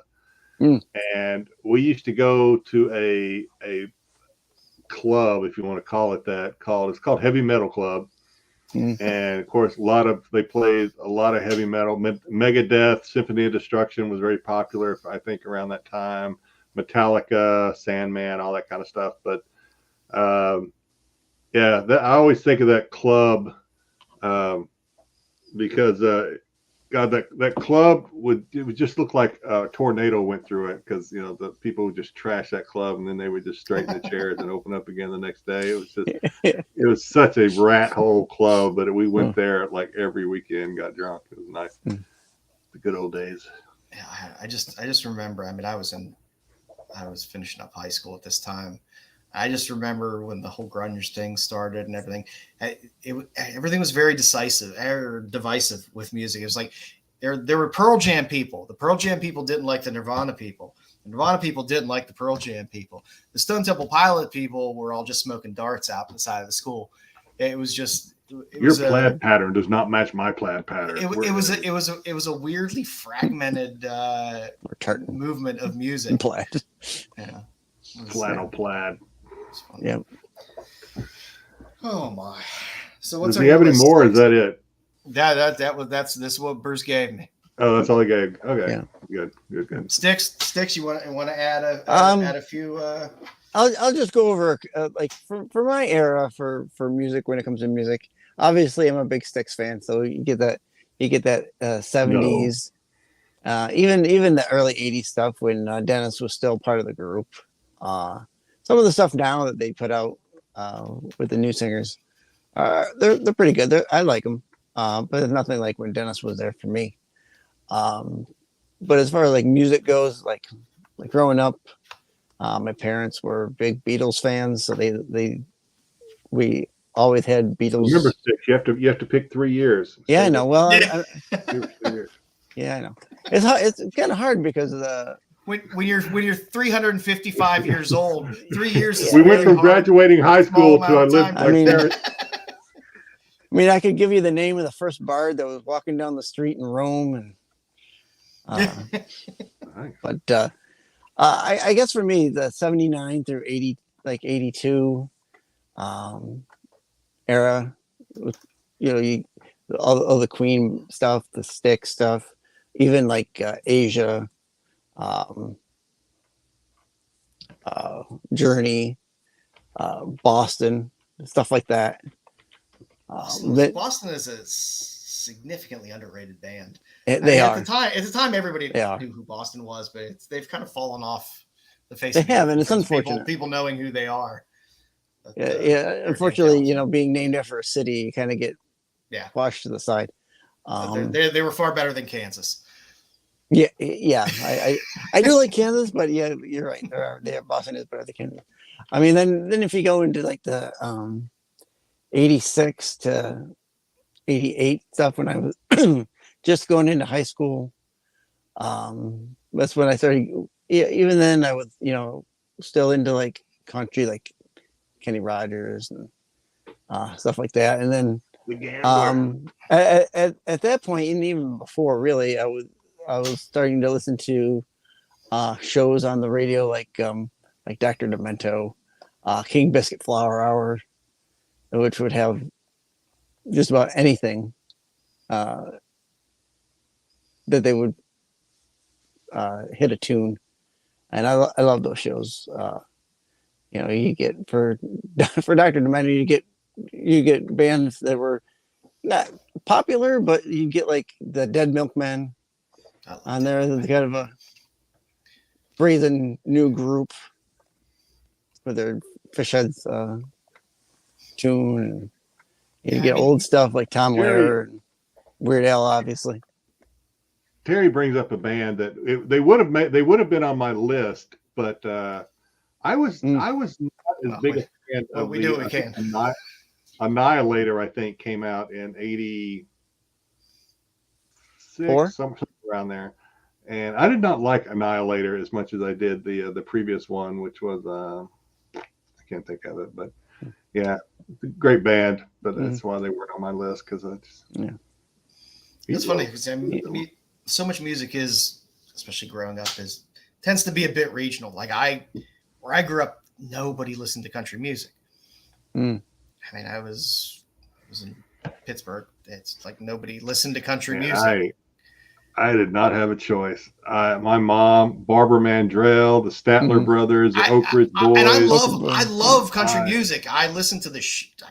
and we used to go to a club, if you want to call it that. It's called Heavy Metal Club, and of course, they played a lot of heavy metal. Megadeth, Symphony of Destruction was very popular, I think, around that time. Metallica, Sandman, all that kind of stuff. But I always think of that club because God, that club would just look like a tornado went through it, because the people would just trash that club and then they would just straighten the chairs and open up again the next day. It was such a rat hole club, but we went there like every weekend, got drunk. It was nice. The good old days. Yeah, I just remember. I mean, I was finishing up high school at this time. I just remember when the whole grunge thing started and everything. Everything was very divisive with music. It was like there were Pearl Jam people. The Pearl Jam people didn't like the Nirvana people. The Nirvana people didn't like the Pearl Jam people. The Stone Temple Pilot people were all just smoking darts out the side of the school. It was just your plaid pattern does not match my plaid pattern. It was a weirdly fragmented movement of music. Plaid. Yeah. Flannel plaid. Yeah. Oh my. So what's does he have any more? Or is that it? This is what Bruce gave me. Oh, that's all he gave. Okay. Yeah. Good. Styx, you want to add a few I'll just go over like for my era for music. When it comes to music, obviously I'm a big Styx fan, so you get that 70s, even the early 80s stuff when Dennis was still part of the group. Some of the stuff now that they put out with the new singers, they're pretty good. I like them, but it's nothing like when Dennis was there for me. But as far as like music goes, like growing up, my parents were big Beatles fans, so we always had Beatles. Remember, Styx, you have to pick 3 years. Yeah, I know. Well, yeah, I know. It's kind of hard because of the. When you're 355 years old, 3 years. We went from graduating high school to I lived. I mean, I could give you the name of the first bard that was walking down the street in Rome, and but I guess for me, the 79 through 80, like 82 era, all the Queen stuff, the Styx stuff, even like Asia. Journey, Boston, stuff like that. Boston is a significantly underrated band. They are. At the time, everybody They are. knew who Boston was, but they've kind of fallen off the face. They of the have, earth and in it's terms of unfortunate. people knowing who they are. But, Unfortunately, they're being named after a city, you kind of get washed to the side. they were far better than Kansas. Yeah. I do like Kansas, but yeah, you're right. Boston is better than Kansas. I mean, then if you go into like the 86 to 88 stuff when I was just going into high school, that's when I started. Even then, I was still into like country, like Kenny Rogers and stuff like that. And then The Gambler. at that point, and even before, really, I was starting to listen to shows on the radio like Dr. Demento, King Biscuit Flower Hour, which would have just about anything that they would hit a tune, and I love those shows. You get for Dr. Demento, you get bands that were not popular, but you get like the Dead Milkmen on there. That's kind of a brazen new group with their Fish Heads tune. And you get old stuff like Tom Lehrer and Weird Al, obviously. Terry brings up a band that they would have been on my list, but I was not as big a fan of we do what we can. Annihilator. I think came out in 86, something around there, and I did not like Annihilator as much as I did the previous one, which was I can't think of it, but yeah, great band, but that's why they weren't on my list because I just It's funny because so much music is, especially growing up, tends to be a bit regional. Like where I grew up, nobody listened to country music. I mean, I was in Pittsburgh. It's like nobody listened to country music. I did not have a choice. My mom, Barbara Mandrell, the Statler Brothers, the Oak Ridge Boys, and I love country music. I listened to the shit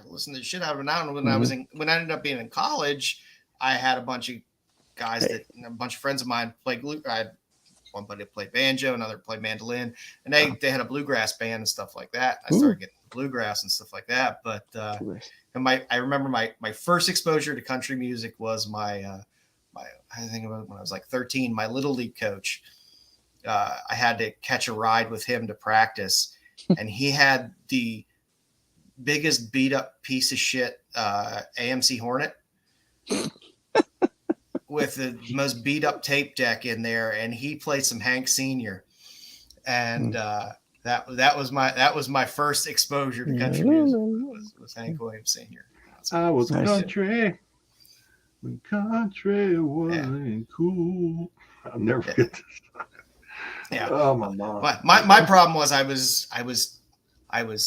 out of it. Now, when I ended up being in college, I had a bunch of guys a bunch of friends of mine played. I had one buddy that played banjo, another played mandolin, and they had a bluegrass band and stuff like that. I started getting bluegrass and stuff like that. But I remember my first exposure to country music was I think about when I was like 13, my little league coach, I had to catch a ride with him to practice, and he had the biggest beat up piece of shit AMC Hornet with the most beat up tape deck in there, and he played some Hank Sr. And that was my first exposure to country music was Hank Williams Sr. I was country. When country wasn't cool. I'll never forget this. Yeah. Oh my God. My problem was I was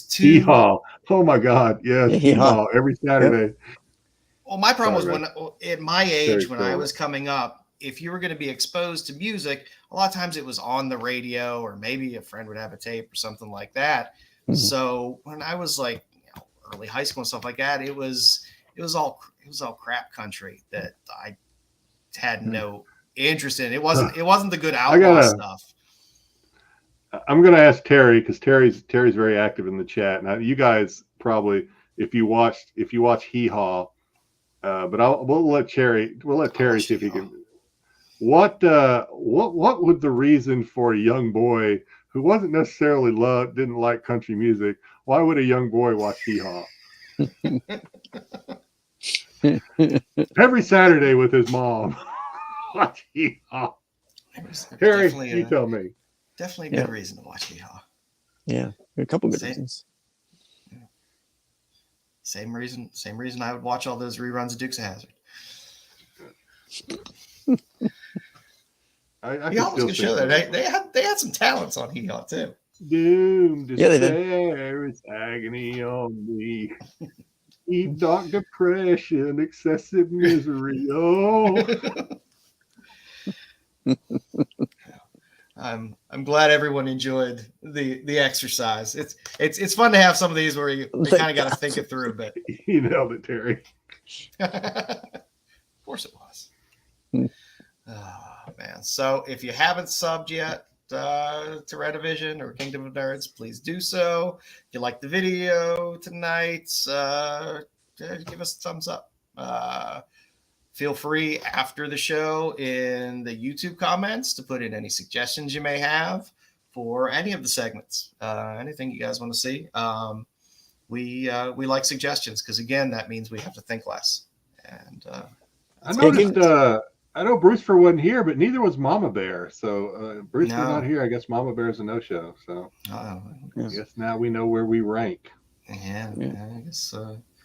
too. Hee-haw. Oh my God. Yes. Hee-haw every Saturday. Well, my problem was at my age, when I was coming up, if you were going to be exposed to music, a lot of times it was on the radio, or maybe a friend would have a tape or something like that. So when I was like early high school and stuff like that, it was all crap country that I had no interest in. It wasn't the good outlaw stuff. I'm gonna ask Terry, because Terry's very active in the chat. Now you guys probably, if you watch Hee Haw, but we'll let Terry see if he can. What would the reason for a young boy who wasn't necessarily didn't like country music? Why would a young boy watch Hee Haw? Every Saturday with his mom. Watch Hee Haw. Harry, you tell me. Definitely a good reason to watch Hee Haw. Yeah, a couple good reasons. Same reason I would watch all those reruns of Dukes of Hazzard. I Hee Haw was a good show there. They had some talents on Hee Haw too. Doom, despair, it's agony on me. Deep dark depression, excessive misery. Oh. I'm glad everyone enjoyed the exercise. It's fun to have some of these where you kind of got to think it through a bit. You nailed it, Terry. course it was. Hmm. Oh, man. So if you haven't subbed yet to Rennavision or Kingdom of Nerds, please do so. If you like the video tonight, give us a thumbs up. Feel free after the show in the YouTube comments to put in any suggestions you may have for any of the segments. Anything you guys want to see. We like suggestions because, again, that means we have to think less. And I noticed, I know Brewster wasn't here, but neither was Mama Bear. So Brewster's not here. I guess Mama Bear's a no-show. So I guess now we know where we rank. Yeah. I guess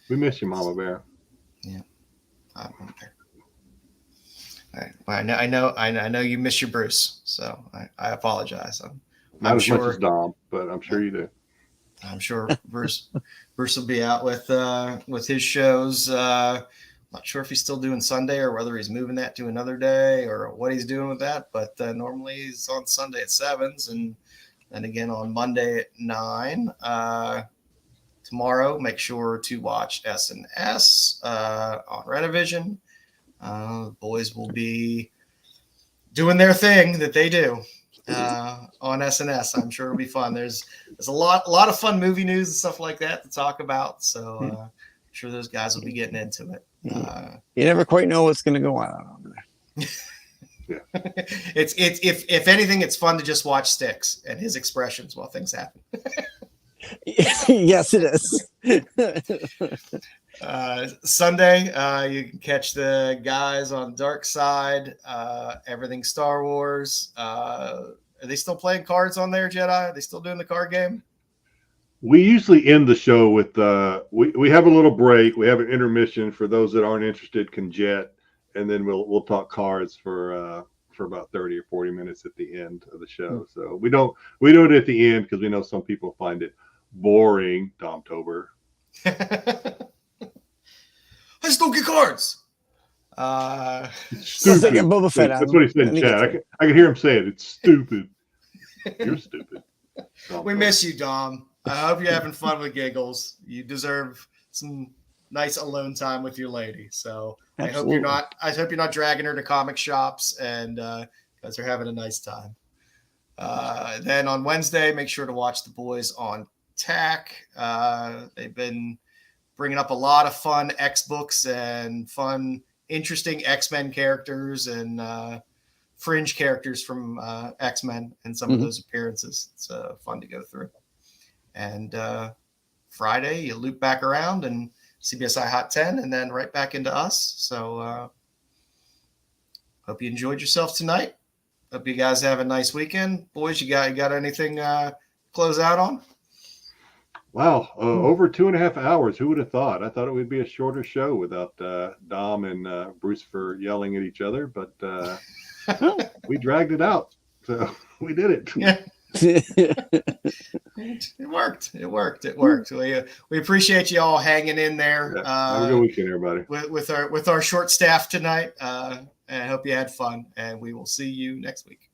we miss you, Mama Bear. Yeah, Mama Bear. All right. Well, I know you miss your Bruce, so I apologize. Not as much as Dom, but I'm sure you do. I'm sure Bruce will be out with his shows. Not sure if he's still doing Sunday or whether he's moving that to another day or what he's doing with that. But normally he's on Sunday at 7s and then again on Monday at 9. Tomorrow, make sure to watch S&S on Rennavision. The boys will be doing their thing that they do on S&S. I'm sure it'll be fun. There's a lot of fun movie news and stuff like that to talk about. So I'm sure those guys will be getting into it. You never quite know what's going to go on over there. Yeah. It's if anything, it's fun to just watch Styx and his expressions while things happen. Yes, it is. Sunday, you can catch the guys on Dark Side, everything Star Wars. Are they still playing cards on there, Jedi? Are they still doing the card game? We usually end the show with we have a little break. We have an intermission for those that aren't interested can jet, and then we'll talk cards for about 30 or 40 minutes at the end of the show. So we do it at the end because we know some people find it boring. Domtober. I just don't get cards. Sounds like a Boba Fett. That's what he said in chat. I can hear him say it. It's stupid. You're stupid. We miss you, Dom. I hope you're having fun with giggles. You deserve some nice alone time with your lady. So Absolutely. I hope you're not dragging her to comic shops and guys are having a nice time. Then on Wednesday, make sure to watch the boys on TAC. They've been bringing up a lot of fun X books and fun, interesting X-Men characters and fringe characters from X-Men and some of those appearances. It's fun to go through. And Friday, you loop back around and CBSI Hot 10 and then right back into us. So hope you enjoyed yourself tonight. Hope you guys have a nice weekend. Boys, you got anything close out on? Wow, over 2.5 hours. Who would have thought? I thought it would be a shorter show without Dom and Bruce for yelling at each other, but we dragged it out. So we did it. Yeah. It worked. We appreciate you all hanging in there. Yeah, have a good weekend, everybody. With our short staff tonight. And I hope you had fun. And we will see you next week.